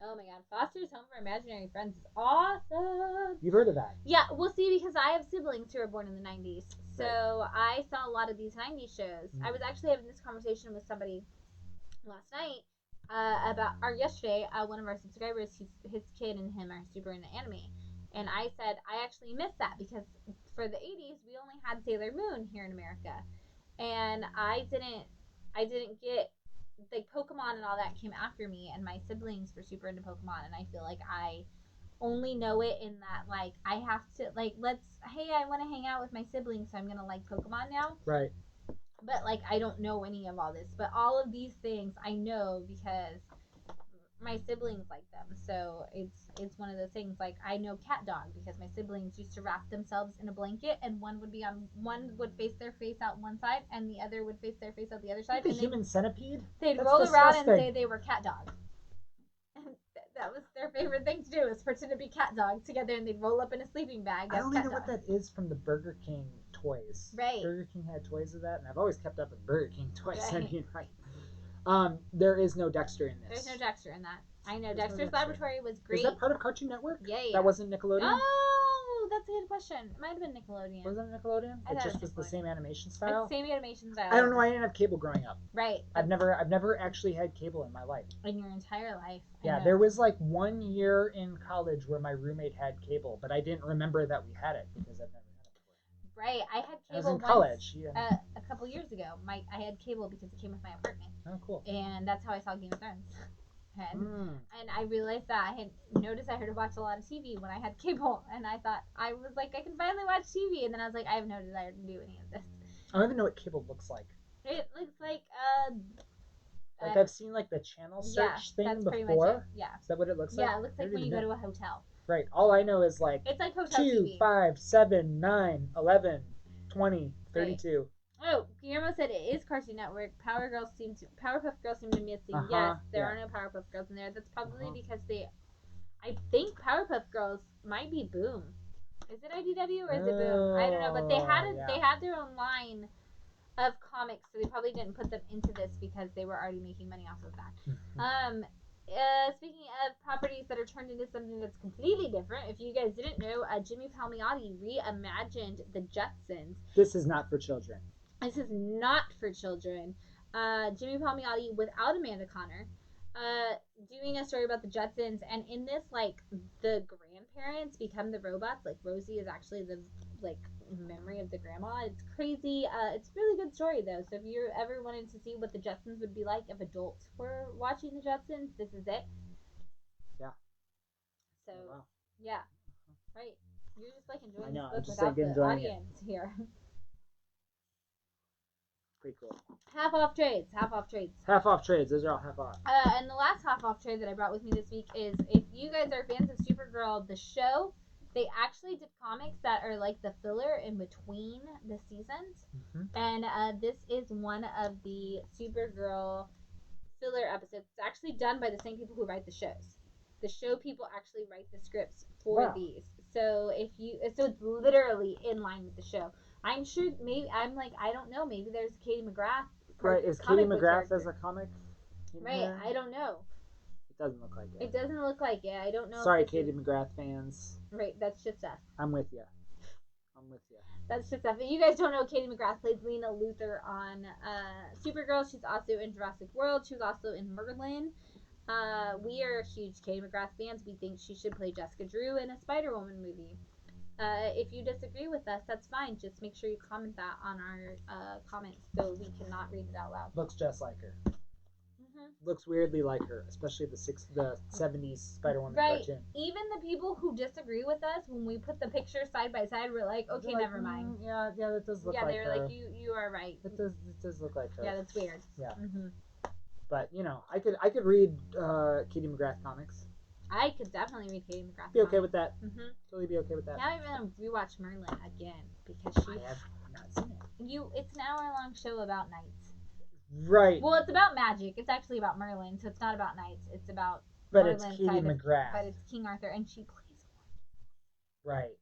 Oh my god, Foster's Home for Imaginary Friends is awesome. You've heard of that? Yeah, we'll see, because I have siblings who were born in the 90s. So I saw a lot of these 90s shows. I was actually having this conversation with somebody last night yesterday. One of our subscribers, his kid and him are super into anime. And I said, I actually miss that, because for the 80s, we only had Sailor Moon here in America. And I didn't get, like, Pokemon and all that came after me, and my siblings were super into Pokemon, and I feel like I only know it in that, like, I have to, like, hey, I want to hang out with my siblings, so I'm gonna like Pokemon now. Right. But, like, I don't know any of all this, but all of these things I know because my siblings like them. So it's one of those things, like, I know Cat Dog because my siblings used to wrap themselves in a blanket, and one would face their face out one side and the other would face their face out the other side. The human centipede? They'd roll around and say they were Cat Dog. And that was their favorite thing to do, is pretend to be Cat Dog together, and they'd roll up in a sleeping bag. I only know what that is from the Burger King toys. Right. Burger King had toys of that, and I've always kept up with Burger King toys. Right. I mean, right. There is no Dexter in this. There's no Dexter in that. I know. Dexter's Laboratory was great. Is that part of Cartoon Network? Yeah. That wasn't Nickelodeon? Oh, that's a good question. It might have been Nickelodeon. Was it Nickelodeon? It just was the same animation style? It's the same animation style. I don't know. I didn't have cable growing up. Right. I've never actually had cable in my life. In your entire life. Yeah, there was like 1 year in college where my roommate had cable, but I didn't remember that we had it because I've never had it before. Right. I had cable I was in college. A couple years ago. I had cable because it came with my apartment. Oh, cool. And that's how I saw Game of Thrones. And I realized that I had noticed I had to watch a lot of TV when I had cable, and I thought, I was like, I can finally watch TV, and then I was like, I have no desire to do any of this. I don't even know what cable looks like. It looks like I've seen like the channel search thing that's before. Pretty much it. Yeah. Is that what it looks like? Yeah, it looks like when you go to a hotel. Right. All I know is like it's like hotel 2, TV. 5, 7, 9, 11, 20, 32. Right. Oh, Guillermo said it is Cartoon Network. Powerpuff Girls seem to be missing. Yes, there are no Powerpuff Girls in there. That's probably because I think Powerpuff Girls might be Boom. Is it IDW or is it Boom? I don't know, but they had their own line of comics, so they probably didn't put them into this because they were already making money off of that. Speaking of properties that are turned into something that's completely different, if you guys didn't know, Jimmy Palmiotti reimagined the Jetsons. This is not for children. This is not for children. Jimmy Palmiotti without Amanda Connor, doing a story about the Jetsons, and in this, like, the grandparents become the robots. Like, Rosie is actually the, like, memory of the grandma. It's crazy. It's a really good story, though. So if you're ever wanting to see what the Jetsons would be like if adults were watching the Jetsons, this is it. Yeah. So, wow. Yeah. Right. You're just, like, enjoying this book just without the audience here. Pretty cool. Half off trades. Half off trades. Those are all half off. And the last half off trade that I brought with me this week is, if you guys are fans of Supergirl, the show, they actually did comics that are like the filler in between the seasons. And this is one of the Supergirl filler episodes. It's actually done by the same people who write the shows. The show people actually write the scripts for these. So so it's literally in line with the show. I'm sure, I don't know, maybe there's Katie McGrath. Right, is Katie McGrath as a comic? Right, I don't know. It doesn't look like it. It doesn't look like it. I don't know. Sorry, Katie McGrath fans. Right, that's just us. I'm with you. That's just us. If you guys don't know, Katie McGrath plays Lena Luthor on Supergirl. She's also in Jurassic World. She was also in Merlin. We are huge Katie McGrath fans. We think she should play Jessica Drew in a Spider-Woman movie. If you disagree with us, that's fine. Just make sure you comment that on our comments so we cannot read it out loud. Looks just like her. Looks weirdly like her, especially the 70s Spider-Woman cartoon. Even the people who disagree with us, when we put the pictures side by side, we're like, okay, never mind. Yeah, that does look like her. Yeah, they were like, you are right. It does look like her. Yeah, that's weird. Yeah. But, I could read Katie McGrath comics. I could definitely read Katie McGrath. Be okay with that. Totally be okay with that. Now I'm gonna rewatch Merlin again because I have not seen it. It's an hour-long show about knights. Right. Well, it's about magic. It's actually about Merlin, so it's not about knights. It's about. But Merlin, it's Katie McGrath. But it's King Arthur, and she plays one. Right.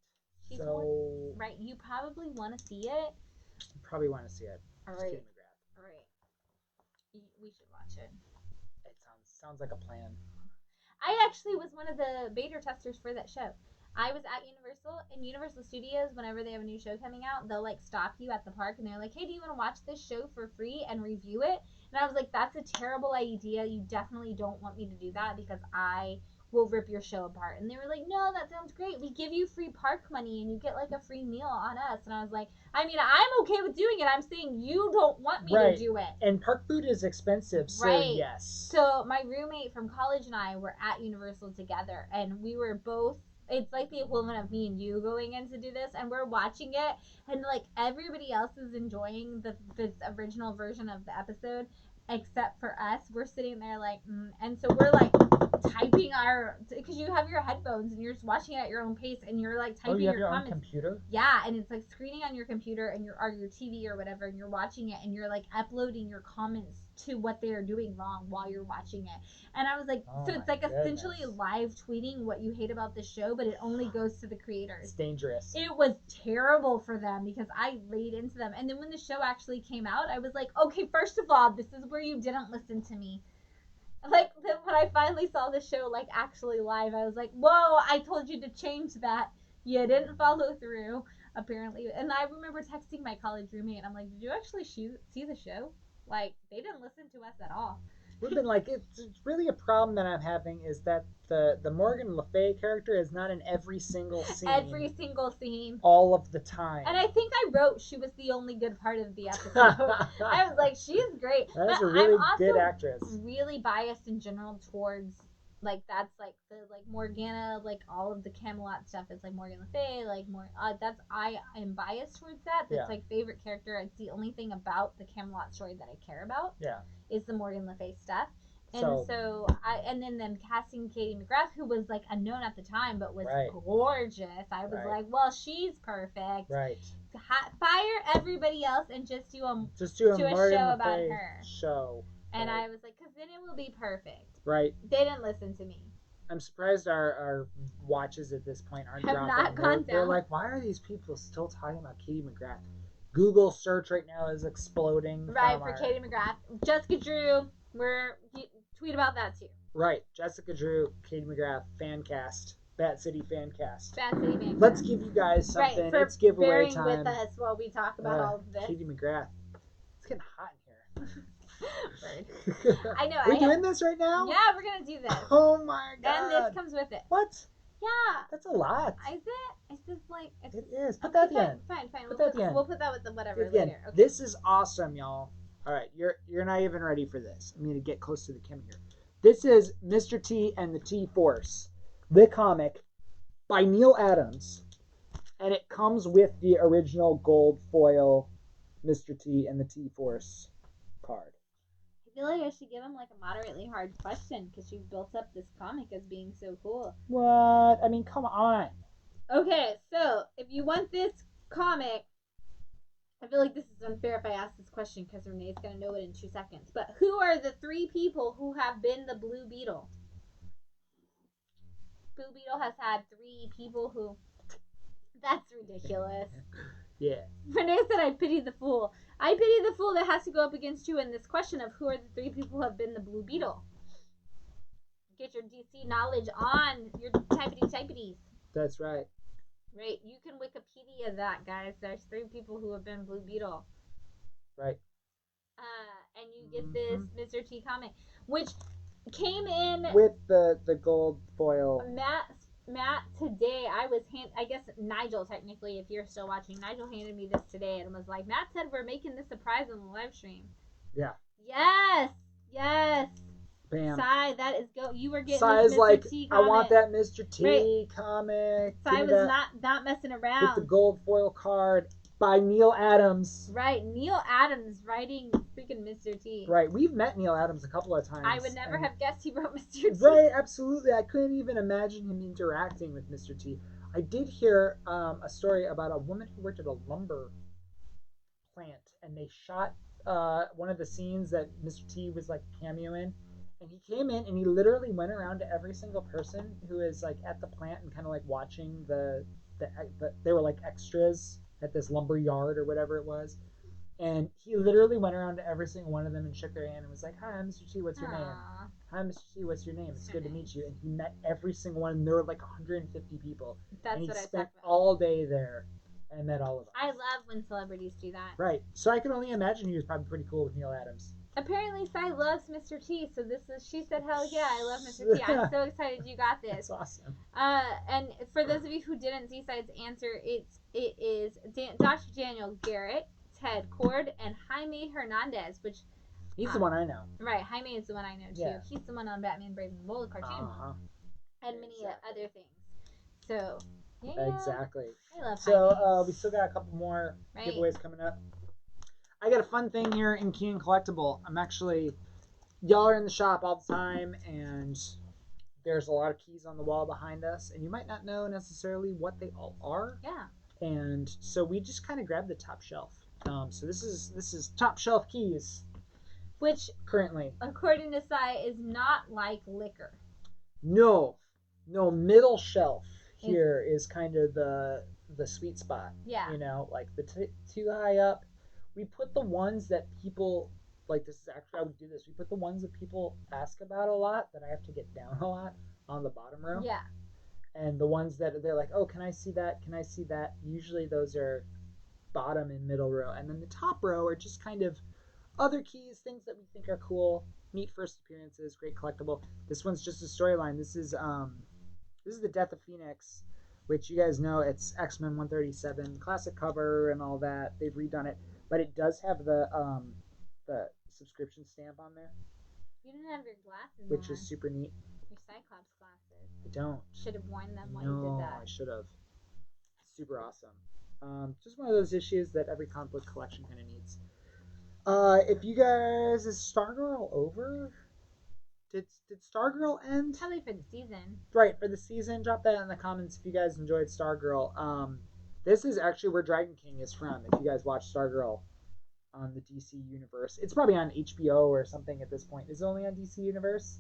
She's right. You probably want to see it. You probably want to see it. All right. Katie McGrath. All right. We should watch it. Sounds like a plan. I actually was one of the beta testers for that show. I was at Universal, and Universal Studios, whenever they have a new show coming out, they'll like stop you at the park and they're like, hey, do you want to watch this show for free and review it? And I was like, that's a terrible idea. You definitely don't want me to do that because I will rip your show apart. And they were like, no, that sounds great. We give you free park money and you get like a free meal on us. And I was like, I mean, I'm okay with doing it. I'm saying you don't want me to do it. And park food is expensive, so yes. So my roommate from college and I were at Universal together, and we were both, it's like the equivalent of me and you going in to do this, and we're watching it, and like everybody else is enjoying this original version of the episode except for us. We're sitting there like and so we're like typing because you have your headphones and you're just watching it at your own pace, and you're like typing you have your comments. Own computer? Yeah, and it's like screening on your computer and your TV or whatever, and you're watching it, and you're like uploading your comments to what they are doing wrong while you're watching it. And I was like, so it's like essentially live tweeting what you hate about the show, but it only goes to the creators. It's dangerous. It was terrible for them because I laid into them. And then when the show actually came out, I was like, okay, first of all, this is where you didn't listen to me. Like, then when I finally saw the show, like, actually live, I was like, whoa, I told you to change that. You didn't follow through, apparently. And I remember texting my college roommate, and I'm like, did you actually see the show? Like, they didn't listen to us at all. We've been like, it's really a problem that I'm having is that the Morgan Le Fay character is not in every single scene. Every single scene. All of the time. And I think I wrote she was the only good part of the episode. I was like, she's great. That's a really good actress. Really biased in general towards, like, that's like the like Morgana, like all of the Camelot stuff is like Morgan Le Fay, like more I am biased towards that. That's like favorite character. It's the only thing about the Camelot story that I care about. Yeah. Is the Morgan Le Fay stuff. And so and then them casting Katie McGrath, who was like unknown at the time but was gorgeous. I was like, well, she's perfect. Right. Fire everybody else and just do a show about her. Show. And I was like, because then it will be perfect. Right. They didn't listen to me. I'm surprised our watches at this point aren't dropping. Not gone down. They're like, why are these people still talking about Katie McGrath? Google search right now is exploding. Right, for Katie McGrath. Jessica Drew, tweet about that too. Right, Jessica Drew, Katie McGrath, fan cast. Bat City fan cast. Bat City fan cast. Let's give you guys something. It's giveaway time. Bearing with us while we talk about all of this. Katie McGrath. It's getting hot in here. I know. We're doing this right now? Yeah, we're going to do this. Oh my god. And this comes with it. What? Yeah. That's a lot. Is it? It's just like... It is. Put that in. Fine. We'll put that with the whatever later. Okay. This is awesome, y'all. All right, you're not even ready for this. I'm going to get close to the camera here. This is Mr. T and the T-Force, the comic by Neil Adams, and it comes with the original gold foil Mr. T and the T-Force card. I feel like I should give him like a moderately hard question because you've built up this comic as being so cool. What? I mean, come on. Okay, so if you want this comic, I feel like this is unfair if I ask this question because Renee's going to know it in 2 seconds. But who are the 3 people who have been the Blue Beetle? Blue Beetle has had 3 people who... That's ridiculous. Yeah. Renee said I pity the fool. I pity the fool that has to go up against you in this question of who are the 3 people who have been the Blue Beetle. Get your DC knowledge on your typity-typities. That's right. Right, you can Wikipedia that, guys. There's 3 people who have been Blue Beetle. Right. And you get this Mr. T comic, which came in with the gold foil. Matt today, I guess Nigel, technically, if you're still watching, Nigel handed me this today and was like, Matt said we're making this surprise on the live stream. Yeah. Yes. Bam. Sai, that is you were getting Sai's this Mr. like, T comic. I want that Mr. T comic. Sai was not messing around. With the gold foil card by Neil Adams. Right, Neil Adams writing freaking Mr. T. Right, we've met Neil Adams a couple of times. I would never have guessed he wrote Mr. T. Right, absolutely. I couldn't even imagine him interacting with Mr. T. I did hear a story about a woman who worked at a lumber plant, and they shot one of the scenes that Mr. T was like cameo in. And he came in and he literally went around to every single person who is like at the plant and kind of like watching they were like extras at this lumber yard or whatever it was. And he literally went around to every single one of them and shook their hand and was like, hi, I'm Mr. T, what's your name? "Hi, Mr. T, what's your name? It's So good to nice. meet you." And he met every single one, and there were like 150 people. That's and he what I spent talk about. all day there and met all of us. I love when celebrities do that. Right. So I can only imagine he was probably pretty cool with Neil Adams. Apparently, Sai loves Mr. T, so she said, hell yeah, I love Mr. T. I'm so excited you got this. That's awesome. And for those of you who didn't see Sai's answer, it is Dr. Daniel Garrett, Ted Cord, and Jaime Hernandez, which... He's the one I know. Right, Jaime is the one I know, too. Yeah. He's the one on Batman Brave and the Bold cartoon. And many other things. So, yeah. Exactly. I love So, we still got a couple more giveaways coming up. I got a fun thing here in Key and Collectible. I'm actually... Y'all are in the shop all the time, and there's a lot of keys on the wall behind us, and you might not know necessarily what they all are. Yeah. And so we just kind of grabbed the top shelf. So this is top shelf keys. Which, currently, according to Sai, is not like liquor. No, middle shelf here is kind of the sweet spot. Yeah. You know, like the too high up. We put the ones that people, like this is actually how we do this. We put the ones that people ask about a lot, that I have to get down a lot, on the bottom row. Yeah. And the ones that they're like, oh, can I see that? Can I see that? Usually those are bottom and middle row. And then the top row are just kind of other keys, things that we think are cool, neat first appearances, great collectible. This one's just a storyline. This is the Death of Phoenix, which you guys know, it's X-Men 137, classic cover and all that. They've redone it, but it does have the subscription stamp on there. You didn't have your glasses which on. is super neat. Your Cyclops glasses. I don't. Should have worn them while No, you did that. I should have. Super awesome. Just one of those issues that every comic book collection kind of needs. If you guys, is Stargirl over? Did Stargirl end? Probably for the season. Right, for the season. Drop that in the comments if you guys enjoyed Stargirl. This is actually where Dragon King is from. If you guys watch Stargirl on the DC Universe, it's probably on HBO or something at this point. Is it only on DC Universe?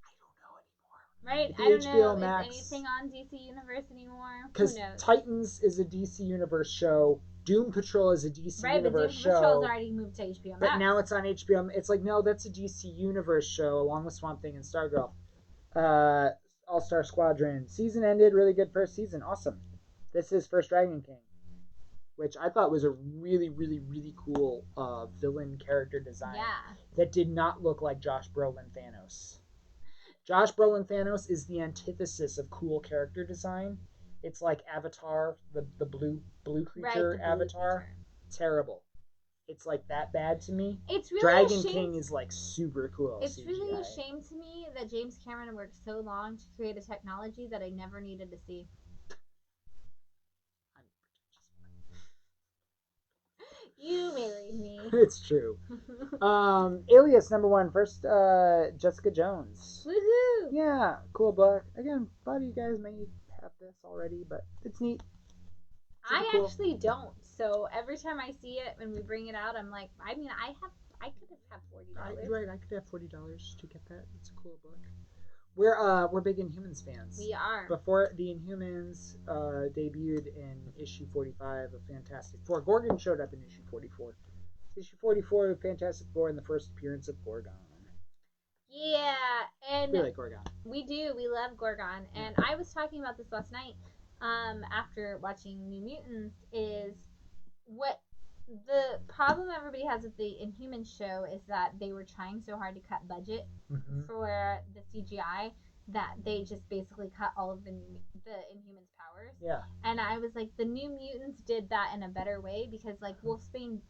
I don't know anymore. Right, The I don't HBO know Max, is anything on DC Universe anymore. Because Who knows? Titans is a DC Universe show. Doom Patrol is a DC right, Universe but show. Doom Patrol's already moved to HBO Max. But now it's on HBO. It's like, no, that's a DC Universe show along with Swamp Thing and Stargirl. All-Star Squadron. Season ended. Really good first season. Awesome. This is First Dragon King, which I thought was a really, really, really cool villain character design. Yeah. That did not look like Josh Brolin Thanos. Josh Brolin Thanos is the antithesis of cool character design. It's like Avatar, the blue creature, right, the blue Avatar. Creature. Terrible. It's like that bad to me. It's really Dragon King is like super cool. It's CGI. really a shame to me that James Cameron worked so long to create a technology that I never needed to see. You married me. It's true. Alias #1, first Jessica Jones. Woohoo! Yeah, cool book. Again, a lot of you guys may have this already, but it's neat. I actually don't. So every time I see it when we bring it out, I'm like, I mean, I could have had $40. Right, I could have $40 to get that. It's a cool book. We're big Inhumans fans. We are. Before the Inhumans debuted in issue 45 of Fantastic Four, Gorgon showed up in issue 44. Issue 44 of Fantastic Four and the first appearance of Gorgon. Yeah, and we like Gorgon. We do. We love Gorgon. And I was talking about this last night after watching New Mutants, is what the problem everybody has with the Inhumans show is that they were trying so hard to cut budget for the CGI that they just basically cut all of the Inhumans powers. Yeah. And I was like, the New Mutants did that in a better way, because like Wolfsbane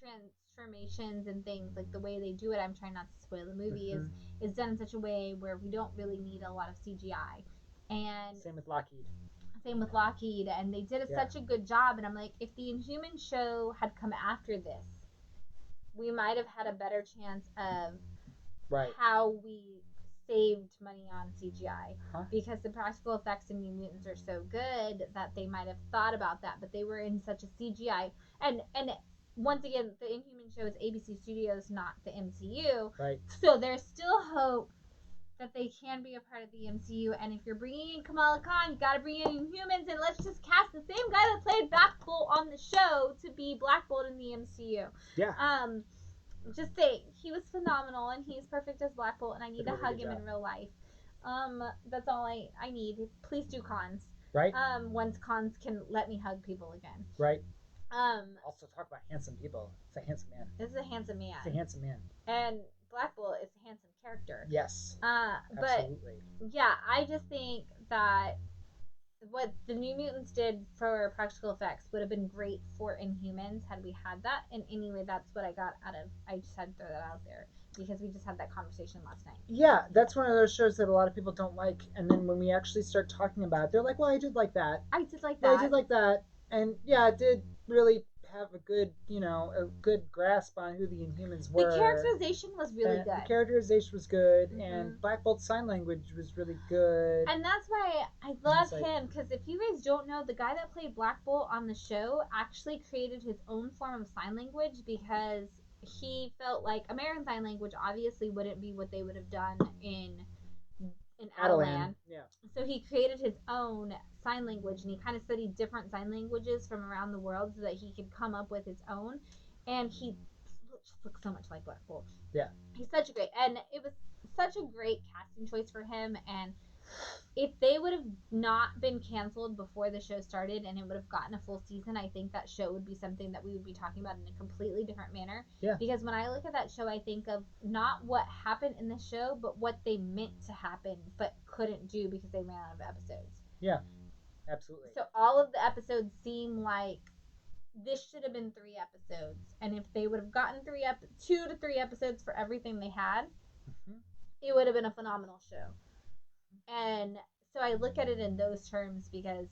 transformations and things, like the way they do it, I'm trying not to spoil the movie, is done in such a way where we don't really need a lot of CGI. And same with Lockheed. And they did such a good job. And I'm like, if the Inhuman show had come after this, we might have had a better chance of how we saved money on CGI. Because the practical effects in New Mutants are so good that they might have thought about that, but they were in such a CGI. And once again, the Inhuman show is ABC Studios, not the MCU. Right. So there's still hope that they can be a part of the MCU, and if you're bringing in Kamala Khan, you gotta bring in Inhumans, and let's just cast the same guy that played Black Bolt on the show to be Black Bolt in the MCU. Yeah. just saying, he was phenomenal, and he's perfect as Black Bolt, and I need to Really hug good him job. in real life. That's all I need. Please do cons. Right. Once cons can let me hug people again. Right. Um, Also, talk about handsome people. It's a handsome man. this is a handsome man. It's a handsome man. And Black Bolt is a handsome character. Yes. But Absolutely. yeah, I just think that what the New Mutants did for practical effects would have been great for Inhumans had we had that. And anyway, that's what I got out of. I just had to throw that out there because we just had that conversation last night. Yeah, that's one of those shows that a lot of people don't like, and then when we actually start talking about it, they're like, "Well, I did like that. I did like Yeah, that. I did like that." And yeah, it did really have a good, a good grasp on who the Inhumans were. The characterization was really good. The characterization was good, Mhm. and Black Bolt's sign language was really good. And that's why I love him, because if you guys don't know, the guy that played Black Bolt on the show actually created his own form of sign language because he felt like American Sign Language obviously wouldn't be what they would have done in Adelan. Yeah. So he created his own sign language, and he kind of studied different sign languages from around the world so that he could come up with his own. And he just looks so much like Black Bolt. Yeah. He's such a great, and it was such a great casting choice for him. And if they would have not been canceled before the show started and it would have gotten a full season, I think that show would be something that we would be talking about in a completely different manner. Yeah. Because when I look at that show, I think of not what happened in the show, but what they meant to happen but couldn't do because they ran out of episodes. Yeah, absolutely. So all of the episodes seem like this should have been 3 episodes, and if they would have gotten 2 to 3 episodes for everything they had, it would have been a phenomenal show. And so I look at it in those terms because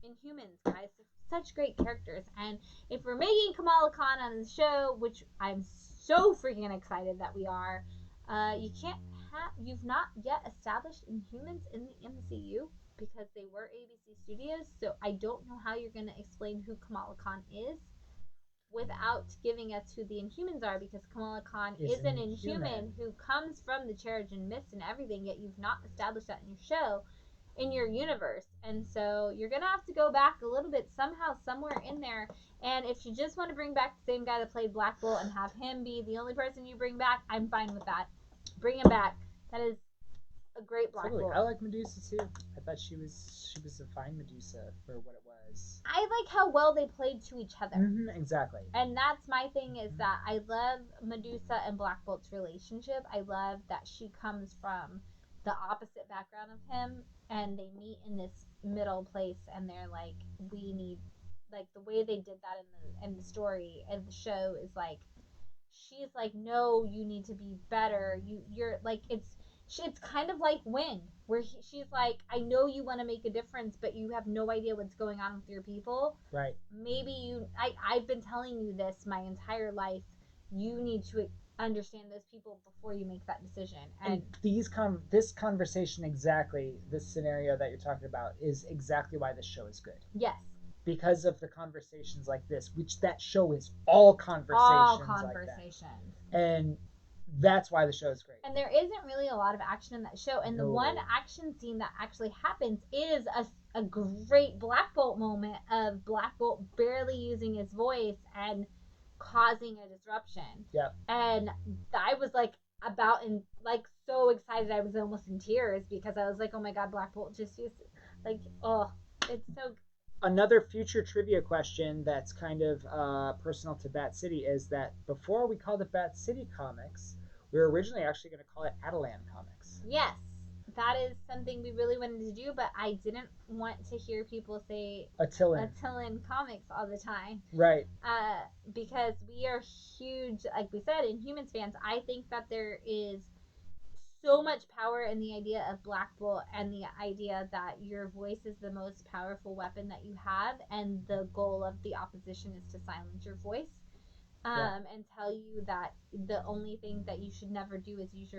Inhumans, guys, such great characters. And if we're making Kamala Khan on the show, which I'm so freaking excited that we are, you've not yet established Inhumans in the MCU because they were ABC Studios. So I don't know how you're going to explain who Kamala Khan is without giving us who the Inhumans are, because Kamala Khan is an Inhuman who comes from the Terrigen Mist and everything, yet you've not established that in your show, in your universe. And so you're going to have to go back a little bit somehow, somewhere in there. And if you just want to bring back the same guy that played Black Bolt and have him be the only person you bring back, I'm fine with that. Bring him back. That is a great Black Bolt. I like Medusa too. I thought she was a fine Medusa for what it was. I like how well they played to each other. Exactly. And that's my thing, is that I love Medusa and Black Bolt's relationship. I love that she comes from the opposite background of him, and they meet in this middle place, and they're like, we need, like, the way they did that in the story and the show is like, she's like, no, you need to be better. You're like, it's kind of like Wind, where she's like, I know you want to make a difference, but you have no idea what's going on with your people. Right. Maybe I've been telling you this my entire life. You need to understand those people before you make that decision. And this conversation, exactly, this scenario that you're talking about, is exactly why this show is good. Yes. Because of the conversations like this, which that show is all conversations. Like that. And that's why the show is great. And there isn't really a lot of action in that show. And the one action scene that actually happens is a great Black Bolt moment of Black Bolt barely using his voice and causing a disruption. Yeah. And I was like so excited, I was almost in tears because I was like, oh my god, Black Bolt just used, like, oh, it's so. Another future trivia question that's kind of personal to Bat City is that before we called it Bat City Comics, we were originally actually going to call it Adelan Comics. Yes, that is something we really wanted to do, but I didn't want to hear people say Attilan Comics all the time. Right. Because we are huge, like we said, Inhumans fans. I think that there is so much power in the idea of Black Bolt and the idea that your voice is the most powerful weapon that you have, and the goal of the opposition is to silence your voice. And tell you that the only thing that you should never do is use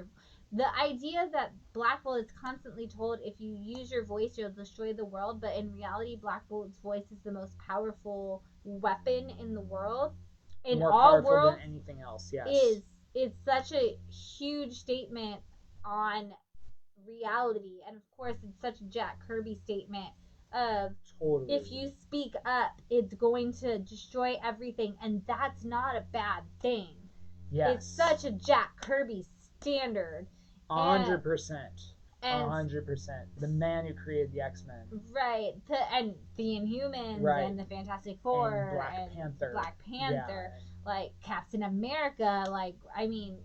the idea that Black Bolt is constantly told, if you use your voice, you'll destroy the world. But in reality, Black Bolt's voice is the most powerful weapon in the world. In more all powerful worlds, than anything else. Yes. It's such a huge statement on reality, and of course, it's such a Jack Kirby statement of if you speak up, it's going to destroy everything, and that's not a bad thing. Yes. is such a Jack Kirby standard. 100%. 100%. The man who created the X-Men. Right. And the Inhumans and the Fantastic Four and Black Panther. Like Captain America. Like, I mean,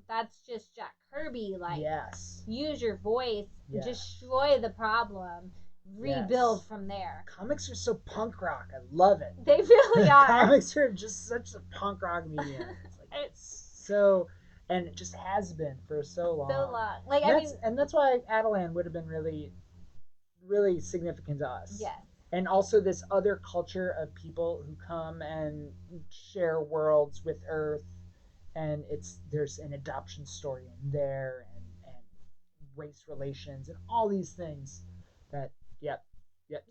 that's just Jack Kirby. Like, use your voice, destroy the problem, rebuild from there. Comics are so punk rock. I love it. They really are. Comics are just such a punk rock medium. It's like so, and it just has been for so long. Like, and that's why Adelan would have been really, really significant to us. Yes. And also this other culture of people who come and share worlds with Earth, and there's an adoption story in there, and race relations, and all these things that. Yep.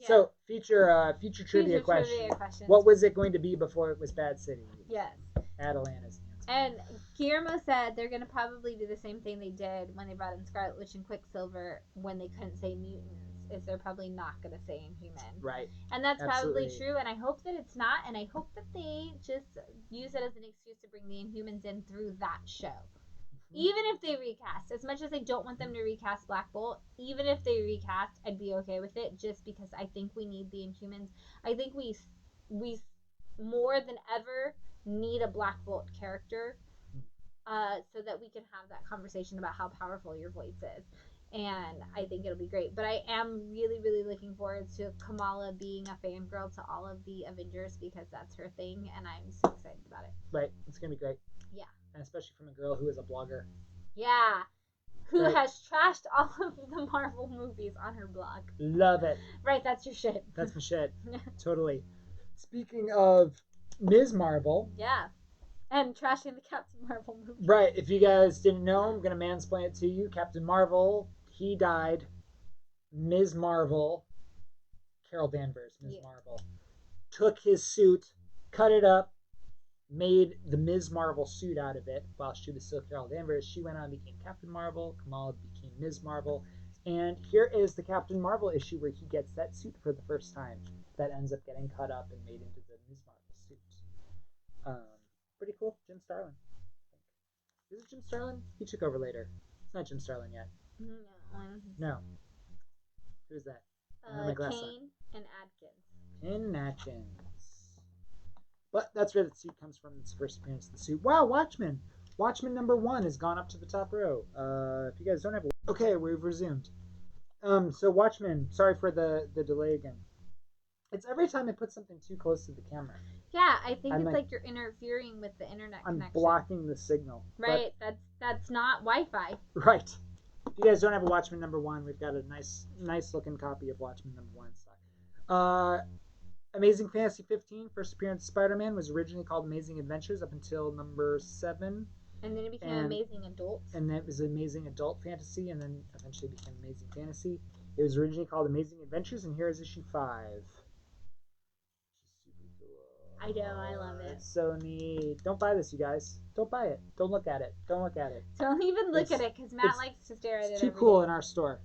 So future trivia question. What was it going to be before it was Bad City? Yes. Atlanta's answer. And Guillermo said they're going to probably do the same thing they did when they brought in Scarlet Witch and Quicksilver when they couldn't say mutants. Is they're probably not going to say Inhuman. Right. And that's probably true, and I hope that it's not, and I hope that they just use it as an excuse to bring the Inhumans in through that show. Even if they recast, as much as I don't want them to recast Black Bolt, even if they recast, I'd be okay with it, just because I think we need the Inhumans. I think we more than ever need a Black Bolt character, so that we can have that conversation about how powerful your voice is. And I think it'll be great. But I am really, really looking forward to Kamala being a fangirl to all of the Avengers, because that's her thing, and I'm so excited about it. Right. It's going to be great. Yeah. And especially from a girl who is a blogger. Yeah. Who has trashed all of the Marvel movies on her blog. Love it. Right, that's your shit. That's my shit. Totally. Speaking of Ms. Marvel. Yeah. And trashing the Captain Marvel movie. Right. If you guys didn't know, I'm going to mansplain it to you. Captain Marvel, he died. Ms. Marvel, Carol Danvers, Ms. Marvel, took his suit, cut it up, made the Ms. Marvel suit out of it while she was still Carol Danvers. She went on and became Captain Marvel. Kamala became Ms. Marvel. And here is the Captain Marvel issue where he gets that suit for the first time that ends up getting cut up and made into the Ms. Marvel suit. Pretty cool. Jim Starlin. Is it Jim Starlin? He took over later. It's not Jim Starlin yet. No. Who's that? Kane and Adkins. Kane and Adkins. But that's where the suit comes from. Its first appearance of the suit. Wow, Watchmen. Watchmen #1 has gone up to the top row. If you guys don't have a... Okay, we've resumed. So Watchmen, sorry for the delay again. It's every time I put something too close to the camera. Yeah, I think it's like you're interfering with the internet connection. I'm blocking the signal. Right, that's not Wi-Fi. Right. If you guys don't have a Watchmen #1, we've got a nice looking copy of Watchmen #1 in stock. Amazing Fantasy 15, first appearance of Spider-Man, was originally called Amazing Adventures up until #7. And then it became Amazing Adult. And then it was Amazing Adult Fantasy, and then eventually became Amazing Fantasy. It was originally called Amazing Adventures, and here is issue 5. I know, I love it. It's so neat. Don't buy this, you guys. Don't buy it. Don't look at it. Don't look at it. Don't even look at it, because Matt likes to stare at it. It's too cool in our store.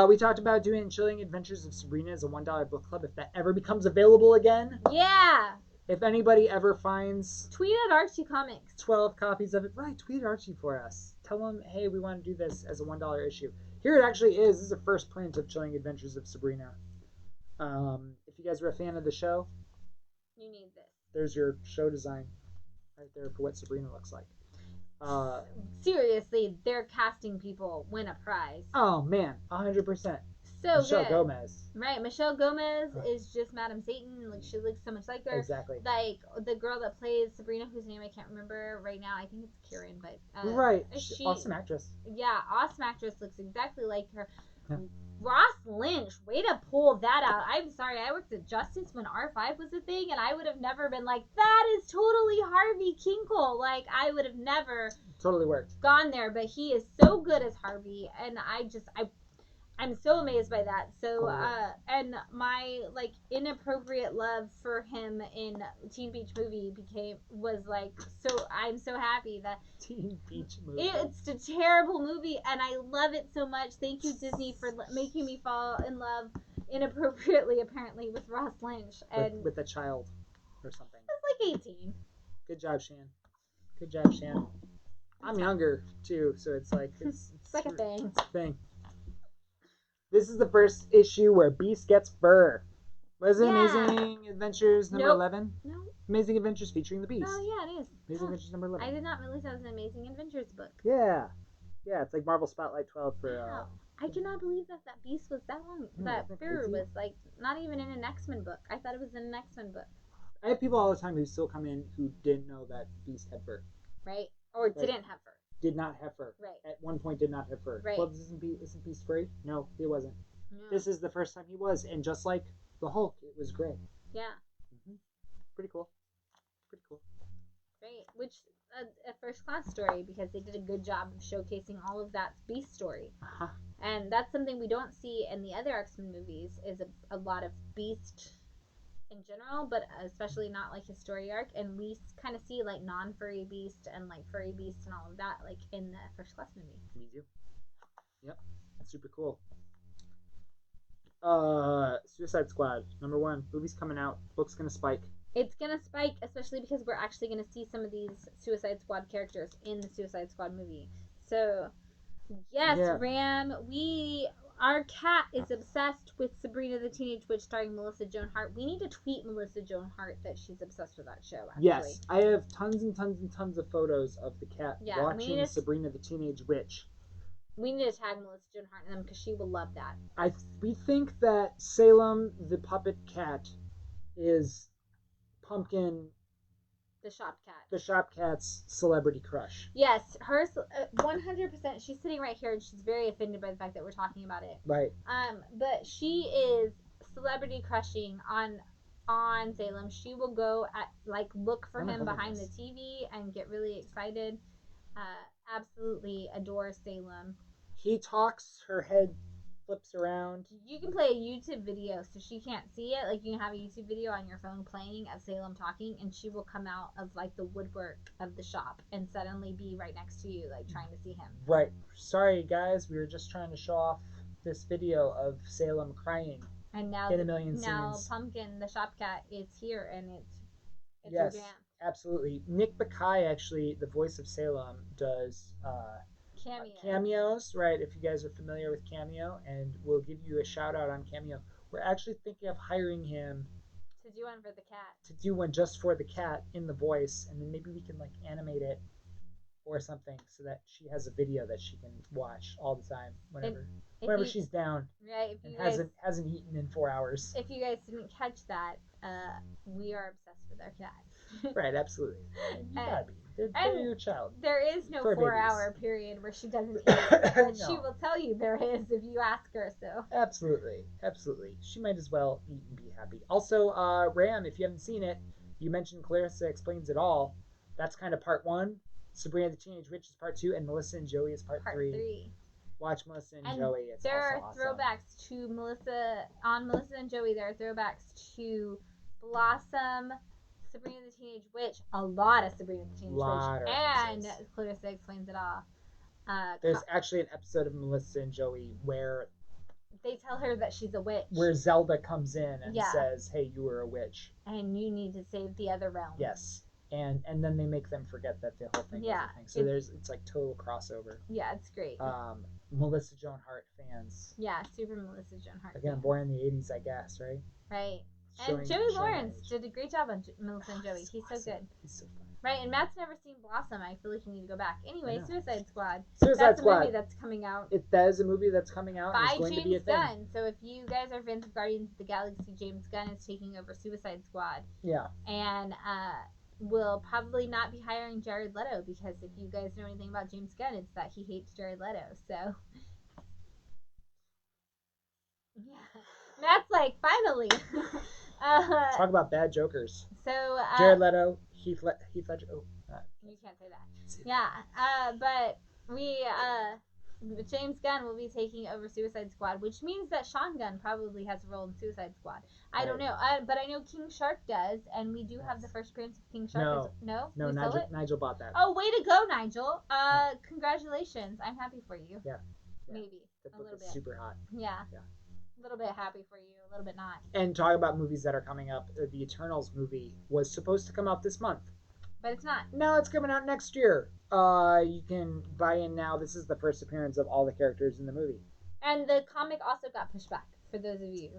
We talked about doing Chilling Adventures of Sabrina as a $1 book club if that ever becomes available again. Yeah. If anybody ever finds... Tweet at Archie Comics. 12 copies of it. Right, tweet at Archie for us. Tell them, hey, we want to do this as a $1 issue. Here it actually is. This is the first print of Chilling Adventures of Sabrina. If you guys were a fan of the show... You need this. There's your show design right there for what Sabrina looks like. Seriously, their casting people win a prize. Oh, man. 100%. So Michelle good. Gomez. Right. Michelle Gomez is just Madam Satan. Like, she looks so much like her. Exactly. Like, the girl that plays Sabrina, whose name I can't remember right now. I think it's Kieran, but... right. Awesome actress. Yeah, awesome actress. Looks exactly like her. Yeah. Ross Lynch, way to pull that out. I'm sorry, I worked at Justice when R5 was a thing, and I would have never been like, that is totally Harvey Kinkle. Like, I would have never totally worked gone there, but he is so good as Harvey, and I'm so amazed by that. So, and my, like, inappropriate love for him in Teen Beach Movie I'm so happy that... Teen Beach Movie. It's a terrible movie, and I love it so much. Thank you, Disney, for making me fall in love inappropriately, apparently, with Ross Lynch. And with a child or something. I was like 18. Good job, Shan. Good job, Shan. I'm younger too, so it's like it's like a thing. It's a thing. This is the first issue where Beast gets fur. Was it Amazing Adventures number 11? No. Amazing Adventures featuring the Beast. Oh yeah, it is. Amazing Adventures number 11. I did not realize that was an Amazing Adventures book. Yeah. Yeah, it's like Marvel Spotlight 12 for. Wow. I cannot believe that Beast was that long. That fur was like not even in an X-Men book. I thought it was in an X-Men book. I have people all the time who still come in who didn't know that Beast had fur. Right. Or didn't have fur. Did not have fur. Right. At one point did not have fur. Right. Well, isn't Beast furry? No, he wasn't. No. This is the first time he was, and just like the Hulk, it was gray. Yeah. Mm-hmm. Pretty cool. Pretty cool. Great. Which a first class story because they did a good job of showcasing all of that Beast story. Uh-huh. And that's something we don't see in the other X-Men movies is a lot of Beast in general, but especially not like his story arc. And we kind of see like non-furry Beast and like furry Beast and all of that like in the first class movie. Me too. Yep. That's super cool. Suicide Squad, number 1. Movie's coming out. Book's gonna spike. It's gonna spike, especially because we're actually gonna see some of these Suicide Squad characters in the Suicide Squad movie. So, yes, yeah. Ram, our cat is obsessed with Sabrina the Teenage Witch starring Melissa Joan Hart. We need to tweet Melissa Joan Hart that she's obsessed with that show, actually. Yes, I have tons and tons and tons of photos of the cat watching Sabrina the Teenage Witch. We need to tag Melissa Joan Hart in them because she will love that. We think that Salem the puppet cat is Pumpkin, the shop cat. The shop cat's celebrity crush. Yes, her 100%. She's sitting right here and she's very offended by the fact that we're talking about it. Right. But she is celebrity crushing on Salem. She will go look for him behind the TV and get really excited. Absolutely adore Salem. He talks, her head flips around. You can play a YouTube video so she can't see it. Like you can have a YouTube video on your phone playing of Salem talking and she will come out of like the woodwork of the shop and suddenly be right next to you like trying to see him. Right. Sorry guys, we were just trying to show off this video of Salem crying. And now in a million scenes. Pumpkin, the shop cat, is here and it's yes, her jam. Absolutely. Nick Bakay, actually, the voice of Salem, does cameos, right? If you guys are familiar with Cameo, and we'll give you a shout out on Cameo. We're actually thinking of hiring him to do one for the cat. To do one just for the cat in the voice, and then maybe we can like animate it or something so that she has a video that she can watch all the time whenever she's down. Right. And hasn't eaten in 4 hours. If you guys didn't catch that, we are obsessed with our cat. Right, absolutely. You gotta be. They're your child. There is no 4-hour period where she doesn't eat. But no. She will tell you there is if you ask her so. Absolutely. Absolutely. She might as well eat and be happy. Also, Ram, if you haven't seen it, you mentioned Clarissa Explains It All. That's kind of part 1. Sabrina the Teenage Witch is part 2, and Melissa and Joey is part 3. Watch Melissa and Joey. It's there are awesome. Throwbacks to Melissa and Joey. There are throwbacks to Blossom, Sabrina the Teenage Witch, a lot of Sabrina the Teenage Witch, and Clarissa Explains It All. There's actually an episode of Melissa and Joey where they tell her that she's a witch. Where Zelda comes in and says, "Hey, you were a witch, and you need to save the other realm." Yes. And then they make them forget that the whole thing was a thing. So it's like total crossover. Yeah, it's great. Melissa Joan Hart fans. Yeah, super Melissa Joan Hart. Again, born in the 80s, I guess, right? Right. And Joey Lawrence did a great job on Melissa and Joey. He's awesome. So good. He's so fun. Right, and Matt's never seen Blossom. I feel like you need to go back. Anyway, Suicide Squad. That's a movie that's coming out. That is a movie that's coming out. By and it's going James to be a Gunn. thing. So if you guys are fans of Guardians of the Galaxy, James Gunn is taking over Suicide Squad. Yeah. And will probably not be hiring Jared Leto because if you guys know anything about James Gunn, it's that he hates Jared Leto. So yeah, Matt's like, finally. Talk about bad jokers. So Jared Leto, Heath Ledger. Oh, you can't say that. Yeah, but James Gunn will be taking over Suicide Squad, which means that Sean Gunn probably has a role in Suicide Squad. I don't know, but I know King Shark does, and we do have the first appearance of King Shark. No, Nigel bought that. Oh, way to go, Nigel! Congratulations! I'm happy for you. Yeah. Maybe that a little bit. Super hot. Yeah. A little bit happy for you, a little bit not. And talk about movies that are coming up. The Eternals movie was supposed to come out this month. But it's not. No, it's coming out next year. You can buy in now. This is the first appearance of all the characters in the movie. And the comic also got pushed back, for those of you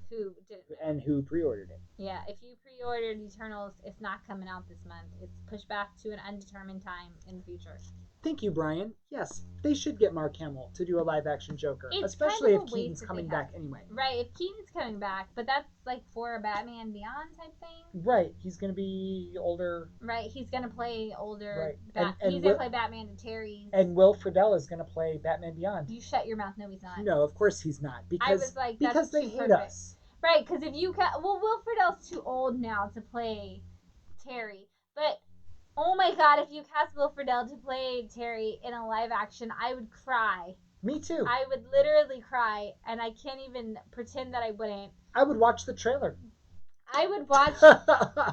who didn't know. And who pre-ordered it. Yeah, if you pre-ordered Eternals, it's not coming out this month. It's pushed back to an undetermined time in the future. Thank you, Brian. Yes, they should get Mark Hamill to do a live-action Joker, It's especially kind of if a waste Keaton's that coming they have. back anyway. Right, if Keaton's coming back, but that's like for a Batman Beyond type thing. Right, he's going to be older. Right, he's going to play older. Right. He's going to play Batman to Terry. And Will Friedle is going to play Batman Beyond. You shut your mouth. No, he's not. No, of course he's not. Because, I was like, that's because they too hate perfect. us. Right, because if you Will Friedle's too old now to play Terry, but oh my god, if you cast Will Friedle to play Terry in a live action, I would cry. Me too. I would literally cry, and I can't even pretend that I wouldn't. I would watch the trailer. I would watch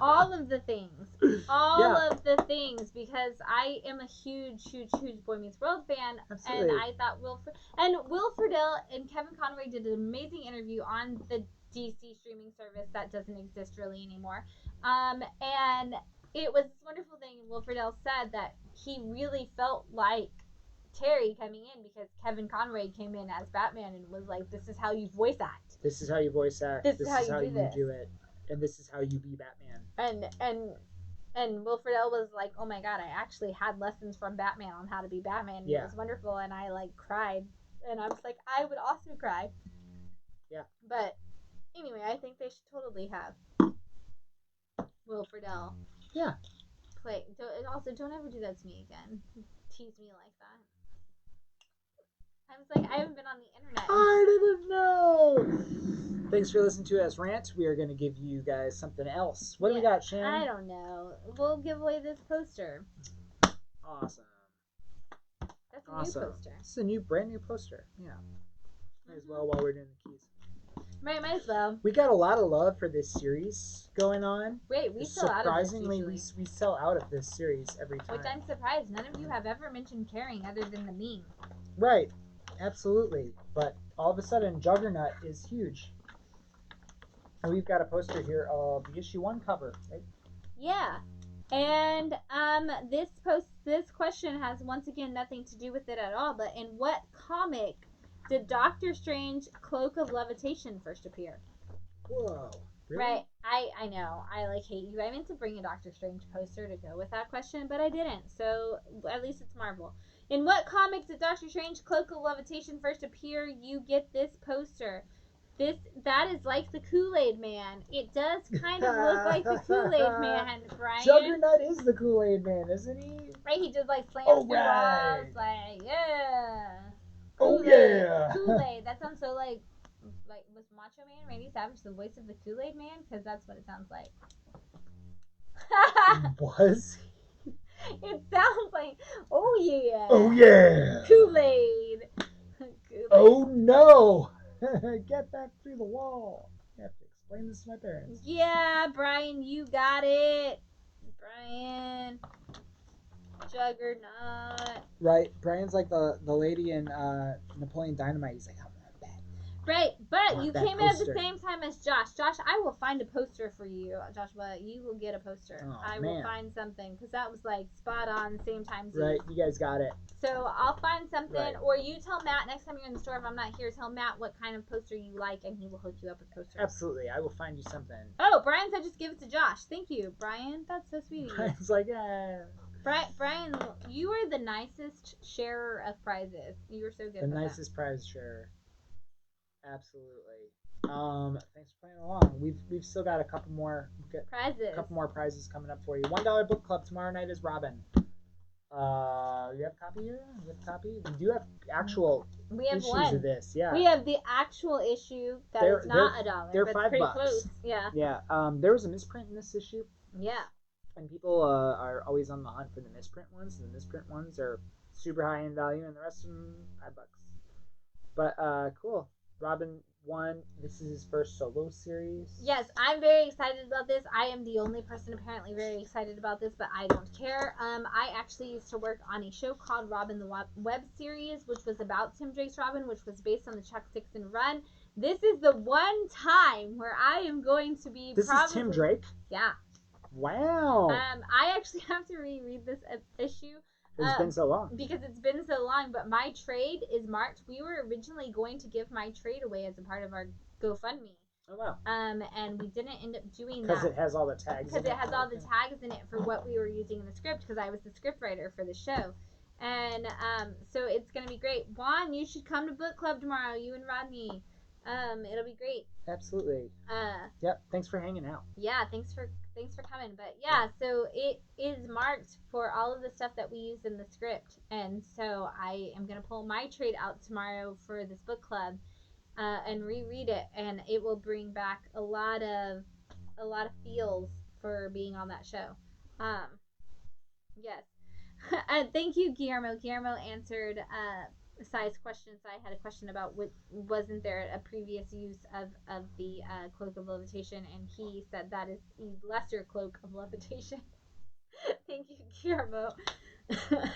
all of the things. All of the things, because I am a huge Boy Meets World fan. Absolutely. And I thought Will Friedle and Kevin Conroy did an amazing interview on the DC streaming service that doesn't exist really anymore. And it was this wonderful thing. Will Friedle said that he really felt like Terry coming in because Kevin Conroy came in as Batman and was like, "This is how you voice act. This is how you voice act. This is how you do it. And this is how you be Batman." And Will Friedle was like, "Oh my god, I actually had lessons from Batman on how to be Batman. It was wonderful," and I like cried, and I was like, I would also cry. Yeah. But anyway, I think they should totally have Will Friedle. Yeah. Play. Don't ever do that to me again. Tease me like that. I was like, I haven't been on the internet. I didn't know. Thanks for listening to us rant. We are going to give you guys something else. What do we got, Shannon? I don't know. We'll give away this poster. Awesome. That's a new poster. It's a brand new poster. Yeah. Might as well while we're doing the keys. Right, might as well. We got a lot of love for this series going on. Wait, we sell out of this Surprisingly, we sell out of this series every time. Which I'm surprised. None of you have ever mentioned caring other than the meme. Right. Absolutely. But all of a sudden, Juggernaut is huge. And we've got a poster here of the issue 1 cover, right? Yeah. And this question has once again nothing to do with it at all, but in what comic did Doctor Strange Cloak of Levitation first appear? Whoa. Really? Right. I know. I hate you. I meant to bring a Doctor Strange poster to go with that question, but I didn't. So at least it's Marvel. In what comic did Doctor Strange Cloak of Levitation first appear? You get this poster. That is like the Kool-Aid Man. It does kind of look like the Kool-Aid Man, Brian. Juggernaut is the Kool-Aid Man, isn't he? Right, he just slams through walls, yeah. Oh yeah. Kool-Aid. That sounds so like was Macho Man Randy Savage the voice of the Kool-Aid Man? Because that's what it sounds like. Was he? It sounds like, oh yeah. Oh yeah. Kool-Aid. Kool-Aid. Oh no. Get back through the wall. I have to explain this to my parents. Yeah, Brian, you got it. Brian. Juggernaut. Right. Brian's like the lady in Napoleon Dynamite. He's like, I want that. Right, but you came in at the poster. same time as Josh. Josh, I will find a poster for you, Joshua. You will get a poster. Oh, I will find something, because that was spot on, same time. Right, you guys got it. So I'll find something, Right. Or you tell Matt next time you're in the store, if I'm not here, tell Matt what kind of poster you like, and he will hook you up with posters. Absolutely, I will find you something. Oh, Brian said just give it to Josh. Thank you, Brian. That's so sweet of you. Brian's like, yeah. Brian, you are the nicest sharer of prizes. You were so good. The with nicest prize sharer. Absolutely. Thanks for playing along. We've still got a couple more prizes. A couple more prizes coming up for you. $1 book club tomorrow night is Robin. You have a copy here? We have a copy? We do have actual issues one. of this. Yeah. We have the actual issue that is not $1. They're but $5. pretty close. Yeah. Yeah. There was a misprint in this issue. Yeah. And people are always on the hunt for the misprint ones. The misprint ones are super high in value, and the rest of them $5. But cool. Robin won. This is his first solo series. Yes, I'm very excited about this. I am the only person apparently very excited about this, but I don't care. I actually used to work on a show called Robin the Web Series, which was about Tim Drake's Robin, which was based on the Chuck Dixon run. This is the one time where I am going to be This is Tim Drake? Yeah. Wow. I actually have to reread this issue. It's been so long. Because it's been so long, but my trade is marked. We were originally going to give my trade away as a part of our GoFundMe. Oh, wow. And we didn't end up doing that. Because it has all the tags Because it has all the tags in it for what we were using in the script, because I was the script writer for the show. And so it's going to be great. Juan, you should come to book club tomorrow, you and Rodney. It'll be great. Absolutely. Yep. Thanks for hanging out. Yeah, thanks for coming. But yeah, so it is marked for all of the stuff that we use in the script, and so I am gonna pull my trade out tomorrow for this book club, and reread it, and it will bring back a lot of feels for being on that show. Yes. Thank you, Guillermo. Guillermo answered Sai's question. Sai had a question about wasn't there a previous use of the cloak of levitation, and he said that is the lesser cloak of levitation. Thank you, Guillermo.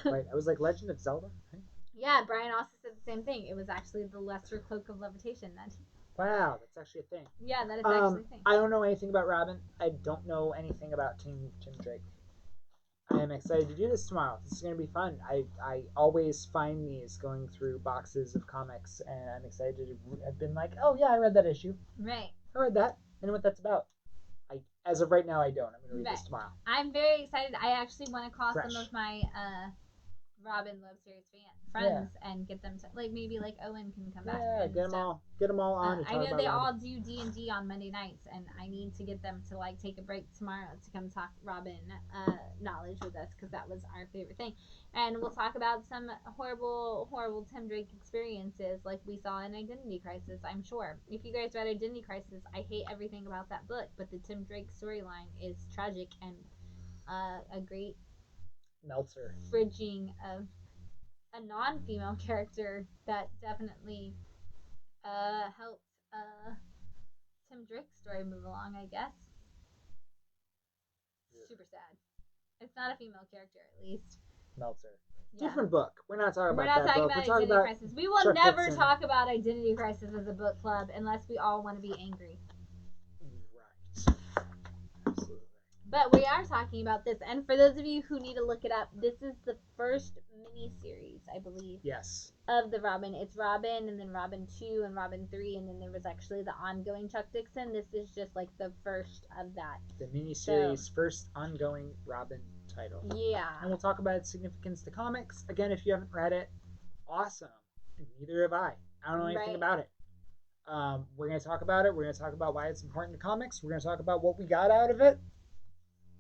Right, I was like Legend of Zelda. Right? Yeah, Brian also said the same thing. It was actually the lesser cloak of levitation then. Wow, that's actually a thing. Yeah, that is actually a thing. I don't know anything about Robin. I don't know anything about Tim Drake. I am excited to do this tomorrow. This is going to be fun. I always find these going through boxes of comics, and I'm excited to have been like, oh yeah, I read that issue. Right. I read that. I know what that's about. As of right now, I don't. I'm going to read this tomorrow. I'm very excited. I actually want to call some of my Robin Love Series friends and get them to maybe Owen can come back. Yeah, get them all on. I know they all do D&D on Monday nights, and I need to get them to take a break tomorrow to come talk Robin knowledge with us, because that was our favorite thing. And we'll talk about some horrible Tim Drake experiences like we saw in Identity Crisis. I'm sure if you guys read Identity Crisis, I hate everything about that book, but the Tim Drake storyline is tragic and a great Meltzer bridging of a non-female character that definitely helped Tim Drake's story move along, I guess. Super sad. It's not a female character, at least. Meltzer. Yeah. Different book. We're not talking about that book. We're talking about Identity Crisis. We will never talk about Identity Crisis as a book club unless we all want to be angry. Right. Absolutely. But we are talking about this, and for those of you who need to look it up, this is the first mini-series, I believe. Yes. Of the Robin. It's Robin, and then Robin 2, and Robin 3, and then there was actually the ongoing Chuck Dixon. This is just the first of that. The mini-series, first ongoing Robin title. Yeah. And we'll talk about its significance to comics. Again, if you haven't read it, awesome. Neither have I. I don't know anything about it. We're going to talk about it. We're going to talk about why it's important to comics. We're going to talk about what we got out of it.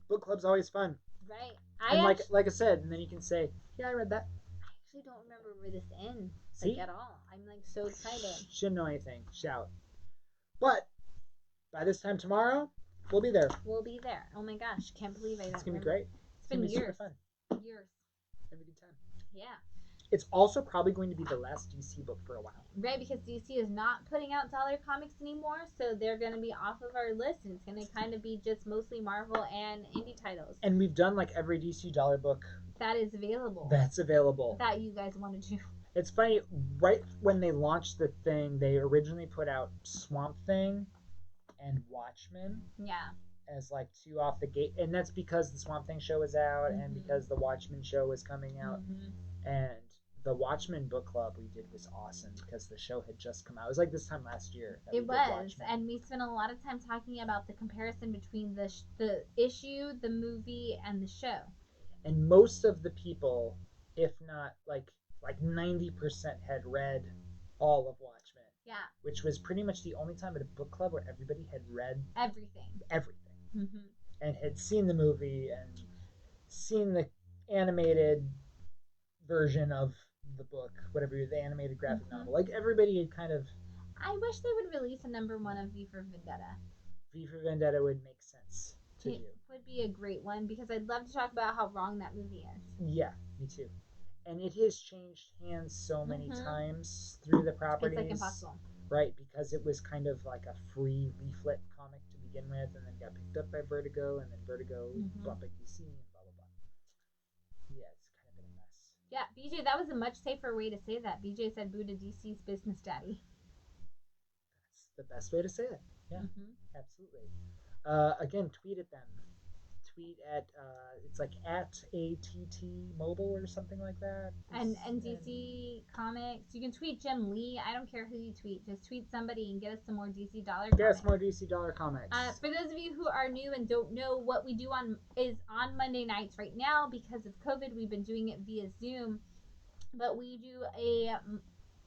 Book club's always fun. Right. And like I said, and then you can say, yeah, I read that. I actually don't remember where this ends at all. I'm so excited. Shouldn't know anything. Shout. But by this time tomorrow, we'll be there. We'll be there. Oh my gosh. Can't believe I don't It's going to be great. It's been years. Super fun. Years. Have a good time. Yeah. It's also probably going to be the last DC book for a while. Right, because DC is not putting out dollar comics anymore, so they're going to be off of our list, and it's going to kind of be just mostly Marvel and indie titles. And we've done every DC dollar book that is available. That's available. That you guys want to do. It's funny, right when they launched the thing, they originally put out Swamp Thing and Watchmen. Yeah. As two off the gate, and that's because the Swamp Thing show was out, and because the Watchmen show was coming out, and the Watchmen book club we did was awesome because the show had just come out. It was this time last year. It was, and we spent a lot of time talking about the comparison between the issue, the movie, and the show. And most of the people, if not 90%, had read all of Watchmen. Yeah. Which was pretty much the only time at a book club where everybody had read everything. And had seen the movie and seen the animated version of the book, whatever, the animated graphic novel. Everybody had kind of... I wish they would release a number 1 of V for Vendetta. V for Vendetta would make sense to do. It would be a great one, because I'd love to talk about how wrong that movie is. Yeah, me too. And it has changed hands so many times through the properties. It's impossible. Right, because it was kind of a free leaflet comic to begin with, and then got picked up by Vertigo, and then Vertigo bought by DC, and blah, blah, blah. Yeah, it's kind of been a mess. Yeah, BJ, that was a much safer way to say that. BJ said boo to DC's business daddy. That's the best way to say it. Yeah, absolutely. Again, tweet at them. tweet at it's like at ATT Mobile or something like that. And DC Comics. You can tweet Jim Lee. I don't care who you tweet. Just tweet somebody and get us some more DC dollar comics. Get us more DC dollar comics. For those of you who are new and don't know, what we do on Monday nights right now, because of COVID, we've been doing it via Zoom. But we do a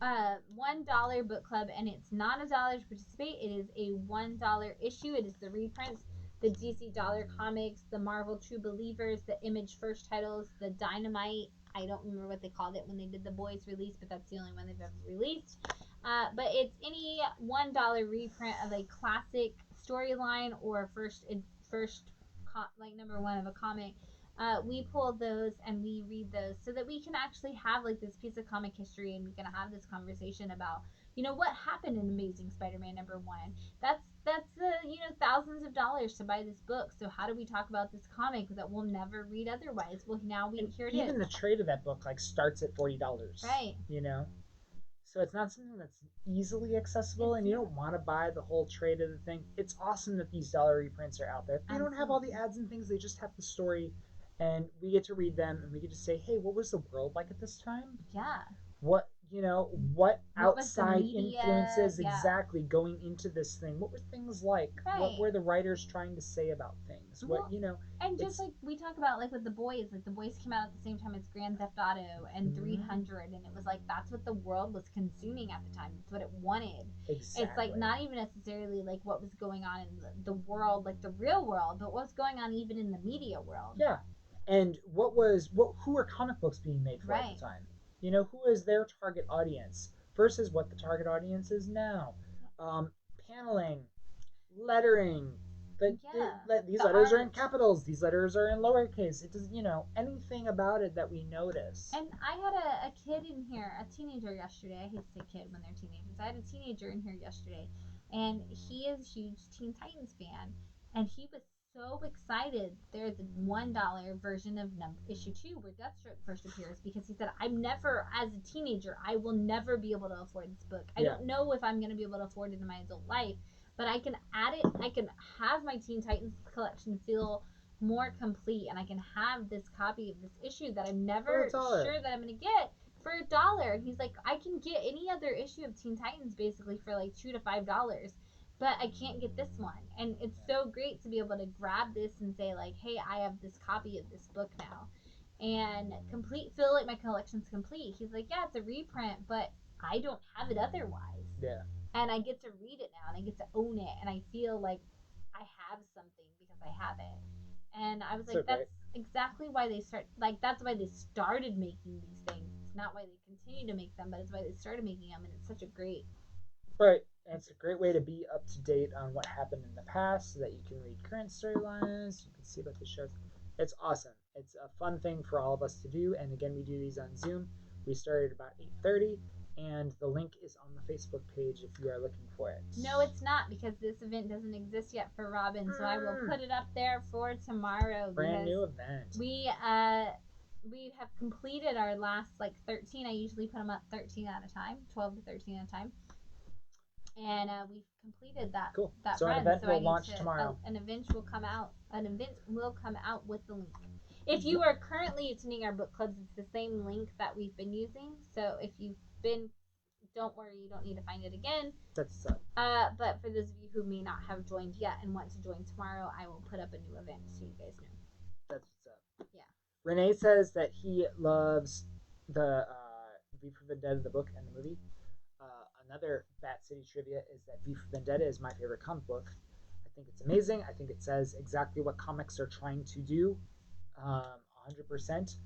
$1 book club, and it's not $1 to participate. It is a $1 issue. It is the reprints, the DC dollar comics, the Marvel True Believers, the Image first titles, the Dynamite. I don't remember what they called it when they did the boys release, but that's the only one they've ever released. But it's any $1 reprint of a classic storyline or first like number one of a comic. We pull those and we read those so that we can actually have like this piece of comic history, and we can have this conversation about, you know, what happened in Amazing Spider-Man number 1. That's thousands of dollars to buy this book. So how do we talk about this comic that we'll never read otherwise? Well, now here it is. Even the trade of that book like starts at $40. Right. You know? So it's not something that's easily accessible, and you don't want to buy the whole trade of the thing. It's awesome that these dollar reprints are out there. They don't have all the ads and things. They just have the story, and we get to read them, and we get to say, hey, what was the world like at this time? Yeah. What outside influences exactly going into this thing? What were things like? Right. What were the writers trying to say about things? And just like we talk about, like with the boys came out at the same time as Grand Theft Auto and 300, and it was like that's what the world was consuming at the time. It's what it wanted. Exactly. It's like not even necessarily like what was going on in the world, like the real world, but what's going on even in the media world. Yeah. And who are comic books being made for at the time? You know, who is their target audience versus what the target audience is now? Paneling, lettering. These letters are in capitals. These letters are in lowercase. It does, anything about it that we notice. And I had a kid in here, a teenager yesterday. I hate to say kid when they're teenagers. I had a teenager in here yesterday, and he is a huge Teen Titans fan, and he was so excited. There's a $1 version of issue 2 where Deathstroke first appears, because he said, I'm never, as a teenager, I will never be able to afford this book. I don't know if I'm going to be able to afford it in my adult life, but I can add it. I can have my Teen Titans collection feel more complete, and I can have this copy of this issue that I'm never sure that I'm going to get for $1. And he's like, I can get any other issue of Teen Titans basically for like $2 to $5. But I can't get this one. And it's so great to be able to grab this and say, like, hey, I have this copy of this book now. And feel like my collection's complete. He's like, yeah, it's a reprint, but I don't have it otherwise. Yeah. And I get to read it now, and I get to own it, and I feel like I have something because I have it. And I was like, that's exactly why that's why they started making these things. It's not why they continue to make them, but it's why they started making them, and it's such a great... Right. And it's a great way to be up to date on what happened in the past so that you can read current storylines, you can see about the shows. It's awesome. It's a fun thing for all of us to do. And again, we do these on Zoom. We started about 8:30, and the link is on the Facebook page if you are looking for it. No, it's not, because this event doesn't exist yet for Robin, so I will put it up there for tomorrow. Brand new event. We have completed our last 13. I usually put them up 13 at a time, 12 to 13 at a time. And we've completed that. Cool. That so run. An event will launch tomorrow. An event will come out. An event will come out with the link. If you are currently attending our book clubs, it's the same link that we've been using. So if you've been, don't worry, you don't need to find it again. That's but for those of you who may not have joined yet and want to join tomorrow, I will put up a new event so you guys know. That's what's up. Yeah. Renee says that he loves the V for Vendetta, the book and the movie. Another Bat City trivia is that V for Vendetta is my favorite comic book. I think it's amazing. I think it says exactly what comics are trying to do. 100%.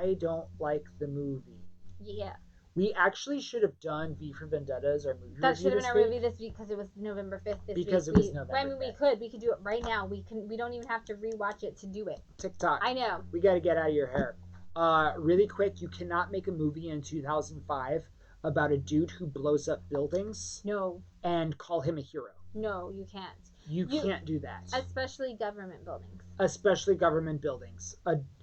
I don't like the movie. Yeah. We actually should have done V for Vendetta as our movie. That should have been our movie this week because it was November 5th this week. Because it was November 5th. I mean, we could do it right now. We don't even have to rewatch it to do it. TikTok. I know. We got to get out of your hair. Really quick, you cannot make a movie in 2005 about a dude who blows up buildings. No. And call him a hero. No, you can't. You can't do that. Especially government buildings. Especially government buildings.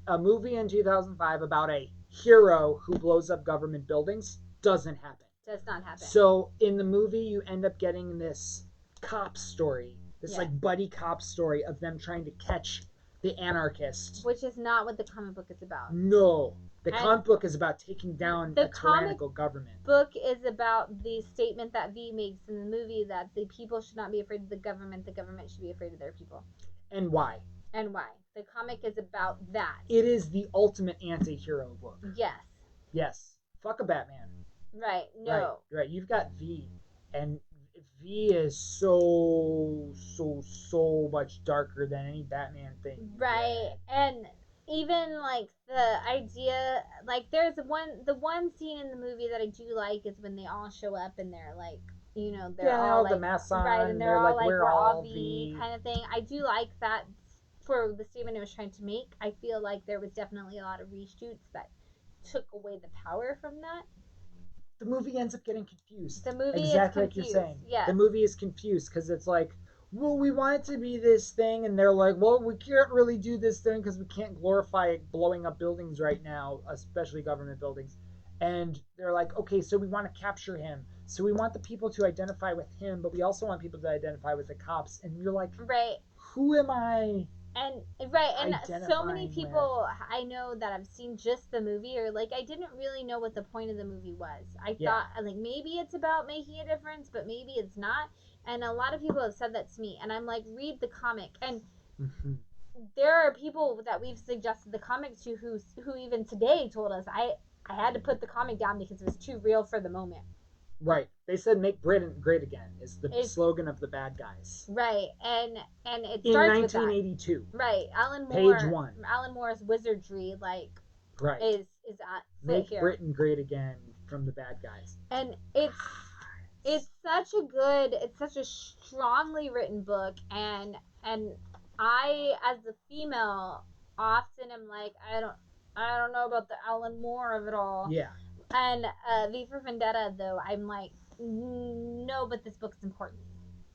A movie in 2005 about a hero who blows up government buildings doesn't happen. Does not happen. So in the movie, you end up getting this cop story, this buddy cop story of them trying to catch the anarchist. Which is not what the comic book is about. No. The comic book is about taking down a tyrannical government. The book is about the statement that V makes in the movie that the people should not be afraid of the government should be afraid of their people. And why? The comic is about that. It is the ultimate anti-hero book. Yes. Fuck a Batman. Right. No. Right. You've got V, and V is so much darker than any Batman thing. Right. And even like the idea, like there's the one scene in the movie that I do like is when they all show up and they're like, they're all like, the masks on, right, and they're all like we're all V kind of thing. I do like that for the statement it was trying to make. I feel like there was definitely a lot of reshoots that took away the power from that. The movie ends up getting confused. The movie exactly is confused. Like you're saying. Yes. The movie is confused because it's like, well, we want it to be this thing, and they're like, well, we can't really do this thing because we can't glorify blowing up buildings right now, especially government buildings. And they're like, okay, so we want to capture him. So we want the people to identify with him, but we also want people to identify with the cops. And you're like, right, who am I? And so many people I know that have seen just the movie or like I didn't really know what the point of the movie was. I thought like maybe it's about making a difference, but maybe it's not. And a lot of people have said that to me, and I'm like, read the comic. And there are people that we've suggested the comic to who even today told us I had to put the comic down because it was too real for the moment. Right. They said "Make Britain Great Again" is the slogan of the bad guys. Right, and it starts in 1982. With that. Right, Alan Moore. Page 1. Alan Moore's wizardry, like, right, is Make Britain Great Again from the bad guys. And it's such a strongly written book, and I, as a female, often am like, I don't know about the Alan Moore of it all. Yeah. And V for Vendetta, though, I'm like, no, but this book's important.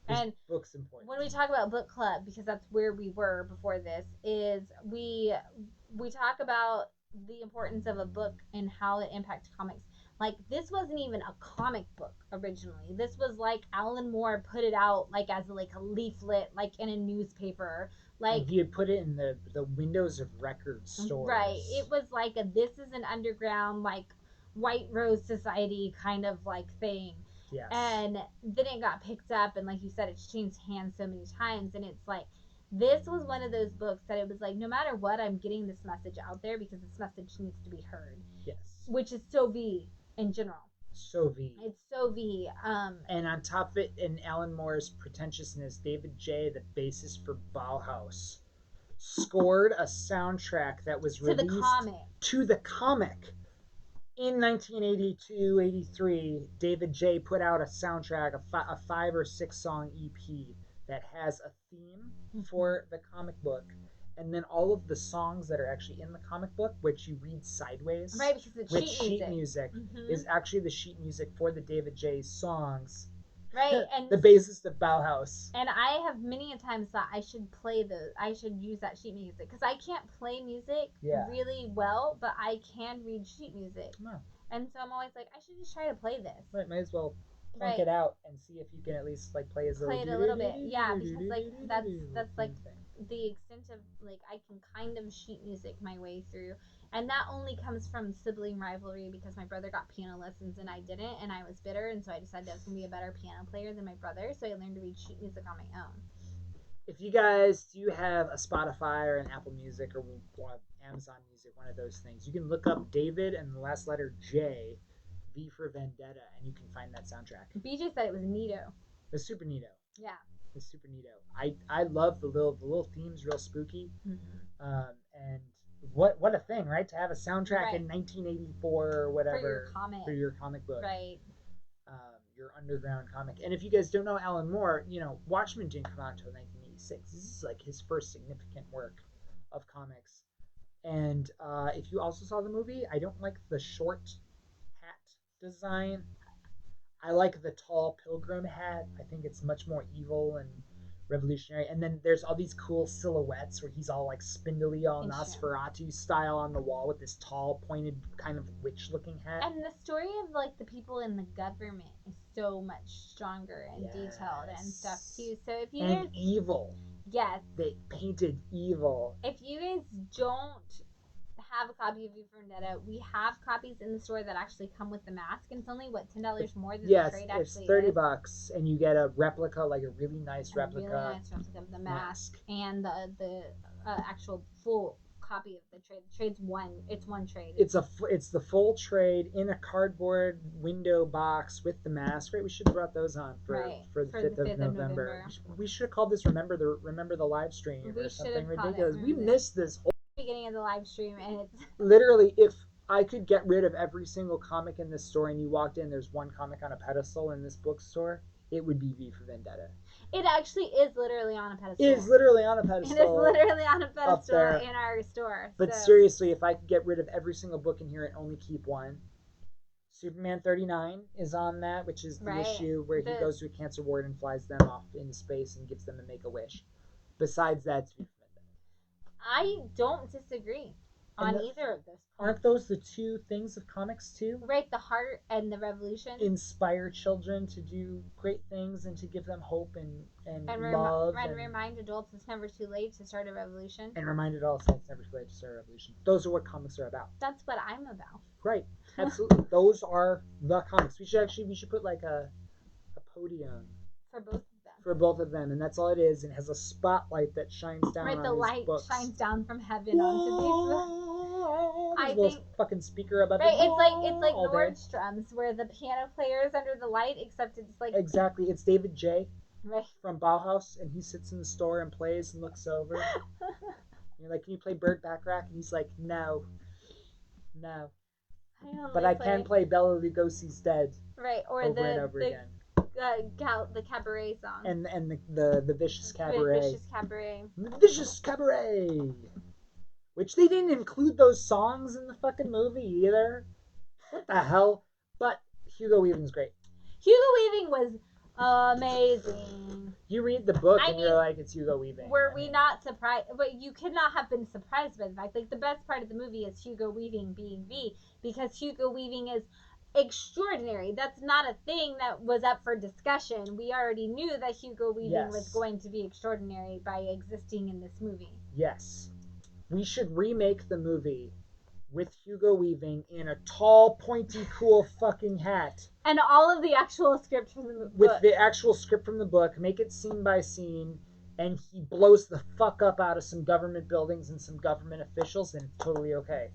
This book's important. When we talk about book club, because that's where we were before this, is we talk about the importance of a book and how it impacts comics. Like, this wasn't even a comic book originally. This was like Alan Moore put it out like as like a leaflet, like in a newspaper. Like, and he had put it in the windows of record stores. Right. It was like this is an underground, like, White Rose Society kind of like thing. Yes. And then it got picked up, and like you said, it's changed hands so many times, and it's like, this was one of those books that it was like, no matter what, I'm getting this message out there because this message needs to be heard. Yes. Which is so V in general. So V. It's so V. And on top of it, in Alan Moore's pretentiousness, David J., the bassist for Bauhaus, scored a soundtrack that was released to the comic. In 1982-83, David J. put out a soundtrack, a 5 or 6 song EP that has a theme for the comic book. And then all of the songs that are actually in the comic book, which you read sideways, right, because it's with sheet music, is actually the sheet music for the David J. songs. Right, and the bassist of Bauhaus. And I have many a times thought I should use that sheet music, because I can't play music really well, but I can read sheet music. Oh. And so I'm always like, I should just try to play this. Right, might as well plunk it out and see if you can at least like play it a little bit. Yeah, because like that's like the extent of like I can kind of sheet music my way through. And that only comes from sibling rivalry, because my brother got piano lessons and I didn't, and I was bitter, and so I decided I was going to be a better piano player than my brother, so I learned to read sheet music on my own. If you guys do have a Spotify or an Apple Music or Amazon Music, one of those things, you can look up David and the last letter J, V for Vendetta, and you can find that soundtrack. BJ said it was neato. It's super neato. Yeah. It's super neato. I love the little themes, real spooky. And what a thing, right? To have a soundtrack in 1984 or whatever for your comic book, right? Your underground comic. And if you guys don't know Alan Moore, Watchmen didn't come out until 1986. This is like his first significant work of comics. And if you also saw the movie, I don't like the short hat design. I like the tall pilgrim hat. I think it's much more evil and revolutionary. And then there's all these cool silhouettes where he's all like spindly, all Nosferatu style on the wall with this tall, pointed kind of witch-looking hat. And the story of like the people in the government is so much stronger and detailed and stuff too. So if you evil. Yes. They painted evil. If you guys don't have a copy of V for Vendetta, we have copies in the store that actually come with the mask, and it's only $10 more than the trade actually it's $30, and you get a replica, like a really nice replica. Really nice replica of the mask. And the actual full copy of the trade. The trade's one trade. It's the full trade in a cardboard window box with the mask. Right, we should have brought those on for the 5th of November. We should have called this remember the live stream or something ridiculous. We missed this whole beginning of the live stream, and it's literally, if I could get rid of every single comic in this store and you walked in, there's one comic on a pedestal in this bookstore, it would be V for Vendetta. It actually is literally on a pedestal. It is literally on a pedestal. It is literally on a pedestal in our store. But seriously, if I could get rid of every single book in here and only keep one, Superman 39 is on that, which is the issue where he goes to a cancer ward and flies them off into space and gives them a Make-A-Wish. Besides that, it's V for Vendetta. I don't disagree on either of those. Aren't those the two things of comics too? Right, the heart and the revolution. Inspire children to do great things and to give them hope and love. And remind adults it's never too late to start a revolution. And remind adults it's never too late to start a revolution. Those are what comics are about. That's what I'm about. Right, absolutely. Those are the comics. We should put like a podium for both of them, and that's all it is. And it has a spotlight that shines down. Right, the light books. shines down from heaven onto these books. I think fucking speaker above. Right, it's like Nordstrom's where the piano player is under the light, except it's like exactly. It's David J. Right. From Bauhaus, and he sits in the store and plays and looks over. And you're like, "Can you play Burt Bacharach?" And he's like, "No." But I can play Bela Lugosi's Dead. Right, or over and over again. The cabaret song. And the Vicious Cabaret. The Vicious Cabaret. Which they didn't include those songs in the fucking movie either. What the hell? But Hugo Weaving's great. Hugo Weaving was amazing. You read the book and you're like, it's Hugo Weaving. Were we not surprised? But you could not have been surprised by the fact. Like, the best part of the movie is Hugo Weaving being V, because Hugo Weaving is extraordinary. That's not a thing that was up for discussion. We already knew that Hugo Weaving was going to be extraordinary by existing in this movie. Yes. We should remake the movie with Hugo Weaving in a tall, pointy, cool fucking hat. And all of the actual script from the book. With the actual script from the book, make it scene by scene, and he blows the fuck up out of some government buildings and some government officials, and it's totally okay.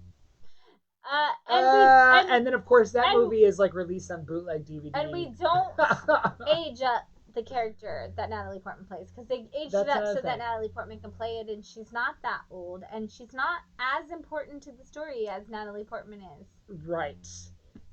And then, of course, that movie is like released on bootleg DVD. And we don't age up the character that Natalie Portman plays, because they aged it up so that Natalie Portman can play it, and she's not that old, and she's not as important to the story as Natalie Portman is. Right.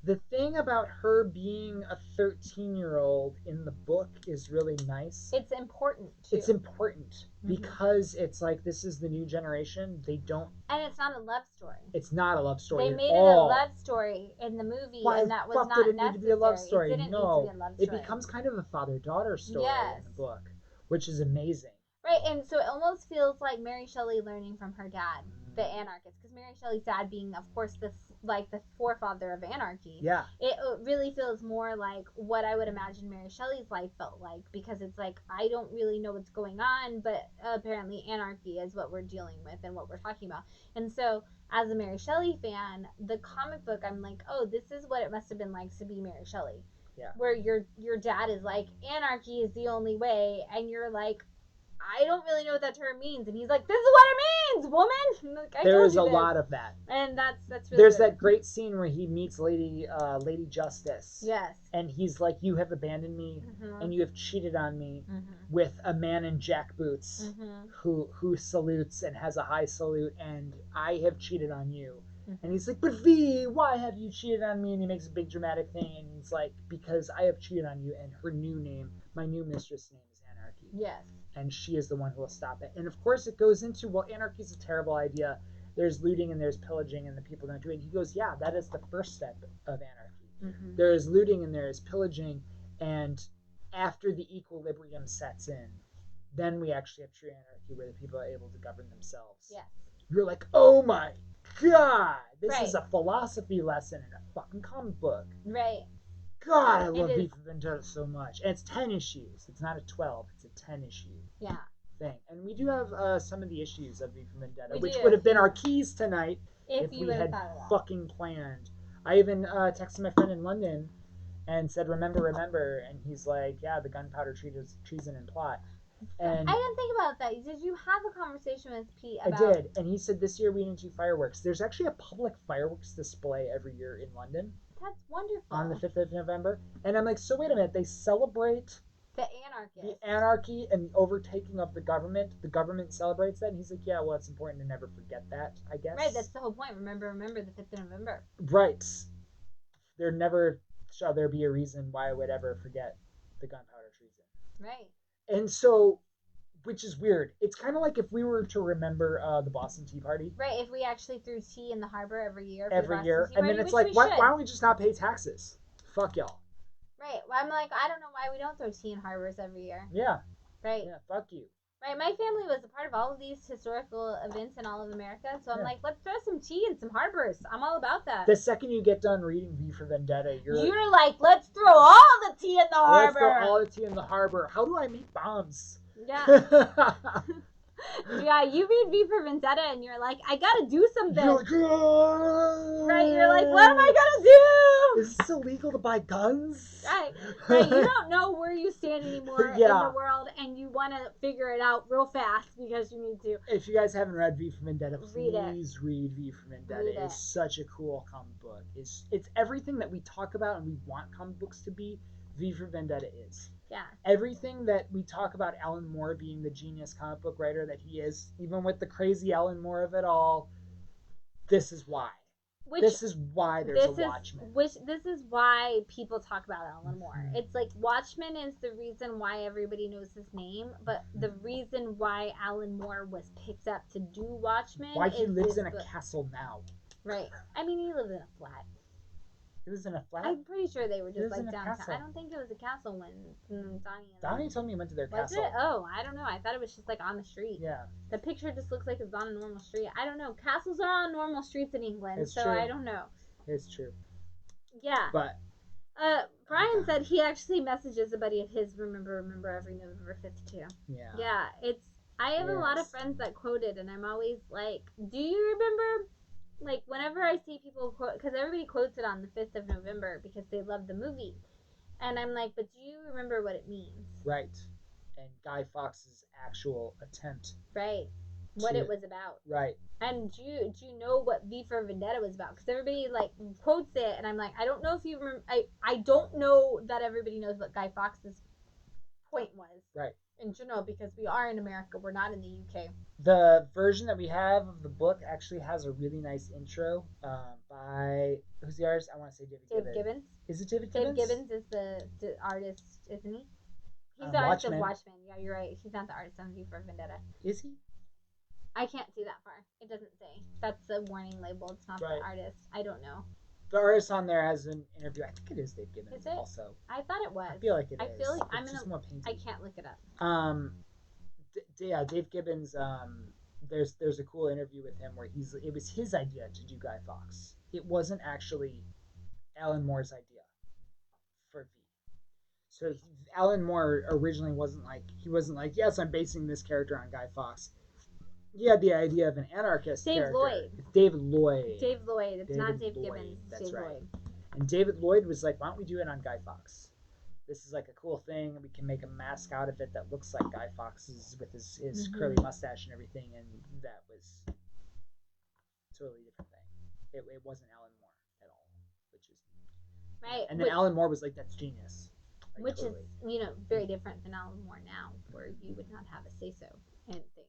The thing about her being a 13-year-old in the book is really nice. It's important, too. It's important because it's like, this is the new generation. They don't... And it's not a love story. It's not a love story They made it a love story in the movie, and that was not necessary. Why did it need to be a love story? It didn't need to be a love story. It becomes kind of a father-daughter story in the book, which is amazing. Right, and so it almost feels like Mary Shelley learning from her dad, the anarchist, because Mary Shelley's dad being, of course, the forefather of anarchy. Yeah. It really feels more like what I would imagine Mary Shelley's life felt like, because it's like, I don't really know what's going on, but apparently anarchy is what we're dealing with and what we're talking about. And so, as a Mary Shelley fan, the comic book, I'm like, oh, this is what it must have been like to be Mary Shelley. Yeah. Where your dad is like, anarchy is the only way, and you're like, I don't really know what that term means, and he's like, "This is what it means, woman." Like, there's a lot of that, and that's really. There's that great scene where he meets Lady Justice. Yes. And he's like, "You have abandoned me, and you have cheated on me with a man in jackboots who salutes and has a high salute, and I have cheated on you." And he's like, "But V, why have you cheated on me?" And he makes a big dramatic thing, and he's like, "Because I have cheated on you, and her new name, my new mistress' name is Anarchy." Yes. And she is the one who will stop it. And of course it goes into, well, anarchy is a terrible idea. There's looting and there's pillaging and the people don't do it. And he goes, yeah, that is the first step of anarchy. There is looting and there is pillaging. And after the equilibrium sets in, then we actually have true anarchy where the people are able to govern themselves. Yes. You're like, oh my God, this is a philosophy lesson in a fucking comic book. Right. God, I love V for Vendetta so much. And it's 10 issues. It's not a 12. It's a 10 issue. Yeah. thing. And we do have some of the issues of V for Vendetta, which do. would have been our keys tonight if you we had fucking planned. I even texted my friend in London and said, remember, and he's like, yeah, the gunpowder treason and plot. And I didn't think about that. Did you have a conversation with Pete about... I did, and he said this year we didn't do fireworks. There's actually a public fireworks display every year in London. That's wonderful. On the 5th of November. And I'm like, so wait a minute, they celebrate the anarchy and the overtaking of the government. The government celebrates that, and he's like, yeah, well, it's important to never forget that, I guess. Right, that's the whole point. Remember the 5th of November. Right. There never shall there be a reason why I would ever forget the gunpowder treason. Right. And so, which is weird. It's kind of like if we were to remember the Boston Tea Party. Right, if we actually threw tea in the harbor every year. Every year. And then it's like, why don't we just not pay taxes? Fuck y'all. Right. Well, I'm like, I don't know why we don't throw tea in harbors every year. Yeah. Right. Yeah, fuck you. Right, my family was a part of all of these historical events in all of America, so I'm like, let's throw some tea in some harbors. I'm all about that. The second you get done reading V for Vendetta, you're like, let's throw all the tea in the harbor. Let's throw all the tea in the harbor. How do I make bombs? Yeah. Yeah, you read V for Vendetta and you're like, I gotta do something. You're like, right, you're like, what am I gonna do? Is this illegal to buy guns? Right, right. You don't know where you stand anymore in the world, and you want to figure it out real fast because you need to. If you guys haven't read V for Vendetta, please read V for Vendetta. Read it's such a cool comic book. It's everything that we talk about and we want comic books to be. V for Vendetta is. Yeah. Everything that we talk about Alan Moore being the genius comic book writer that he is, even with the crazy Alan Moore of it all, this is why. This is why there's a Watchmen. This is why people talk about Alan Moore. It's like Watchmen is the reason why everybody knows his name, but the reason why Alan Moore was picked up to do Watchmen why he lives in a castle now. Right. I mean, he lives in a flat. He was in a flat? I'm pretty sure they were just like downtown. Castle. I don't think it was a castle when Donnie told me he went to their castle. Was it? Oh, I don't know. I thought it was just like on the street. Yeah. The picture just looks like it's on a normal street. I don't know. Castles are on normal streets in England, it's so true. I don't know. It's true. Yeah. But Brian said he actually messages a buddy of his remember every November 5th too. Yeah. Yeah, I have a lot of friends that quote it, and I'm always like, do you remember? Like, whenever I see people quote, because everybody quotes it on the 5th of November because they love the movie. And I'm like, but do you remember what it means? Right. And Guy Fawkes' actual attempt. Right. What it was about. Right. And do you know what V for Vendetta was about? Because everybody, like, quotes it, and I'm like, I don't know if you remember. I don't know that everybody knows what Guy Fawkes' point was. Right. In general, because we are in America, we're not in the UK. The version that we have of the book actually has a really nice intro by, who's the artist? I want to say David Gibbons. Is it David Gibbons? David Gibbons is the artist, isn't he? He's the artist of Watchmen. Yeah, you're right. He's not the artist on V for Vendetta. Is he? I can't see that far. It doesn't say. That's a warning label. It's not the artist. I don't know. The artist on there has an interview. I think it is Dave Gibbons. Is it? Also, I thought it was. I feel like it is. I feel like I can't look it up. Yeah, Dave Gibbons. There's a cool interview with him where it was his idea to do Guy Fawkes. It wasn't actually Alan Moore's idea for V. So Alan Moore originally wasn't like, yes, I'm basing this character on Guy Fawkes. He had the idea of an anarchist character. David Lloyd. It's not Dave Gibbons. That's Dave right. Lloyd. And David Lloyd was like, why don't we do it on Guy Fawkes? This is like a cool thing. We can make a mask out of it that looks like Guy Fawkes with his curly mustache and everything. And that was a totally different thing. It wasn't Alan Moore at all, which is right. And then Alan Moore was like, that's genius. Like, which is very different than Alan Moore now, where you would not have a say so in things.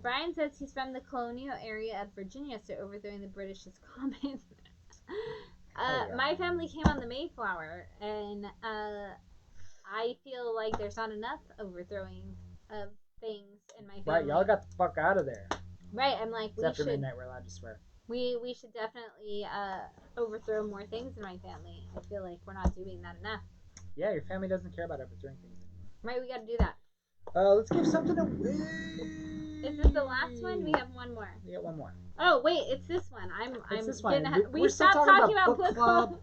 Brian says he's from the colonial area of Virginia, so overthrowing the British is common. My family came on the Mayflower, and I feel like there's not enough overthrowing of things in my family. Right, y'all got the fuck out of there. Right, I'm like, after midnight, we're allowed to swear. We should definitely overthrow more things in my family. I feel like we're not doing that enough. Yeah, your family doesn't care about overthrowing things anymore. Right, we got to do that. Let's give something away. Is this the last one? We have one more. We got one more. Oh wait, it's this one. It's this one. We stopped talking about book club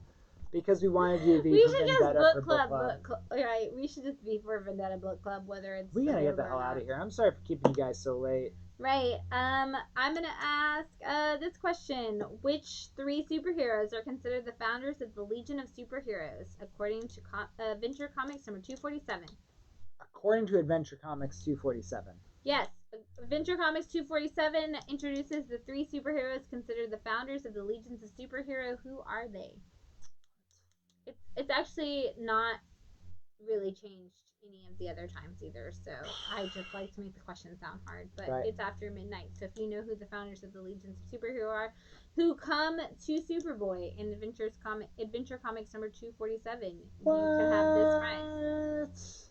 Because we wanted you to be we for should Vendetta just for book club. Right, we should just be for Vendetta book club, whether it's. We gotta get the hell out of here. I'm sorry for keeping you guys so late. Right. I'm gonna ask this question: which 3 superheroes are considered the founders of the Legion of Superheroes, according to Adventure Comics number 247? According to Adventure Comics 247. Yes, Adventure Comics 247 introduces the 3 superheroes considered the founders of the Legions of Superhero. Who are they? It's actually not really changed any of the other times either, so I just like to make the question sound hard, but right. It's after midnight, so if you know who the founders of the Legions of Superhero are, who come to Superboy in Adventure Comics number 247, what? You can have this prize.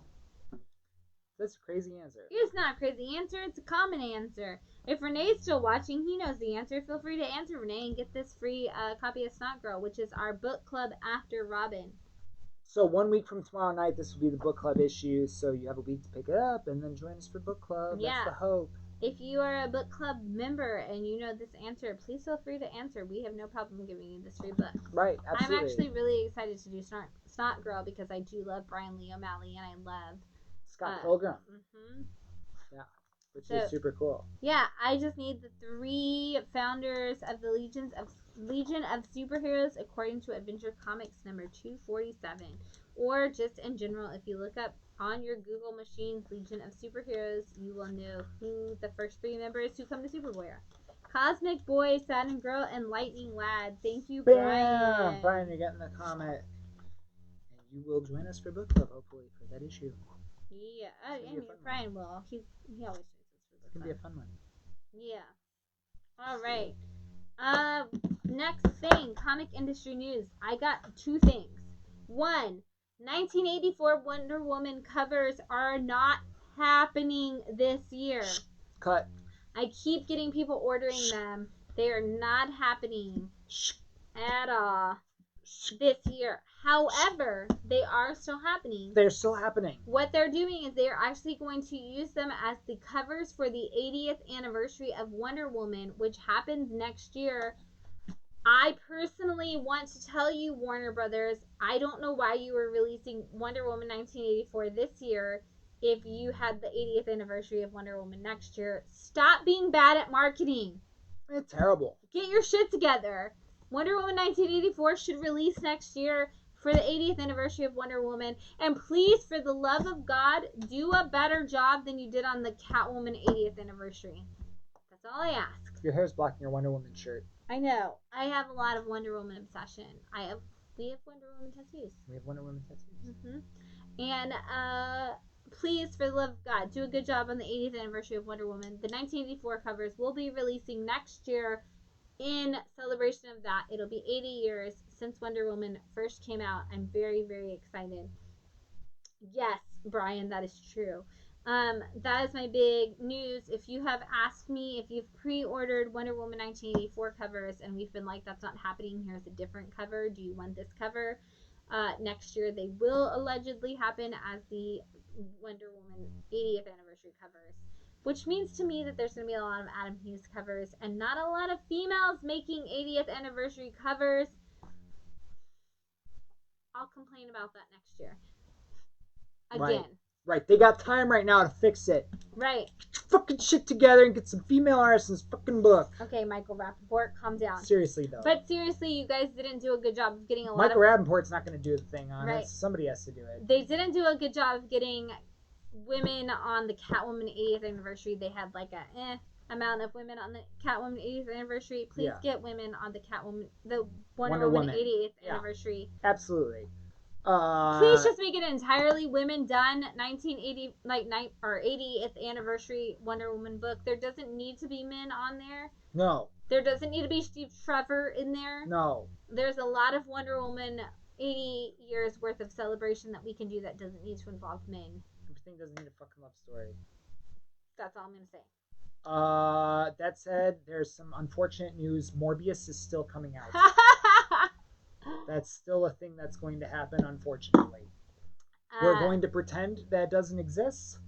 That's a crazy answer. It's not a crazy answer, it's a common answer. If Renee's still watching, he knows the answer. Feel free to answer, Renee, and get this free copy of Snot Girl, which is our book club after Robin. So 1 week from tomorrow night, this will be the book club issue. So you have a week to pick it up and then join us for book club. Yeah. That's the hope. If you are a book club member and you know this answer, please feel free to answer. We have no problem giving you this free book. Right, absolutely. I'm actually really excited to do Snot Girl because I do love Brian Lee O'Malley and I love Scott Pilgrim. Mm-hmm. Yeah, which is super cool. Yeah, I just need the 3 founders of the Legion of Superheroes according to Adventure Comics number 247. Or just in general, if you look up on your Google machines Legion of Superheroes, you will know who the first 3 members who come to Superboy are. Cosmic Boy, Saturn Girl, and Lightning Lad. Thank you, Brian. Brian, you're getting the comment. And you will join us for book club, hopefully, for that issue. Yeah, I mean, Brian will. He always joins us for book club. It's going to be a fun one. Yeah. All right. Next thing, comic industry news. I got 2 things. 1, 1984 Wonder Woman covers are not happening this year. Cut. I keep getting people ordering them. They are not happening at all this year. However, they are still happening. They're still happening. What they're doing is they're actually going to use them as the covers for the 80th anniversary of Wonder Woman, which happens next year. I personally want to tell you, Warner Brothers, I don't know why you were releasing Wonder Woman 1984 this year if you had the 80th anniversary of Wonder Woman next year. Stop being bad at marketing. It's terrible. Get your shit together. Wonder Woman 1984 should release next year for the 80th anniversary of Wonder Woman. And please, for the love of God, do a better job than you did on the Catwoman 80th anniversary. That's all I ask. Your hair's blocking your Wonder Woman shirt. I know. I have a lot of Wonder Woman obsession. We have Wonder Woman tattoos. We have Wonder Woman tattoos. Mm-hmm. And please, for the love of God, do a good job on the 80th anniversary of Wonder Woman. The 1984 covers will be releasing next year in celebration of that. It'll be 80 years since Wonder Woman first came out. I'm very, very excited. Yes, Brian, that is true. That is my big news. If you have asked me if you've pre-ordered Wonder Woman 1984 covers and we've been like, that's not happening, here's a different cover, do you want this cover? Next year they will allegedly happen as the Wonder Woman 80th anniversary covers, which means to me that there's going to be a lot of Adam Hughes covers and not a lot of females making 80th anniversary covers. I'll complain about that next year. Again. Right, they got time right now to fix it. Right. Get your fucking shit together and get some female artists in this fucking book. Okay, Michael Rappaport, calm down. Seriously, though. But seriously, you guys didn't do a good job of getting a lot Michael Rappaport's not going to do the thing on it. Somebody has to do it. They didn't do a good job of getting women on the Catwoman 80th anniversary. They had like a amount of women on the Catwoman 80th anniversary. Please get women on the Wonder Woman 80th anniversary. Absolutely. Please just make it entirely women done 1980 or 80th anniversary Wonder Woman book. There doesn't need to be men on there. No. There doesn't need to be Steve Trevor in there. No. There's a lot of Wonder Woman 80 years worth of celebration that we can do that doesn't need to involve men. Everything doesn't need a fucking love story. That's all I'm gonna say. That said, there's some unfortunate news. Morbius is still coming out. That's still a thing that's going to happen, unfortunately. We're going to pretend that doesn't exist.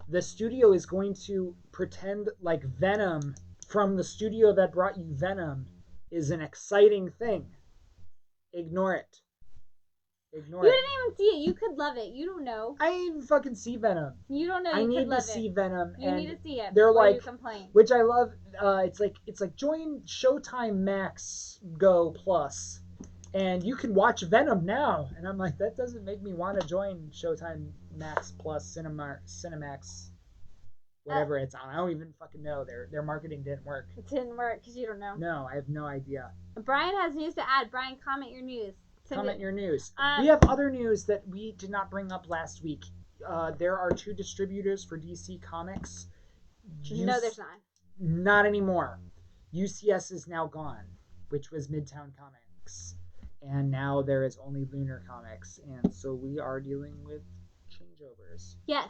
The studio is going to pretend like Venom from the studio that brought you Venom is an exciting thing. Ignore it. Ignore You it. didn't even see it. You could love it. You don't know. I didn't even fucking see Venom. You don't know. I You need could to love see it. Venom. You and need to see it. They're before like, you complain. which I love. It's like join Showtime Max Go Plus, and you can watch Venom now. And I'm like, that doesn't make me want to join Showtime Max Plus Cinemax. Whatever it's on. I don't even fucking know. Their marketing didn't work. It didn't work because you don't know. No, I have no idea. Brian has news to add. Brian, comment your news. Comment your news. We have other news that we did not bring up last week. There are 2 distributors for DC Comics. No, there's not. Not anymore. UCS is now gone, which was Midtown Comics. And now there is only Lunar Comics. And so we are dealing with changeovers. Yes.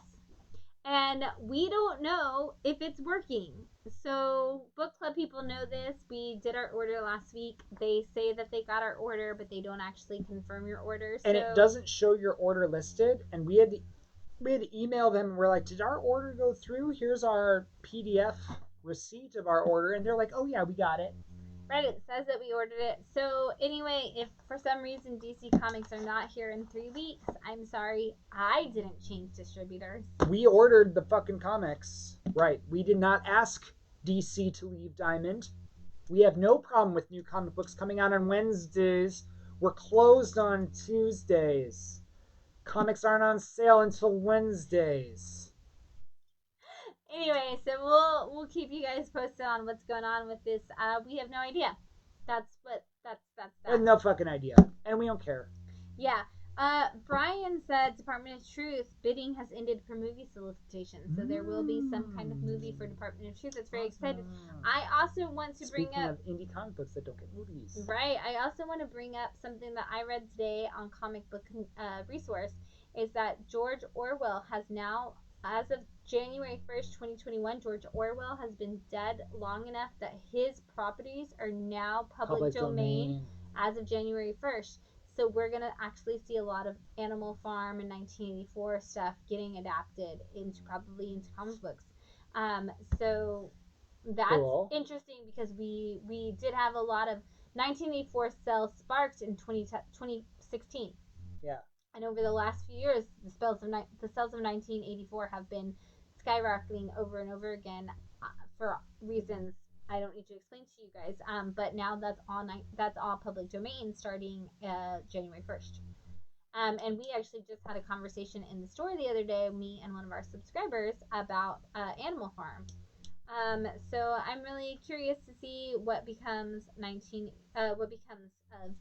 And we don't know if it's working. So book club people know this. We did our order last week. They say that they got our order, but they don't actually confirm your order. And it doesn't show your order listed. And we had to email them. And we're like, did our order go through? Here's our PDF receipt of our order. And they're like, oh yeah, we got it. Right, it says that we ordered it. So anyway, if for some reason DC Comics are not here in 3 weeks, I'm sorry. I didn't change distributors. We ordered the fucking comics. Right. We did not ask DC to leave Diamond. We have no problem with new comic books coming out on Wednesdays. We're closed on Tuesdays. Comics aren't on sale until Wednesdays. Anyway, so we'll keep you guys posted on what's going on with this. We have no idea. That's that. No fucking idea. And we don't care. Yeah. Brian said Department of Truth bidding has ended for movie solicitations, so there will be some kind of movie for Department of Truth. That's very excited. I also want to bring Speaking up of indie comic books that don't get movies. Right. I also want to bring up something that I read today on Comic Book Resource is that George Orwell has now, as of January 1st, 2021, George Orwell has been dead long enough that his properties are now public domain as of January 1st. So we're going to actually see a lot of Animal Farm and 1984 stuff getting adapted probably into comic books. So that's cool. Interesting because we did have a lot of 1984 sales sparked in 2016. Yeah. And over the last few years, the sales of 1984 have been skyrocketing over and over again for reasons I don't need to explain to you guys. But now that's all public domain starting January 1st. And we actually just had a conversation in the store the other day, me and one of our subscribers, about Animal Farm. So I'm really curious to see what becomes of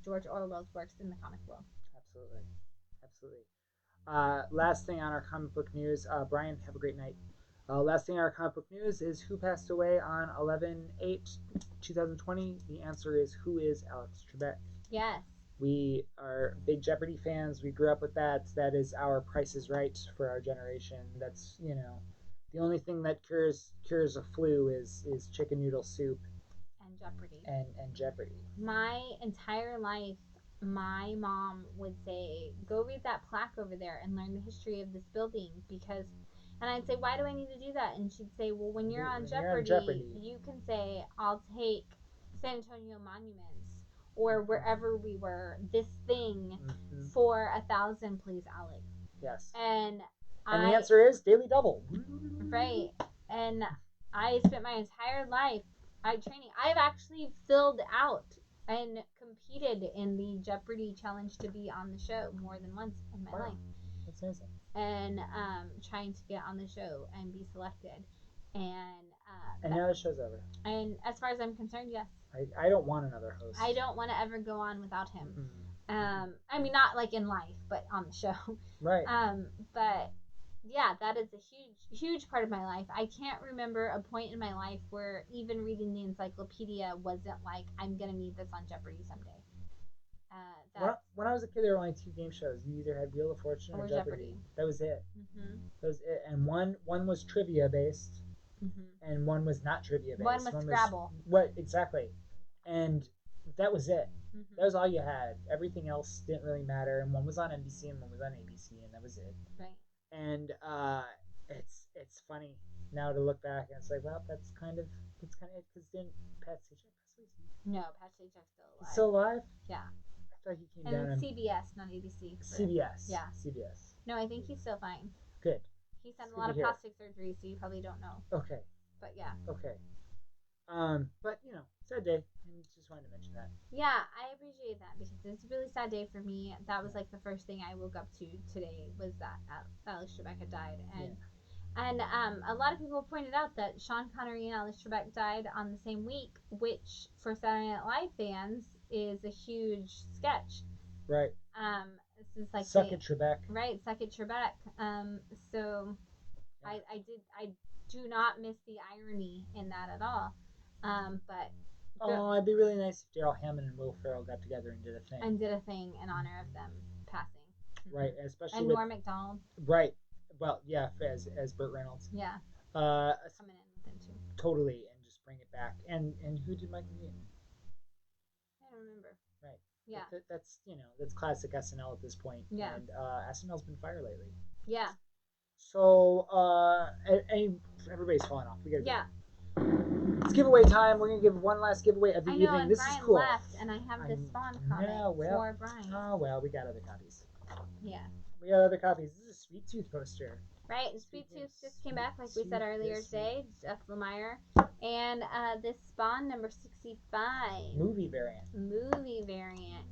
George Orwell's works in the comic world. Absolutely. Last thing on our comic book news, Brian, have a great night. Last thing on our comic book news is who passed away on 11/8/2020. The answer is, who is Alex Trebek? Yes. We are big Jeopardy fans. We grew up with that. That is our Price is Right for our generation. That's, the only thing that cures a flu is chicken noodle soup. And Jeopardy. And Jeopardy. My entire life, my mom would say, go read that plaque over there and learn the history of this building and I'd say, why do I need to do that? And she'd say, well, when you're on Jeopardy, you can say, I'll take San Antonio Monuments or wherever we were, this thing for 1,000, please, Alex. Yes. And the answer is Daily Double. Right. And I spent my entire life training. I've actually filled out and competed in the Jeopardy challenge to be on the show more than once in my life. That's amazing. And trying to get on the show and be selected. And now the show's over. And as far as I'm concerned, yes. I don't want another host. I don't want to ever go on without him. Mm-hmm. I mean, not like in life, but on the show. Right. But yeah, that is a huge part of my life. I can't remember a point in my life where even reading the encyclopedia wasn't like, I'm going to need this on Jeopardy someday. When I was a kid, there were only 2 game shows. You either had Wheel of Fortune or Jeopardy. That was it. Mm-hmm. That was it. And one was trivia based, and one was not trivia based. One was Scrabble. Exactly. And that was it. Mm-hmm. That was all you had. Everything else didn't really matter. And one was on NBC and one was on ABC, and that was it. Right. And it's funny now to look back and it's like, well, that's kind of it, because didn't Pat Sajak pass away? No, Pat Sajak's still alive. Still alive? Yeah. I thought he came and down. And CBS, not ABC. CBS. Yeah. CBS. No, I think he's still fine. Good. He's had a lot of plastic surgery, so you probably don't know. Okay. But yeah. Okay. But you know, sad day, and just wanted to mention that. Yeah, I appreciate that because it's a really sad day for me. That was like the first thing I woke up to today was that Alex Trebek had died, and a lot of people pointed out that Sean Connery and Alex Trebek died on the same week, which for Saturday Night Live fans is a huge sketch. Right. This is like Suck it, Trebek. Right, Suck it, Trebek. So yeah. I do not miss the irony in that at all. But it'd be really nice if Daryl Hammond and Will Ferrell got together and did a thing in honor of them passing. Right, especially and Norm Macdonald. Right. Well, yeah, as Burt Reynolds. Yeah. Coming in with him too. Totally, and just bring it back. And who did Michael Keaton? I don't remember. Right. Yeah. That's that's classic SNL at this point. Yeah. And SNL's been fired lately. Yeah. So everybody's falling off. We gotta go. It's giveaway time. We're gonna give one last giveaway of the evening. And this Brian is cool. left, and I have this Spawn comic for Brian. Oh well, we got other copies. Yeah. We got other copies. This is a Sweet Tooth poster. Right, and Sweet Tooth just came back, like we said earlier today. Jeff Lemire, and this Spawn number 65. Movie variant.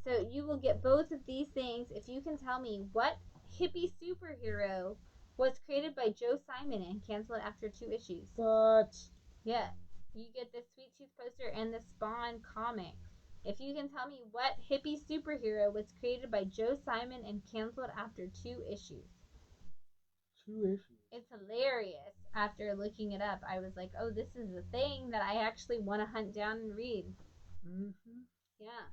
So you will get both of these things if you can tell me what hippie superhero was created by Joe Simon and canceled after 2 issues. What? Yeah. You get this Sweet Tooth poster and the Spawn comic. If you can tell me what hippie superhero was created by Joe Simon and canceled after 2 issues. 2 issues. It's hilarious. After looking it up, I was like, oh, this is a thing that I actually want to hunt down and read. Mm-hmm. Yeah.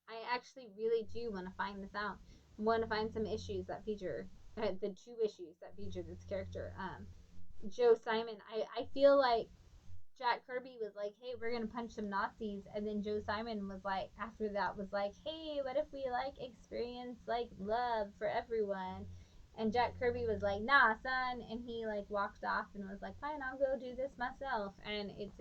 I actually really do want to find this out. I want to find some issues that feature, the 2 issues that feature this character. Joe Simon, I feel like Jack Kirby was like, hey, we're going to punch some Nazis. And then Joe Simon was like, after that was like, hey, what if we experience love for everyone? And Jack Kirby was like, nah, son. And he walked off and was like, fine, I'll go do this myself. And it's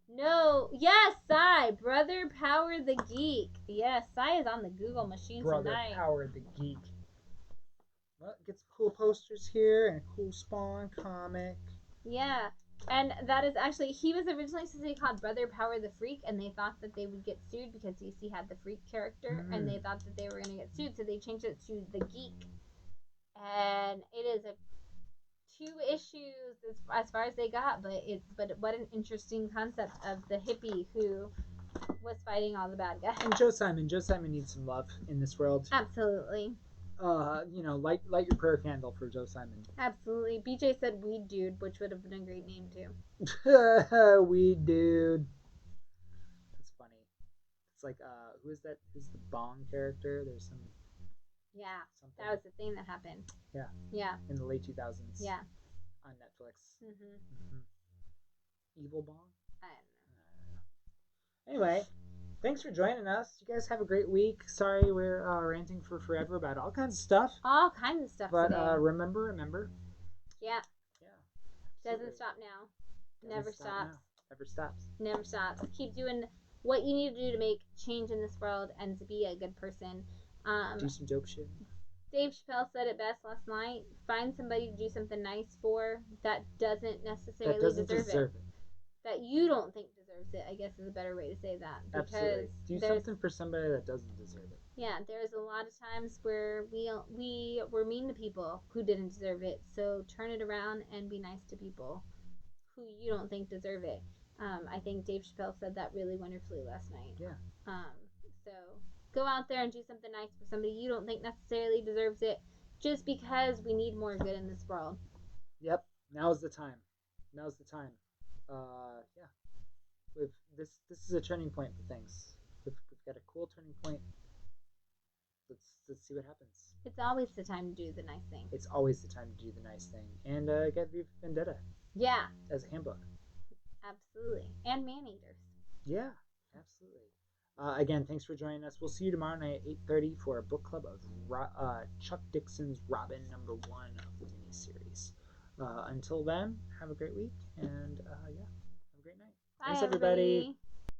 no, yes, Cy, Brother Power the Geek. Yes, Cy is on the Google machine Brother tonight. Power the Geek. Well, get some cool posters here and a cool Spawn comic. Yeah. And that is actually, he was originally supposed to be called Brother Power the Freak, and they thought that they would get sued because DC had the Freak character, and they thought that they were going to get sued, so they changed it to the Geek. And it is a 2 issues as far as they got, but what an interesting concept of the hippie who was fighting all the bad guys. And Joe Simon needs some love in this world. Absolutely. Light your prayer candle for Joe Simon. Absolutely. BJ said Weed Dude, which would have been a great name too. Weed Dude. That's funny. It's like, who is that? Who's the Bong character? There's some. Yeah, something. that was the thing that happened. Yeah. Yeah. In the late 2000s. Yeah. On Netflix. Mm-hmm. Evil Bong? I don't know. Anyway, thanks for joining us. You guys have a great week. Sorry we're ranting for forever about all kinds of stuff. All kinds of stuff But today. remember. Yeah. Yeah. Doesn't stop now. Never stops. Never stops. Never stops. Keep doing what you need to do to make change in this world and to be a good person. Do some dope shit. Dave Chappelle said it best last night. Find somebody to do something nice for that doesn't necessarily deserve it. That you don't think deserves it, I guess is a better way to say that. Because absolutely. Do something for somebody that doesn't deserve it. Yeah, there's a lot of times where we were mean to people who didn't deserve it. So turn it around and be nice to people who you don't think deserve it. I think Dave Chappelle said that really wonderfully last night. Yeah. So go out there and do something nice for somebody you don't think necessarily deserves it, just because we need more good in this world. Yep. Now's the time. Yeah. This is a turning point for things. We've got a cool turning point. Let's see what happens. It's always the time to do the nice thing. It's always the time to do the nice thing. And get V for Vendetta. Yeah. As a handbook. Absolutely. And Man-Eaters. Yeah, absolutely. Again, thanks for joining us. We'll see you tomorrow night at 8:30 for a book club of Chuck Dixon's Robin #1 of the miniseries. Until then, have a great week, and have a great night. Bye, thanks, everybody.